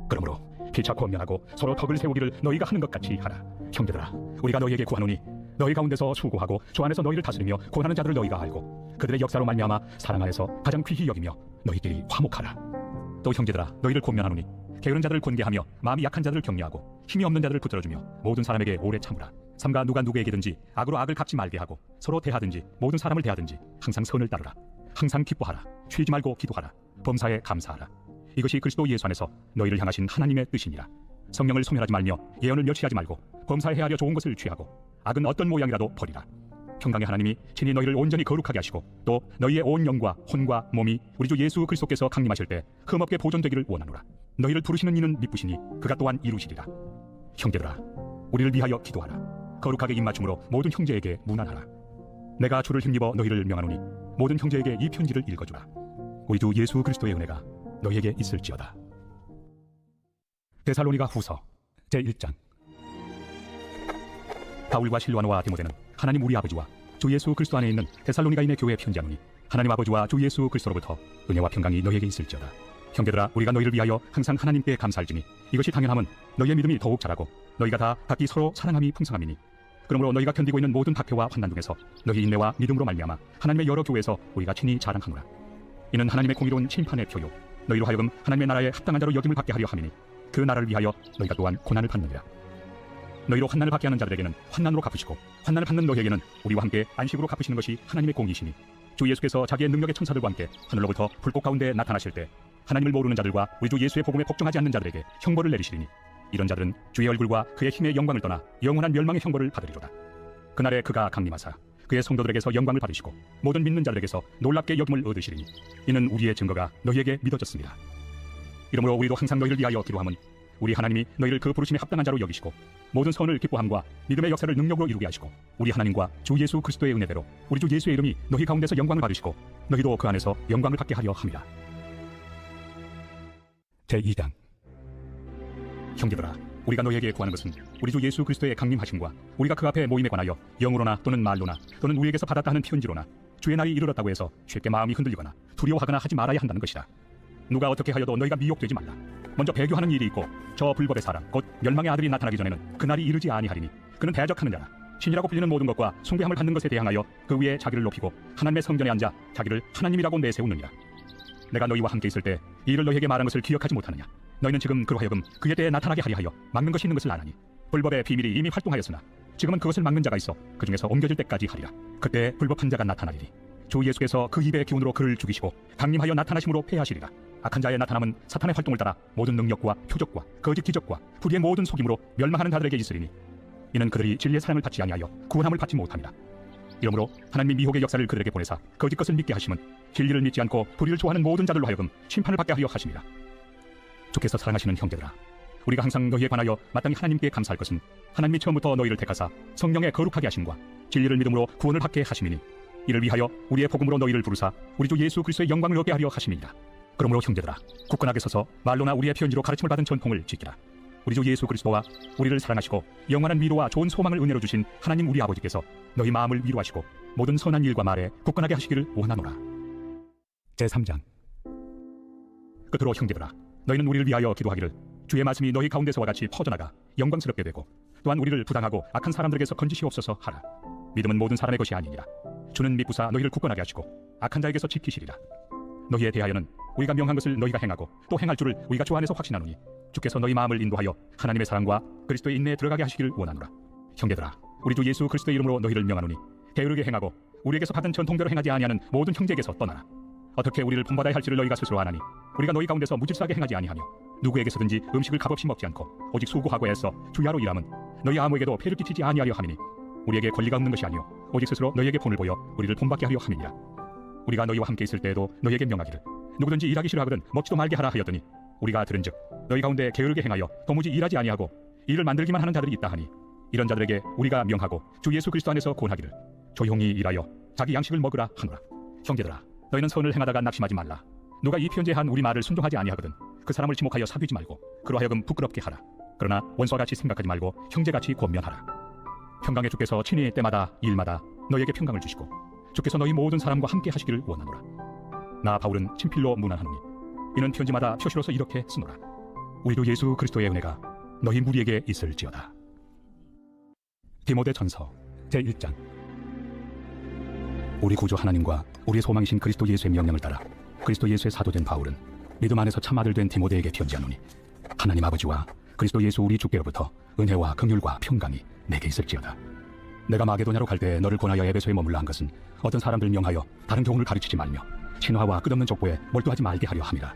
그러므로 피차 권면하고 서로 덕을 세우기를 너희가 하는 것 같이 하라. 형제들아 우리가 너희에게 구하노니 너희 가운데서 수고하고 주 안에서 너희를 다스리며 권하는 자들을 너희가 알고 그들의 역사로 말미암아 사랑 안에서 가장 귀히 여기며 너희끼리 화목하라. 또 형제들아 너희를 권면하노니 게으른 자들을 권계하며 마음이 약한 자들을 격려하고 힘이 없는 자들을 붙들어주며 모든 사람에게 오래 참으라. 삼가 누가 누구에게든지 악으로 악을 갚지 말게 하고 서로 대하든지 모든 사람을 대하든지 항상 선을 따르라. 항상 기뻐하라. 쉬지 말고 기도하라. 범사에 감사하라. 이것이 그리스도 예수 안에서 너희를 향하신 하나님의 뜻이니라. 성령을 소멸하지 말며 예언을 멸시하지 말고 범사에 헤아려 좋은 것을 취하고 악은 어떤 모양이라도 버리라. 평강의 하나님이 친히 너희를 온전히 거룩하게 하시고 또 너희의 온 영과 혼과 몸이 우리 주 예수 그리스도께서 강림하실 때 흠없게 보존되기를 원하노라. 너희를 부르시는 이는 미쁘시니 그가 또한 이루시리라. 형제들아 우리를 위하여 기도하라. 거룩하게 입맞춤으로 모든 형제에게 문안하라. 내가 주를 힘입어 너희를 명하노니 모든 형제에게 이 편지를 읽어주라. 우리 주 예수 그리스도의 은혜가 너희에게 있을지어다. 데살로니가 후서 제1장. 바울과 실로아노와 디모데는 하나님 우리 아버지와 주 예수 그리스도 안에 있는 데살로니가인의 교회에 편지하노니 하나님 아버지와 주 예수 그리스도로부터 은혜와 평강이 너희에게 있을지어다. 형제들아 우리가 너희를 위하여 항상 하나님께 감사할지니 이것이 당연함은 너희의 믿음이 더욱 자라고 너희가 다 각기 서로 사랑함이 풍성함이니 그러므로 너희가 견디고 있는 모든 박해와 환난 중에서 너희 인내와 믿음으로 말미암아 하나님의 여러 교회에서 우리가 친히 자랑하노라. 이는 하나님의 공의로운 심판의 표요 너희로 하여금 하나님의 나라에 합당한 자로 여김을 받게 하려 함이니 그 나라를 위하여 너희가 또한 고난을 받느니라. 너희로 환난을 받게 하는 자들에게는 환난으로 갚으시고 환난을 받는 너희에게는 우리와 함께 안식으로 갚으시는 것이 하나님의 공의시니 주 예수께서 자기의 능력의 천사들과 함께 하늘로부터 불꽃 가운데 나타나실 때 하나님을 모르는 자들과 우리 주 예수의 복음에 복종하지 않는 자들에게 형벌을 내리시리니 이런 자들은 주의 얼굴과 그의 힘의 영광을 떠나 영원한 멸망의 형벌을 받으리로다. 그날에 그가 강림하사 그의 성도들에게서 영광을 받으시고 모든 믿는 자들에게서 놀랍게 여김을 얻으시리니 이는 우리의 증거가 너희에게 믿어졌습니다. 이러므로 우리도 항상 너희를 위하여 기도함은 우리 하나님이 너희를 그 부르심에 합당한 자로 여기시고 모든 선을 기뻐함과 믿음의 역사를 능력으로 이루게 하시고 우리 하나님과 주 예수 그리스도의 은혜대로 우리 주 예수의 이름이 너희 가운데서 영광을 받으시고 너희도 그 안에서 영광을 받게 하려 함이라. 제2장. 형제들아, 우리가 너희에게 구하는 것은 우리 주 예수 그리스도의 강림하심과 우리가 그 앞에 모임에 관하여 영으로나 또는 말로나 또는 우리에게서 받았다 하는 편지로나 주의 날이 이르렀다고 해서 쉽게 마음이 흔들리거나 두려워하거나 하지 말아야 한다는 것이다. 누가 어떻게 하여도 너희가 미혹되지 말라. 먼저 배교하는 일이 있고 저 불법의 사람 곧 멸망의 아들이 나타나기 전에는 그날이 이르지 아니하리니 그는 대적하는 자라. 신이라고 불리는 모든 것과 숭배함을 받는 것에 대항하여 그 위에 자기를 높이고 하나님의 성전에 앉아 자기를 하나님이라고 내세우느니라. 내가 너희와 함께 있을 때 이 일을 너희에게 말한 것을 기억하지 못하느냐. 너희는 지금 그로 하여금 그에 대해 나타나게 하려 하여 막는 것이 있는 것을 아나니 불법의 비밀이 이미 활동하였으나 지금은 그것을 막는 자가 있어 그 중에서 옮겨질 때까지 하리라. 그때 불법한 자가 나타나리니 주 예수께서 그 입의 기운으로 그를 죽이시고 강림하여 나타나심으로 패하시리라. 악한 자의 나타남은 사탄의 활동을 따라 모든 능력과 표적과 거짓 기적과 불의의 모든 속임으로 멸망하는 자들에게 있으리니 이는 그들이 진리의 사랑을 받지 아니하여 구원함을 받지 못함이라. 이러므로 하나님이 미혹의 역사를 그들에게 보내사 거짓 것을 믿게 하심은 진리를 믿지 않고 불의를 좋아하는 모든 자들로 하여금 심판을 받게 하려 하심이라. 주께서 사랑하시는 형제들아, 우리가 항상 너희에 관하여 마땅히 하나님께 감사할 것은 하나님이 처음부터 너희를 택하사 성령에 거룩하게 하심과 진리를 믿음으로 구원을 받게 하심이니 이를 위하여 우리의 복음으로 너희를 부르사 우리 주 예수 그리스도의 영광을 얻게 하려 하심이니라. 그러므로 형제들아, 굳건하게 서서 말로나 우리의 편지로 가르침을 받은 전통을 지키라. 우리 주 예수 그리스도와 우리를 사랑하시고 영원한 위로와 좋은 소망을 은혜로 주신 하나님 우리 아버지께서 너희 마음을 위로하시고 모든 선한 일과 말에 굳건하게 하시기를 원하노라. 제3장. 끝으로 형제들아, 너희는 우리를 위하여 기도하기를 주의 말씀이 너희 가운데서와 같이 퍼져나가 영광스럽게 되고 또한 우리를 부당하고 악한 사람들에게서 건지시옵소서 하라. 믿음은 모든 사람의 것이 아니니라. 주는 믿부사 너희를 굳건하게 하시고 악한 자에게서 지키시리라. 너희에 대하여는 우리가 명한 것을 너희가 행하고 또 행할 줄을 우리가 주 안에서 확신하노니 주께서 너희 마음을 인도하여 하나님의 사랑과 그리스도의 인내에 들어가게 하시기를 원하노라. 형제들아, 우리 주 예수 그리스도의 이름으로 너희를 명하노니 게으르게 행하고 우리에게서 받은 전통대로 행하지 아니하는 모든 형제에게서 떠나라. 어떻게 우리를 본받아야 할지를 너희가 스스로 아나니 우리가 너희 가운데서 무질서하게 행하지 아니하며 누구에게서든지 음식을 값없이 먹지 않고 오직 수고하고 애써 주야로 일함은 너희 아무에게도 폐를 끼치지 아니하려 함이니 우리에게 권리가 없는 것이 아니요 오직 스스로 너희에게 본을 보여 우리를 본받게 하려 함이니라. 우리가 너희와 함께 있을 때에도 너희에게 명하기를 누구든지 일하기 싫어하거든 먹지도 말게 하라 하였더니 우리가 들은즉 너희 가운데 게으르게 행하여 도무지 일하지 아니하고 일을 만들기만 하는 자들이 있다 하니 이런 자들에게 우리가 명하고 주 예수 그리스도 안에서 권하기를 조용히 일하여 자기 양식을 먹으라 하노라. 형제들아, 너희는 선을 행하다가 낙심하지 말라. 누가 이 편지에 한 우리 말을 순종하지 아니하거든 그 사람을 지목하여 사귀지 말고 그로 하여금 부끄럽게 하라. 그러나 원수와 같이 생각하지 말고 형제같이 권면하라. 평강의 주께서 친히 때마다 일마다 너희에게 평강을 주시고 주께서 너희 모든 사람과 함께 하시기를 원하노라. 나 바울은 친필로 문안하노니 이는 편지마다 표시로서 이렇게 쓰노라. 우리 주 예수 그리스도의 은혜가 너희 무리에게 있을지어다. 디모데전서 제1장. 우리 구주 하나님과 우리의 소망이신 그리스도 예수의 명령을 따라 그리스도 예수의 사도된 바울은 믿음 안에서 참 아들 된 디모데에게 편지하노니 하나님 아버지와 그리스도 예수 우리 주께로부터 은혜와 긍휼과 평강이 내게 있을지어다. 내가 마게도냐로 갈 때 너를 권하여 에베소에 머물러 한 것은 어떤 사람들 명하여 다른 교훈을 가르치지 말며 신화와 끝없는 족보에 몰두하지 말게 하려 함이라.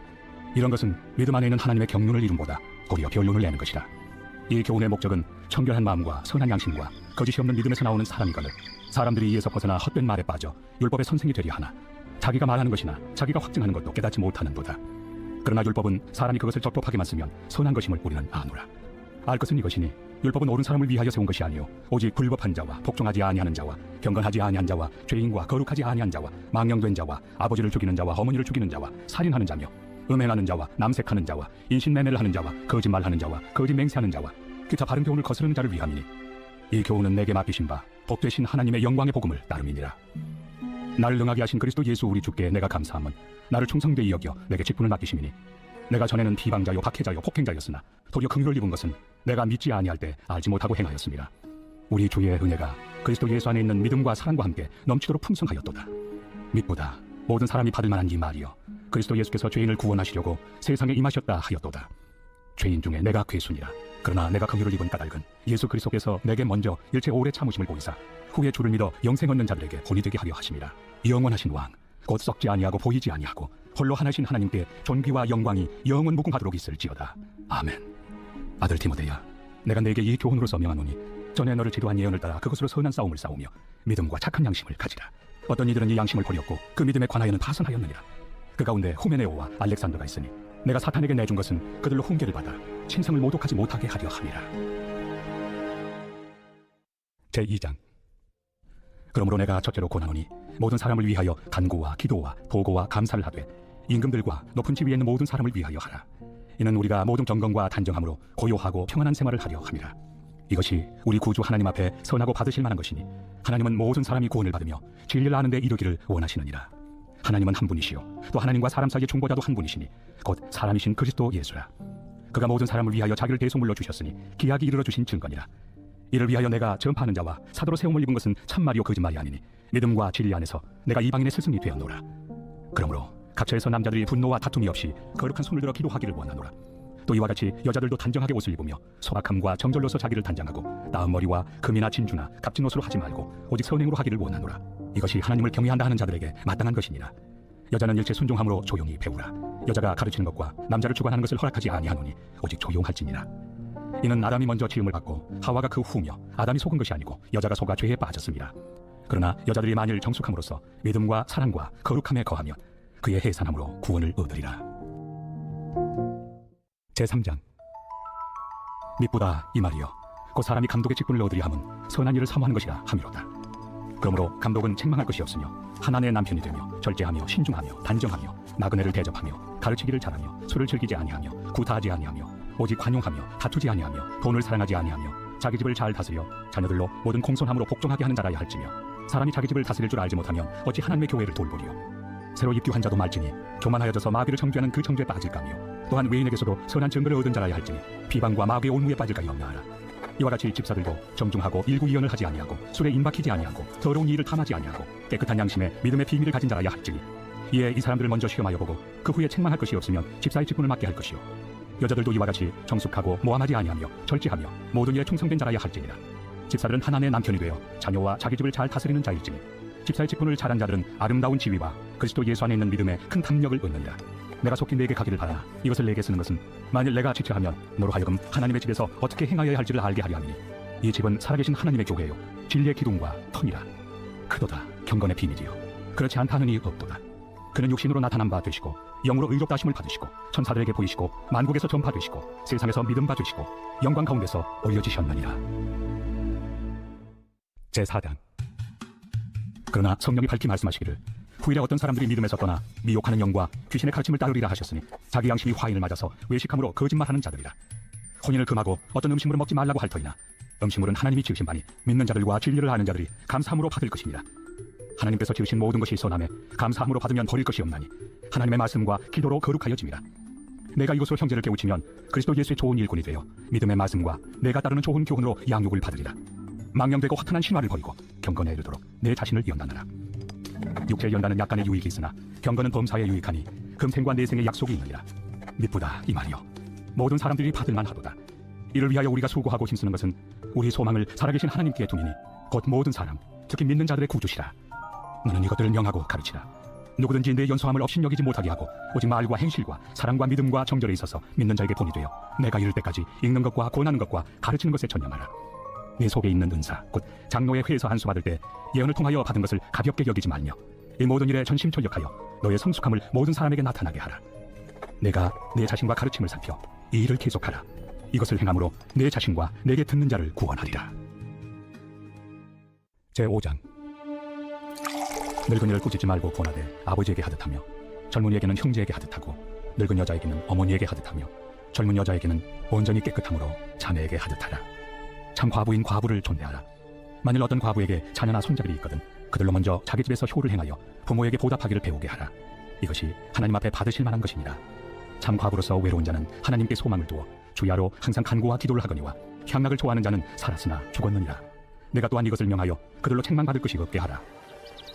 이런 것은 믿음 안에 있는 하나님의 경륜을 이룸보다 도리어 변론을 내는 것이라. 이 교훈의 목적은 청결한 마음과 선한 양심과 거짓이 없는 믿음에서 나오는 사람이거늘 사람들이 이에서 벗어나 헛된 말에 빠져 율법의 선생이 되려 하나 자기가 말하는 것이나 자기가 확증하는 것도 깨닫지 못하는도다. 그러나 율법은 사람이 그것을 적법하게만 쓰면 선한 것임을 우리는 아노라. 알 것은 이것이니 율법은 옳은 사람을 위하여 세운 것이 아니요 오직 불법한 자와 복종하지 아니하는 자와 경건하지 아니한 자와 죄인과 거룩하지 아니한 자와 망령된 자와 아버지를 죽이는 자와 어머니를 죽이는 자와 살인하는 자며 음행하는 자와 남색하는 자와 인신매매를 하는 자와 거짓말하는 자와 거짓 맹세하는 자와 기타 바른 교훈을 거스르는 자를 위함이니 이 교훈은 내게 맡기신 바 복되신 하나님의 영광의 복음을 따름이니라. 나를 능하게 하신 그리스도 예수 우리 주께 내가 감사함은 나를 충성되이 여겨 내게 직분을 맡기심이니 내가 전에는 비방자요 박해자요 폭행자였으나 도리어 긍휼을 입은 것은 내가 믿지 아니할 때 알지 못하고 행하였습니다. 우리 주의 은혜가 그리스도 예수 안에 있는 믿음과 사랑과 함께 넘치도록 풍성하였도다. 믿보다 모든 사람이 받을 만한 이 말이여, 그리스도 예수께서 죄인을 구원하시려고 세상에 임하셨다 하였도다. 죄인 중에 내가 괴순이라. 그러나 내가 긍휼을 입은 까닭은 예수 그리스도께서 내게 먼저 일체 오래 참으심을 보이사 후에 주를 믿어 영생 얻는 자들에게 본이 되게 하려 하심이라. 영원하신 왕, 곧 썩지 아니하고 보이지 아니하고 홀로 하나신 하나님께 존귀와 영광이 영원 무궁하도록 있을지어다. 아멘. 아들 디모데야, 내가 네게 이 교훈으로서 명하노니 전에 너를 지도한 예언을 따라 그것으로 선한 싸움을 싸우며 믿음과 착한 양심을 가지라. 어떤 이들은 이 양심을 버렸고 그 믿음에 관하여는 파선하였느니라. 그 가운데 후메네오와 알렉산더가 있으니 내가 사탄에게 내준 것은 그들로 훈계를 받아 신성을 모독하지 못하게 하려 함이라. 제2장. 그러므로 내가 첫째로 권하노니 모든 사람을 위하여 간구와 기도와 보고와 감사를 하되 임금들과 높은 지위에 있는 모든 사람을 위하여 하라. 이는 우리가 모든 경건과 단정함으로 고요하고 평안한 생활을 하려 함이라. 이것이 우리 구주 하나님 앞에 선하고 받으실 만한 것이니 하나님은 모든 사람이 구원을 받으며 진리를 아는 데 이르기를 원하시느니라. 하나님은 한 분이시요 또 하나님과 사람 사이의 중보자도 한 분이시니 곧 사람이신 그리스도 예수라. 그가 모든 사람을 위하여 자기를 대속물로 주셨으니 기약이 이르러 주신 증거니라. 이를 위하여 내가 전파하는 자와 사도로 세움을 입은 것은 참말이요 거짓말이 아니니 믿음과 진리 안에서 내가 이방인의 스승이 되었노라. 그러므로 각처에서 남자들이 분노와 다툼이 없이 거룩한 손을 들어 기도하기를 원하노라. 또 이와 같이 여자들도 단정하게 옷을 입으며 소박함과 정절로서 자기를 단장하고 나은 머리와 금이나 진주나 값진 옷으로 하지 말고 오직 선행으로 하기를 원하노라. 이것이 하나님을 경외한다 하는 자들에게 마땅한 것이니라. 여자는 일체 순종함으로 조용히 배우라. 여자가 가르치는 것과 남자를 주관하는 것을 허락하지 아니하노니 오직 조용할지니라. 이는 아담이 먼저 지음을 받고 하와가 그 후며 아담이 속은 것이 아니고 여자가 속아 죄에 빠졌습니다. 그러나 여자들이 만일 정숙함으로써 믿음과 사랑과 거룩함에 거하면 그의 해산함으로 구원을 얻으리라. 제3장. 믿보다 이 말이여, 곧 사람이 감독의 직분을 얻으리 함은 선한 일을 사모하는 것이라 함이로다. 그러므로 감독은 책망할 것이 없으며 하나님의 남편이 되며 절제하며 신중하며 단정하며 나그네를 대접하며 가르치기를 잘하며 술을 즐기지 아니하며 구타하지 아니하며 오직 관용하며 다투지 아니하며 돈을 사랑하지 아니하며 자기 집을 잘 다스려 자녀들로 모든 공손함으로 복종하게 하는 자라야 할지며 사람이 자기 집을 다스릴 줄 알지 못하면 어찌 하나님의 교회를 돌보리요. 새로 입교한 자도 말지니 교만하여져서 마귀를 청죄하는 그 청죄에 빠질까며 또한 외인에게서도 선한 증거를 얻은 자라야 할지니 비방과 마귀의 온무에 빠질까 염려하라. 이와 같이 집사들도 정중하고 일구이연을 하지 아니하고 술에 임박히지 아니하고 더러운 일을 탐하지 아니하고 깨끗한 양심에 믿음의 비밀을 가진 자라야 할지니 이에 이 사람들을 먼저 시험하여 보고 그 후에 책망할 것이 없으면 집사의 직분을 맡게 할 것이요. 여자들도 이와 같이 정숙하고 모함하지 아니하며 절제하며 모든 일에 충성된 자라야 할지니라. 집사들은 하나님의 남편이 되어 자녀와 자기 집을 잘 다스리는 자일지니 집사의 직분을 잘한 자들은 아름다운 지위와 그리스도 예수 안에 있는 믿음에 큰 탐력을 얻느니라. 내가 속히 내게 가기를 바라나 이것을 내게 쓰는 것은 만일 내가 지체하면 너로 하여금 하나님의 집에서 어떻게 행하여야 할지를 알게 하려 함이니 이 집은 살아계신 하나님의 교회요 진리의 기둥과 터니라. 크도다 경건의 비밀이요 그렇지 않다 하느니 없도다. 그는 육신으로 나타난 바 되시고 영으로 의롭다 하심을 받으시고 천사들에게 보이시고 만국에서 전파되시고 세상에서 믿음 받으시고 영광 가운데서 올려지셨느니라. 제4장. 그러나 성령이 밝히 말씀하시기를 후일에 어떤 사람들이 믿음에서 떠나 미혹하는 영과 귀신의 가르침을 따르리라 하셨으니 자기 양심이 화인을 맞아서 외식함으로 거짓말하는 자들이라. 혼인을 금하고 어떤 음식물을 먹지 말라고 할 터이나 음식물은 하나님이 지으신 바니 믿는 자들과 진리를 아는 자들이 감사함으로 받을 것입니다. 하나님께서 지으신 모든 것이 선함에 감사함으로 받으면 버릴 것이 없나니 하나님의 말씀과 기도로 거룩하여짐이라. 내가 이것으로 형제를 깨우치면 그리스도 예수의 좋은 일꾼이 되어 믿음의 말씀과 내가 따르는 좋은 교훈으로 양육을 받으리라. 망령되고 허탄한 신화를 버리고 경건에 이르도록 내 자신을 연단하라. 육체의 연단은 약간의 유익이 있으나 경건은 범사에 유익하니 금생과 내생의 약속이 있느니라. 믿보다 이 말이여, 모든 사람들이 받을만 하도다. 이를 위하여 우리가 수고하고 힘쓰는 것은 우리 소망을 살아계신 하나님께 두니니 곧 모든 사람, 특히 믿는 자들의 구주시라. 너는 이것들을 명하고 가르치라. 누구든지 내 연소함을 업신여기지 못하게 하고 오직 말과 행실과 사랑과 믿음과 정절에 있어서 믿는 자에게 본이 되어 내가 이를 때까지 읽는 것과 권하는 것과 가르치는 것에 전념하라. 내 속에 있는 은사 곧 장로의 회에서 한수 받을 때 예언을 통하여 받은 것을 가볍게 여기지 말며 이 모든 일에 전심전력하여 너의 성숙함을 모든 사람에게 나타나게 하라. 내가 내 자신과 가르침을 살펴 이 일을 계속하라. 이것을 행함으로 내 자신과 내게 듣는 자를 구원하리라. 제5장. 늙은이를 꾸짖지 말고 권하되 아버지에게 하듯하며 젊은이에게는 형제에게 하듯하고 늙은 여자에게는 어머니에게 하듯하며 젊은 여자에게는 온전히 깨끗함으로 자매에게 하듯하라. 참 과부인 과부를 존대하라. 만일 어떤 과부에게 자녀나 손자들이 있거든 그들로 먼저 자기 집에서 효를 행하여 부모에게 보답하기를 배우게 하라. 이것이 하나님 앞에 받으실 만한 것이니라. 참 과부로서 외로운 자는 하나님께 소망을 두어 주야로 항상 간구와 기도를 하거니와 향락을 좋아하는 자는 살았으나 죽었느니라. 내가 또한 이것을 명하여 그들로 책망받을 것이 없게 하라.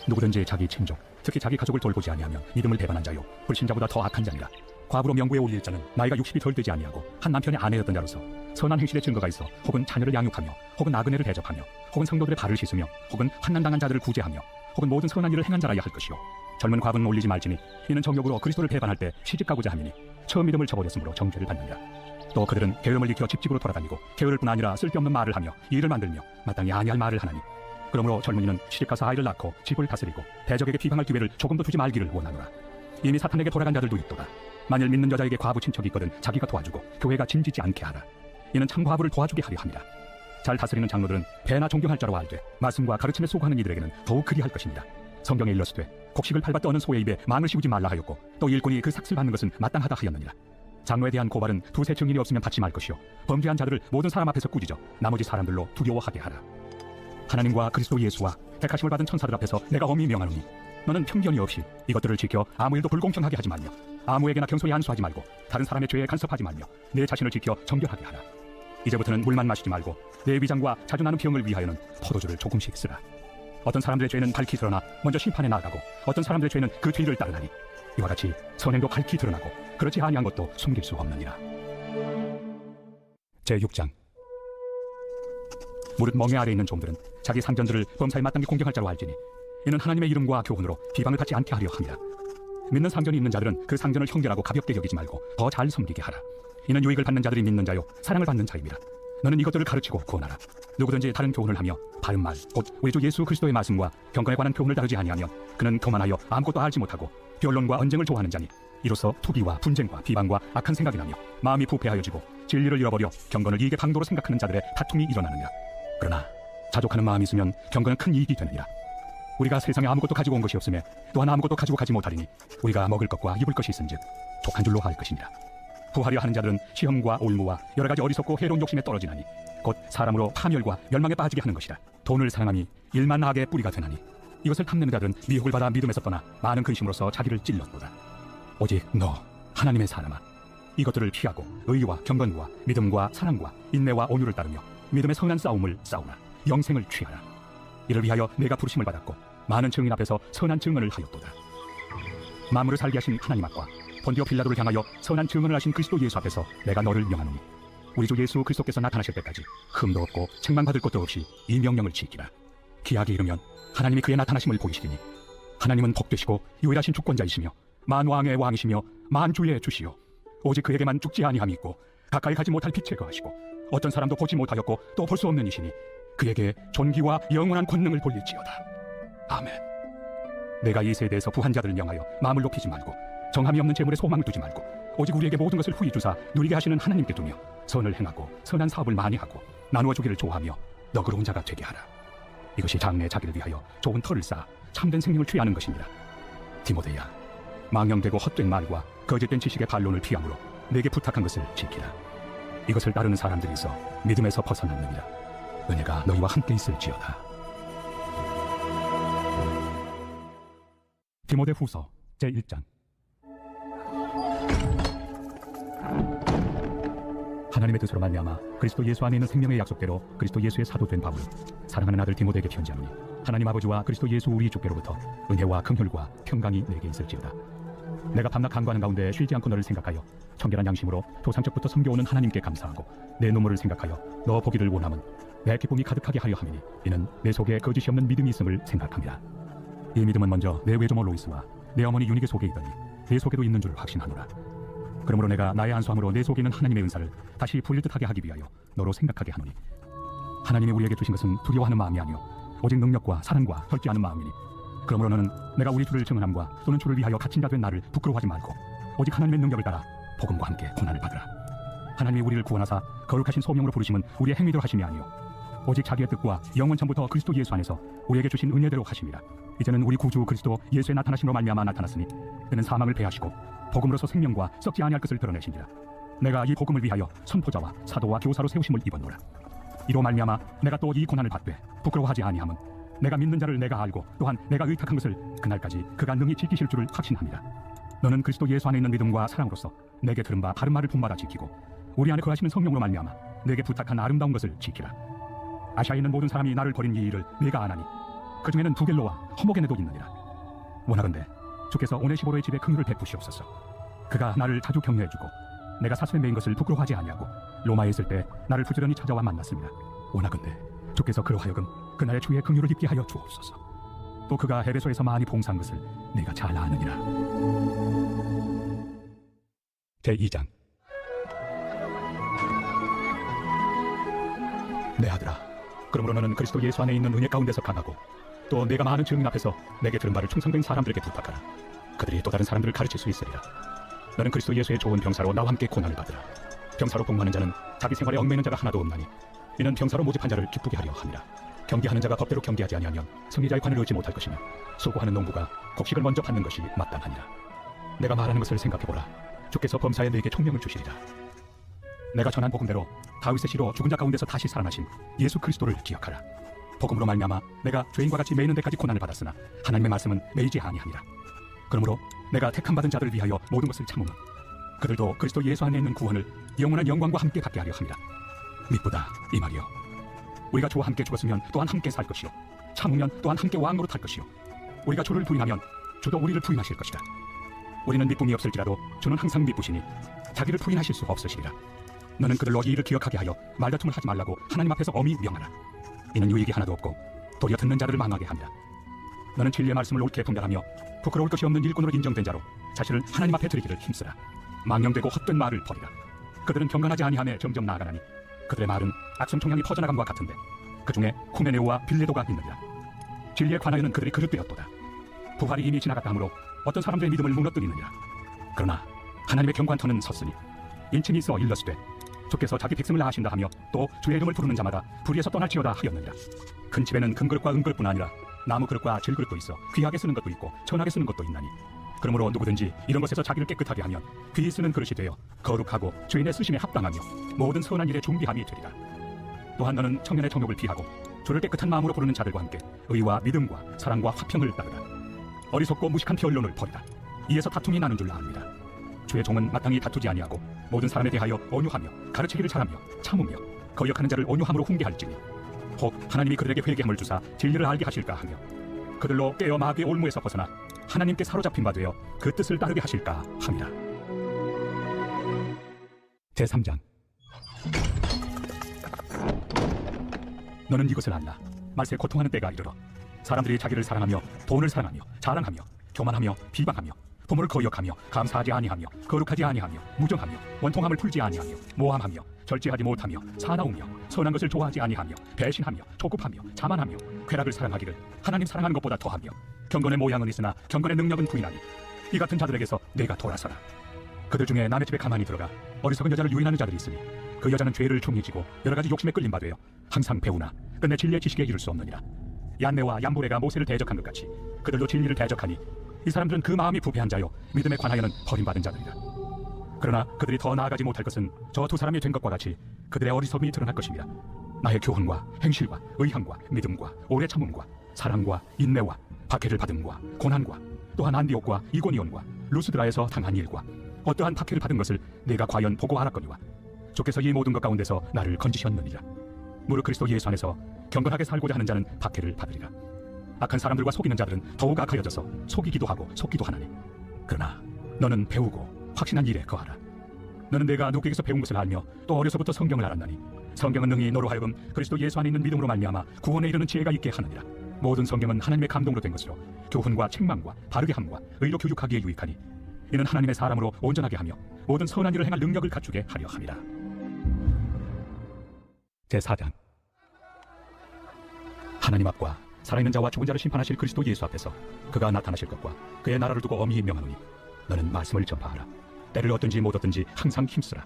누구든지 자기 친족, 특히 자기 가족을 돌보지 아니하며 믿음을 배반한 자요 불신자보다 더 악한 자니라. 과부로 명부에 올릴 자는 나이가 60이 덜 되지 아니하고 한 남편의 아내였던 자로서 선한 행실의 증거가 있어 혹은 자녀를 양육하며 혹은 나그네를 대접하며 혹은 성도들의 발을 씻으며 혹은 환난당한 자들을 구제하며 혹은 모든 선한 일을 행한 자라야 할 것이요 젊은 과부는 올리지 말지니 이는 정욕으로 그리스도를 배반할 때 시집가고자 함이니 처음 믿음을 저버렸으므로 정죄를 받느니라. 또 그들은 계엄을 익혀 집집으로 돌아다니고 게으를 뿐 아니라 쓸데없는 말을 하며 일을 만들며 마땅히 아니할 말을 하나니 그러므로 젊은이는 시집가서 아이를 낳고 집을 다스리고 대적에게 비방할 기회를 조금도 두지 말기를 원하노라. 이미 사탄에게 돌아간 자들도 있도다. 만일 믿는 여자에게 과부 친척이 있거든 자기가 도와주고 교회가 짐지지 않게 하라. 이는 참 과부를 도와주게 하려 함이라. 잘 다스리는 장로들은 배나 존경할 자로 알되 말씀과 가르침에 소구하는 이들에게는 더욱 그리할 것입니다. 성경에 일렀으되 곡식을 밟아 떠는 소의 입에 망을 씌우지 말라 하였고 또 일꾼이 그 삭슬 받는 것은 마땅하다 하였느니라. 장로에 대한 고발은 두세 증인이 없으면 받지 말 것이요 범죄한 자들을 모든 사람 앞에서 꾸짖어 나머지 사람들로 두려워하게 하라. 하나님과 그리스도 예수와 택하심을 받은 천사들 앞에서 내가 엄히 명하노니 너는 편견이 없이 이것들을 지켜 아무 일도 불공평하게 하지 말며 아무에게나 경솔히 안수하지 말고 다른 사람의 죄에 간섭하지 말며 내 자신을 지켜 정결하게 하라. 이제부터는 물만 마시지 말고 내 위장과 자주 나는 병을 위하여는 포도주를 조금씩 쓰라. 어떤 사람들의 죄는 밝히 드러나 먼저 심판에 나아가고 어떤 사람들의 죄는 그 뒤를 따르나니 이와 같이 선행도 밝히 드러나고 그렇지 아니한 것도 숨길 수 없느니라. 제6장. 무릇 멍에 아래 있는 종들은 자기 상전들을 범사에 마땅히 공경할 자로 알지니 이는 하나님의 이름과 교훈으로 비방을 받지 않게 하려 함이라. 믿는 상전이 있는 자들은 그 상전을 형제라고 가볍게 여기지 말고 더 잘 섬기게 하라. 이는 유익을 받는 자들이 믿는 자요 사랑을 받는 자임이라. 너는 이것들을 가르치고 구원하라. 누구든지 다른 교훈을 하며 바른 말 곧 우리 주 예수 그리스도의 말씀과 경건에 관한 교훈을 다루지 아니하면 그는 교만하여 아무것도 알지 못하고 변론과 언쟁을 좋아하는 자니 이로써 투기와 분쟁과 비방과 악한 생각이 나며 마음이 부패하여지고 진리를 잃어버려 경건을 이익의 강도로 생각하는 자들의 다툼이 일어나느니라. 그러나 자족하는 마음이 있으면 경건은 큰 이익이 되느니라. 우리가 세상에 아무것도 가지고 온 것이 없으며 또한 아무것도 가지고 가지 못하리니 우리가 먹을 것과 입을 것이 있은즉 족한 줄로 할 것이니라. 부하려 하는 자들은 시험과 올무와 여러 가지 어리석고 해로운 욕심에 떨어지나니 곧 사람으로 파멸과 멸망에 빠지게 하는 것이라. 돈을 사랑함이 일만 악의 뿌리가 되나니 이것을 탐내는 자들은 미혹을 받아 믿음에서 떠나 많은 근심으로써 자기를 찔렀도다. 오직 너 하나님의 사람아, 이것들을 피하고 의와 경건과 믿음과 사랑과 인내와 온유를 따르며 믿음의 선한 싸움을 싸우라. 영생을 취하라. 이를 위하여 내가 부르심을 받았고 많은 증인 앞에서 선한 증언을 하였도다. 만물을 살게 하신 하나님 앞과 본디오 빌라도를 향하여 선한 증언을 하신 그리스도 예수 앞에서 내가 너를 명하노니 우리 주 예수 그리스도께서 나타나실 때까지 흠도 없고 책망받을 것도 없이 이 명령을 지키라. 기약이 이르면 하나님이 그의 나타나심을 보이시리니 하나님은 복되시고 유일하신 주권자이시며 만왕의 왕이시며 만주의 주시요 오직 그에게만 죽지 아니함이 있고 가까이 가지 못할 빛에 거하시고 어떤 사람도 보지 못하였고 또 볼 수 없는 이시니 그에게 존귀와 영원한 권능을 돌릴지어다. 아멘. 내가 이 세대에서 부한 자들을 명하여 마음을 높이지 말고 정함이 없는 재물에 소망을 두지 말고 오직 우리에게 모든 것을 후히 주사 누리게 하시는 하나님께 두며 선을 행하고 선한 사업을 많이 하고 나누어 주기를 좋아하며 너그러운 자가 되게 하라. 이것이 장래 자기를 위하여 좋은 터를 쌓아 참된 생명을 취하는 것이니라. 디모데야, 망령되고 헛된 말과 거짓된 지식의 반론을 피함으로 내게 부탁한 것을 지키라. 이것을 따르는 사람들이 있어 믿음에서 벗어났느니라. 은혜가 너희와 함께 있을지어다. 디모데 후서 제1장. 하나님의 뜻으로 말미암아 그리스도 예수 안에 있는 생명의 약속대로 그리스도 예수의 사도 된 바울, 사랑하는 아들 디모데에게 편지하노니 하나님 아버지와 그리스도 예수 우리 주께로부터 은혜와 긍휼과 평강이 내게 있을지어다. 내가 밤낮 간구하는 가운데 쉬지 않고 너를 생각하여 청결한 양심으로 조상적부터 섬겨오는 하나님께 감사하고 내 눈물을 생각하여 너 보기를 원함은 내 기쁨이 가득하게 하려 함이니 이는 내 속에 거짓이 없는 믿음이 있음을 생각합니다. 이 믿음은 먼저 내 외조모 로이스와 내 어머니 유니게 속에 있더니 내 속에도 있는 줄 확신하노라. 그러므로 내가 나의 안수함으로 내 속에 있는 하나님의 은사를 다시 부일 듯하게 하기 위하여 너로 생각하게 하노니 하나님이 우리에게 주신 것은 두려워하는 마음이 아니요 오직 능력과 사랑과 절제하는 마음이니 그러므로 너는 내가 우리 주를 증언함과 또는 주를 위하여 갇힌 자 된 나를 부끄러워하지 말고 오직 하나님의 능력을 따라 복음과 함께 고난을 받으라. 하나님이 우리를 구원하사 거룩하신 소명으로 부르심은 우리의 행위대로 하심이 아니요 오직 자기의 뜻과 영원 전부터 그리스도 예수 안에서 우리에게 주신 은혜대로 하심이라. 이제는 우리 구주 그리스도 예수의 나타나심으로 말미암아 나타났으니 그는 사망을 패하시고 복음으로서 생명과 썩지 아니할 것을 드러내시니라. 내가 이 복음을 위하여 선포자와 사도와 교사로 세우심을 입었노라. 이로 말미암아 내가 또 이 고난을 받되 부끄러워하지 아니함은 내가 믿는 자를 내가 알고 또한 내가 의탁한 것을 그날까지 그가 능히 지키실 줄을 확신합니다. 너는 그리스도 예수 안에 있는 믿음과 사랑으로서 내게 들은 바 바른 말을 본받아 지키고 우리 안에 거하시는 성령으로 말미암아 내게 부탁한 아름다운 것을 지키라. 아시아에 있는 모든 사람이 나를 버린 이 일을 네가 아나니 그 중에는 부겔로와 허모게네도 있느니라. 원하건대 주께서 오네시보로의 집에 긍휼을 베푸시옵소서. 그가 나를 자주 격려해주고 내가 사슬에 매인 것을 부끄러워하지 아니하고 로마에 있을 때 나를 부지런히 찾아와 만났습니다. 원하건대 주께서 그로 하여금 그날의 주의 긍휼을 입게 하여 주옵소서. 또 그가 에베소에서 많이 봉사한 것을 내가 잘 아느니라. 제2장. 내 아들아, 그러므로 너는 그리스도 예수 안에 있는 은혜 가운데서 강하고 또 내가 많은 증인 앞에서 내게 들은 바를 충성된 사람들에게 부탁하라. 그들이 또 다른 사람들을 가르칠 수 있으리라. 너는 그리스도 예수의 좋은 병사로 나와 함께 고난을 받으라. 병사로 복무하는 자는 자기 생활에 얽매이는 자가 하나도 없나니 이는 병사로 모집한 자를 기쁘게 하려 함이라. 경기하는 자가 법대로 경기하지 아니하면 승리자의 관을 얻지 못할 것이며 수고하는 농부가 곡식을 먼저 받는 것이 마땅하니라. 내가 말하는 것을 생각해보라. 주께서 범사에 너에게 총명을 주시리라. 내가 전한 복음대로 다윗의 씨로 죽은 자 가운데서 다시 살아나신 예수 그리스도를 기억하라. 복음으로 말미암아 내가 죄인과 같이 매이는 데까지 고난을 받았으나 하나님의 말씀은 매이지 아니하니라. 그러므로 내가 택함 받은 자들을 위하여 모든 것을 참으며 그들도 그리스도 예수 안에 있는 구원을 영원한 영광과 함께 갖게 하려 함이라. 미쁘다 이 말이여. 우리가 주와 함께 죽었으면 또한 함께 살 것이요 참으면 또한 함께 왕으로 탈 것이요 우리가 주를 부인하면 주도 우리를 부인하실 것이다. 우리는 미쁨이 없을지라도 주는 항상 미쁘시니 자기를 부인하실 수 없으시리라. 너는 그들로 이 일을 기억하게 하여 말다툼을 하지 말라고 하나님 앞에서 엄히 명하라. 이는 유익이 하나도 없고 도리어 듣는 자들을 망하게 합니다. 너는 진리의 말씀을 옳게 분별하며 부끄러울 것이 없는 일꾼으로 인정된 자로 자신을 하나님 앞에 드리기를 힘쓰라. 망령되고 헛된 말을 버리라. 그들은 경건하지 아니하며 점점 나아가나니 그들의 말은 악성 총량이 퍼져나감과 같은데 그 중에 후메네오와 빌레도가 있느니라. 진리에 관하여는 그들이 그릇되었도다. 부활이 이미 지나갔다 하므로 어떤 사람들의 믿음을 무너뜨리느니라. 그러나 하나님의 경관터는 섰으니 인친이 있어 일러스되 주께서 자기 백성을 나으신다 하며 또 주의 이름을 부르는 자마다 불의에서 떠날지어다 하였느니라. 큰 집에는 금 그릇과 은 그릇뿐 아니라 나무 그릇과 질 그릇도 있어 귀하게 쓰는 것도 있고 천하게 쓰는 것도 있나니 그러므로 누구든지 이런 것에서 자기를 깨끗하게 하면 귀히 쓰는 그릇이 되어 거룩하고 주인의 쓰심에 합당하며 모든 선한 일에 준비함이 되리라. 또한 너는 청년의 정욕을 피하고 주를 깨끗한 마음으로 부르는 자들과 함께 의와 믿음과 사랑과 화평을 따르라. 어리석고 무식한 변론을 버리라. 이에서 다툼이 나는 줄 압니다. 주의 종은 마땅히 다투지 아니하고 모든 사람에 대하여 온유하며 가르치기를 잘하며 참으며 거역하는 자를 온유함으로 훈계할지니 혹 하나님이 그들에게 회개함을 주사 진리를 알게 하실까 하며 그들로 깨어 마귀의 올무에서 벗어나 하나님께 사로잡힌 바 되어 그 뜻을 따르게 하실까 함이라. 제3장. 너는 이것을 알라. 말세 고통하는 때가 이르러 사람들이 자기를 사랑하며 돈을 사랑하며 자랑하며 교만하며 비방하며 부모를 거역하며 감사하지 아니하며 거룩하지 아니하며 무정하며 원통함을 풀지 아니하며 모함하며 절제하지 못하며 사나우며 선한 것을 좋아하지 아니하며 배신하며 조급하며 자만하며 쾌락을 사랑하기를 하나님 사랑하는 것보다 더하며 경건의 모양은 있으나 경건의 능력은 부인하니 이 같은 자들에게서 내가 돌아서라. 그들 중에 남의 집에 가만히 들어가 어리석은 여자를 유인하는 자들이 있으니 그 여자는 죄를 종이 지고 여러 가지 욕심에 끌린 바 되어 항상 배우나 끝내 진리의 지식에 이를 수 없느니라. 얀네와 얀보레가 모세를 대적한 것 같이 그들도 진리를 대적하니 이 사람들은 그 마음이 부패한 자요 믿음에 관하여는 버림받은 자들이라. 그러나 그들이 더 나아가지 못할 것은 저 두 사람이 된 것과 같이 그들의 어리석음이 드러날 것입니다. 나의 교훈과 행실과 의향과 믿음과 오래 참음과 사랑과 인내와 박해를 받음과 고난과 또한 안디옥과 이고니온과 루스드라에서 당한 일과 어떠한 박해를 받은 것을 내가 과연 보고 알았거니와 주께서 이 모든 것 가운데서 나를 건지셨느니라. 무릇 그리스도 예수 안에서 경건하게 살고자 하는 자는 박해를 받으리라. 악한 사람들과 속이는 자들은 더욱 악하여져서 속이기도 하고 속기도 하나니 그러나 너는 배우고 확신한 일에 거하라. 너는 내가 누구에게서 배운 것을 알며 또 어려서부터 성경을 알았나니 성경은 능히 너로 하여금 그리스도 예수 안에 있는 믿음으로 말미암아 구원에 이르는 지혜가 있게 하느니라. 모든 성경은 하나님의 감동으로 된 것으로 교훈과 책망과 바르게 함과 의로 교육하기에 유익하니 이는 하나님의 사람으로 온전하게 하며 모든 선한 일을 행할 능력을 갖추게 하려 함이라. 제4장. 하나님 앞과 살아있는 자와 죽은 자를 심판하실 그리스도 예수 앞에서 그가 나타나실 것과 그의 나라를 두고 엄히 명하노니 너는 말씀을 전파하라. 때를 얻든지 못 얻든지 항상 힘쓰라.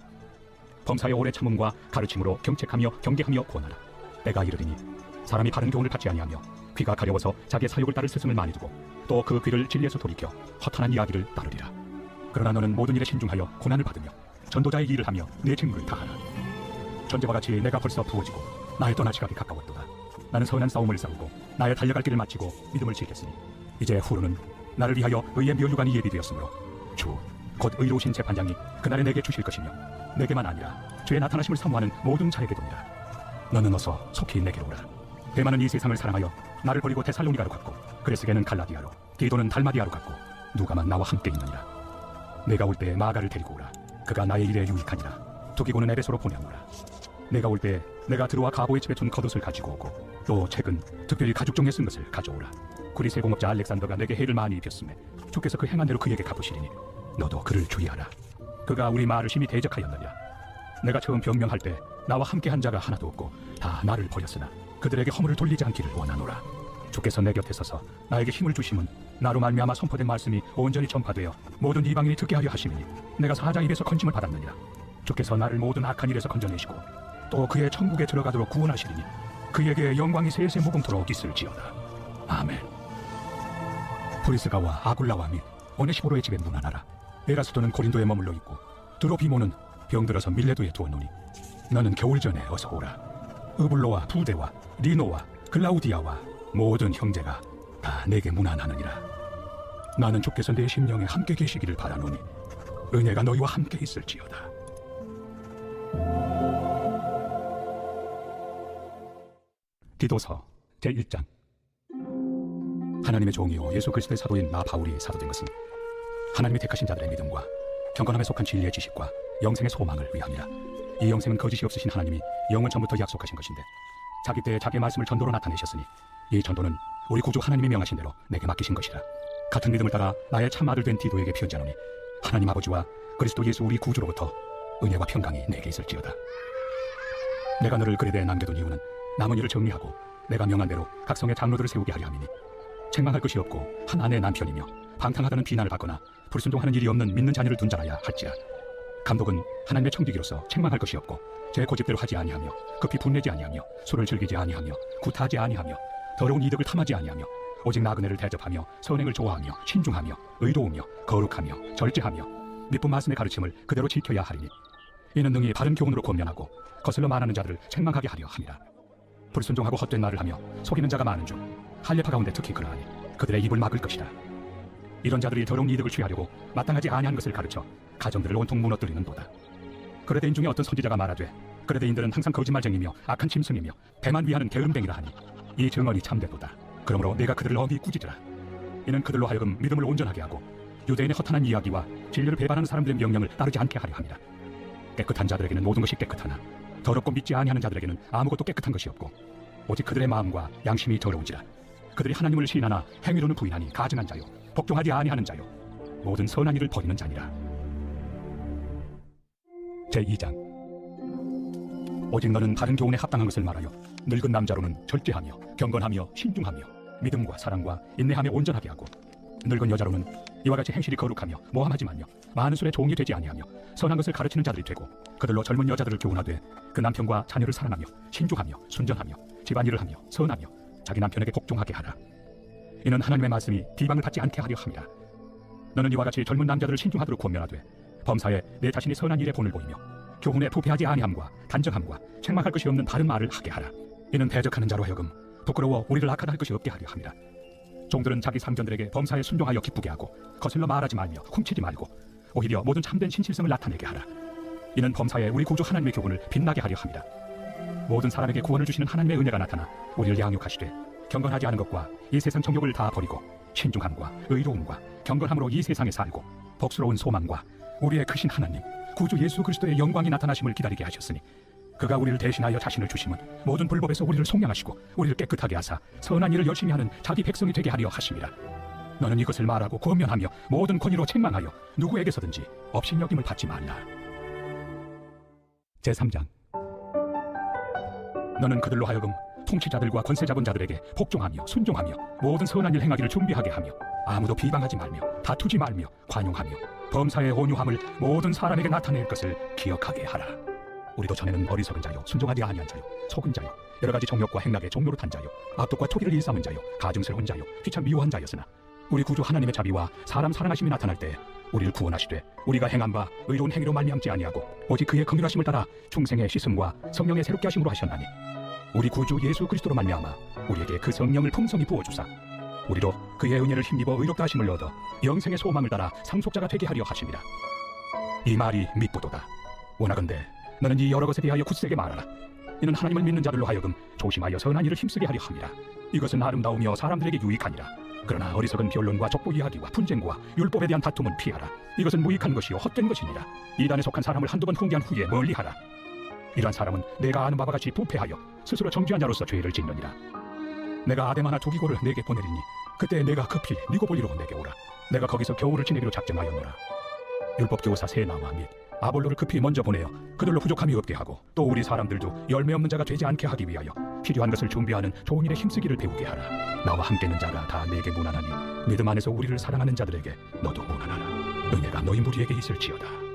범사의 오래 참음과 가르침으로 경책하며 경계하며 권하라. 때가 이르리니 사람이 바른 교훈을 받지 아니하며 귀가 가려워서 자기의 사욕을 따를 스승을 많이 두고 또 그 귀를 진리에서 돌이켜 허탄한 이야기를 따르리라. 그러나 너는 모든 일에 신중하여 고난을 받으며 전도자의 일을 하며 내 직무를 다하라. 전제와 같이 내가 벌써 부어지고 나의 떠날 시각이 가까웠도다. 나는 선한 싸움을 싸우고 나의 달려갈 길을 마치고 믿음을 지켰으니 이제 후로는 나를 위하여 의의 면류관이 예비되었으므로 주 곧 의로우신 재판장이 그날에 내게 주실 것이며 내게만 아니라 주의 나타나심을 사모하는 모든 자에게도니라. 너는 어서 속히 내게로 오라. 대만은 이 세상을 사랑하여 나를 버리고 데살로니가로 갔고, 그레스게는 갈라디아로, 디도는 달마디아로 갔고, 누가만 나와 함께 있느니라. 내가 올 때 마가를 데리고 오라. 그가 나의 일에 유익하니라. 두기고는 에베소로 보내오라. 내가 올 때 내가 드로와 가보의 집에 둔 겉옷을 가지고 오고, 또 책은 특별히 가죽 종에 쓴 것을 가져오라. 구리세 공업자 알렉산더가 내게 해를 많이 입혔으매 주께서 그 행한 대로 그에게 갚으시리니 너도 그를 주의하라. 그가 우리 말을 심히 대적하였느니라. 내가 처음 병명할 때 나와 함께한 자가 하나도 없고 다 나를 버렸으나 그들에게 허물을 돌리지 않기를 원하노라. 주께서 내 곁에 서서 나에게 힘을 주심은 나로 말미암아 선포된 말씀이 온전히 전파되어 모든 이방인이 듣게 하려 하심이니 내가 사자 입에서 건짐을 받았느니라. 주께서 나를 모든 악한 일에서 건져내시고 또 그의 천국에 들어가도록 구원하시리니 그에게 영광이 세세 무궁토록 있을지어다. 아멘. 프리스가와 아굴라와 및 오네시보로의 집에 문안하라. 에라스도는 고린도에 머물러 있고 드로비모는 병들어서 밀레도에 두었노니 너는 겨울 전에 어서 오라. 으블로와 부데와 리노와 글라우디아와 모든 형제가 다 내게 문안하느니라. 나는 주께서 내 심령에 함께 계시기를 바라노니 은혜가 너희와 함께 있을지어다. 디도서 제1장. 하나님의 종이요 예수 그리스도의 사도인 나 바울이 사도된 것은 하나님이 택하신 자들의 믿음과 경건함에 속한 진리의 지식과 영생의 소망을 위함이라. 이 영생은 거짓이 없으신 하나님이 영원 전부터 약속하신 것인데 자기 때에 자기의 말씀을 전도로 나타내셨으니 이 전도는 우리 구주 하나님이 명하신 대로 내게 맡기신 것이라. 같은 믿음을 따라 나의 참 아들 된 디도에게 편지하노니 하나님 아버지와 그리스도 예수 우리 구주로부터 은혜와 평강이 내게 있을지어다. 내가 너를 그레데에 남겨둔 이유는 남은 일을 정리하고 내가 명한 대로 각 성의 장로들을 세우게 하려 함이니 책망할 것이 없고 한 아내의 남편이며 방탕하다는 비난을 받거나 불순종하는 일이 없는 믿는 자녀를 둔 자라야 할지라. 감독은 하나님의 청지기로서 책망할 것이 없고 제 고집대로 하지 아니하며 급히 분내지 아니하며 술을 즐기지 아니하며 구타하지 아니하며 더러운 이득을 탐하지 아니하며 오직 나그네를 대접하며 선행을 좋아하며 신중하며 의로우며 거룩하며 절제하며 미쁜 말씀의 가르침을 그대로 지켜야 하리니 이는 능히 바른 교훈으로 권면하고 거슬러 말하는 자들을 책망하게 하려 함이라. 불순종하고 헛된 말을 하며 속이는 자가 많은 중 할례파 가운데 특히 그러하니 그들의 입을 막을 것이라. 이런 자들이 더러운 이득을 취하려고 마땅하지 아니한 것을 가르쳐 가정들을 온통 무너뜨리는도다. 그레데인 중에 어떤 선지자가 말하되 그레데인들은 항상 거짓말쟁이며 악한 짐승이며 배만 위하는 게으름뱅이라 하니 이 증언이 참되도다. 그러므로 내가 그들을 엄히 꾸짖으라. 이는 그들로 하여금 믿음을 온전하게 하고 유대인의 허탄한 이야기와 진리를 배반하는 사람들의 명령을 따르지 않게 하려 함이라. 깨끗한 자들에게는 모든 것이 깨끗하나 더럽고 믿지 아니하는 자들에게는 아무것도 깨끗한 것이 없고 오직 그들의 마음과 양심이 더러운지라. 그들이 하나님을 시인하나 행위로는 부인하니 가증한 자요 복종하지 아니하는 자요 모든 선한 일을 버리는 자니라. 제2장. 오직 너는 바른 교훈에 합당한 것을 말하여 늙은 남자로는 절제하며 경건하며 신중하며 믿음과 사랑과 인내하며 온전하게 하고 늙은 여자로는 이와 같이 행실이 거룩하며 모함하지 말며 많은 술에 종이 되지 아니하며 선한 것을 가르치는 자들이 되고 그들로 젊은 여자들을 교훈하되 그 남편과 자녀를 사랑하며 신중하며 순전하며 집안일을 하며 선하며 자기 남편에게 복종하게 하라. 이는 하나님의 말씀이 비방을 받지 않게 하려 함이라. 너는 이와 같이 젊은 남자들을 신중하도록 권면하되 범사에 내 자신이 선한 일에 본을 보이며 교훈에 부패하지 아니함과 단정함과 책망할 것이 없는 바른 말을 하게 하라. 이는 대적하는 자로 하여금 부끄러워 우리를 악하다 할 것이 없게 하려 함이라. 종들은 자기 상전들에게 범사에 순종하여 기쁘게 하고 거슬러 말하지 말며 훔치지 말고 오히려 모든 참된 신실성을 나타내게 하라. 이는 범사에 우리 구주 하나님의 교훈을 빛나게 하려 함이라. 모든 사람에게 구원을 주시는 하나님의 은혜가 나타나 우리를 양육하시되 경건하지 않은 것과 이 세상 정욕을 다 버리고 신중함과 의로움과 경건함으로 이 세상에 살고 복스러운 소망과 우리의 크신 하나님 구주 예수 그리스도의 영광이 나타나심을 기다리게 하셨으니 그가 우리를 대신하여 자신을 주심은 모든 불법에서 우리를 속량하시고 우리를 깨끗하게 하사 선한 일을 열심히 하는 자기 백성이 되게 하려 하심이라. 너는 이것을 말하고 권면하며 모든 권위로 책망하여 누구에게서든지 업신여김을 받지 말라. 제3장. 너는 그들로 하여금 통치자들과 권세잡은 자들에게 복종하며 순종하며 모든 선한 일 행하기를 준비하게 하며 아무도 비방하지 말며 다투지 말며 관용하며 범사의 온유함을 모든 사람에게 나타낼 것을 기억하게 하라. 우리도 전에는 어리석은 자요 순종하지 아니한 자요 속은 자요 여러 가지 정욕과 행락에 종로로 탄 자요 악독과 토기를 일삼은 자요 가증스러운 자요 귀참 미워한 자였으나 우리 구주 하나님의 자비와 사람 사랑하심이 나타날 때 우리를 구원하시되 우리가 행한 바 의로운 행위로 말미암지 아니하고 오직 그의 긍휼하심을 따라 충생의 씻음과 성령의 새롭게 하심으로 하셨나니 우리 구주 예수 그리스도로 말미암아 우리에게 그 성령을 풍성히 부어주사 우리로 그의 은혜를 힘입어 의롭다 하심을 얻어 영생의 소망을 따라 상속자가 되게 하려 하심이라. 이 말이 미쁘도다. 원하건대 너는 이 여러 것에 대하여 굳세게 말하라. 이는 하나님을 믿는 자들로 하여금 조심하여 선한 일을 힘쓰게 하려 함이라. 이것은 아름다우며 사람들에게 유익하니라. 그러나 어리석은 변론과 족보 이야기와 분쟁과 율법에 대한 다툼은 피하라. 이것은 무익한 것이요 헛된 것이니라. 이단에 속한 사람을 한두 번 훈계한 후에 멀리하라. 이러한 사람은 내가 아는 바와 같이 부패하여 스스로 정죄한 자로서 죄를 짓느니라. 내가 아데마나 두기고를 내게 보내리니 그때 내가 급히 니고볼리로 내게 오라. 내가 거기서 겨울을 지내기로 작정하였노라. 율법 교사 세나와 및 아볼로를 급히 먼저 보내어 그들로 부족함이 없게 하고 또 우리 사람들도 열매 없는 자가 되지 않게 하기 위하여 필요한 것을 준비하는 좋은 일에 힘쓰기를 배우게 하라. 나와 함께 있는 자가 다 내게 무난하니 믿음 안에서 우리를 사랑하는 자들에게 너도 무난하라. 은혜가 너희 무리에게 있을지어다.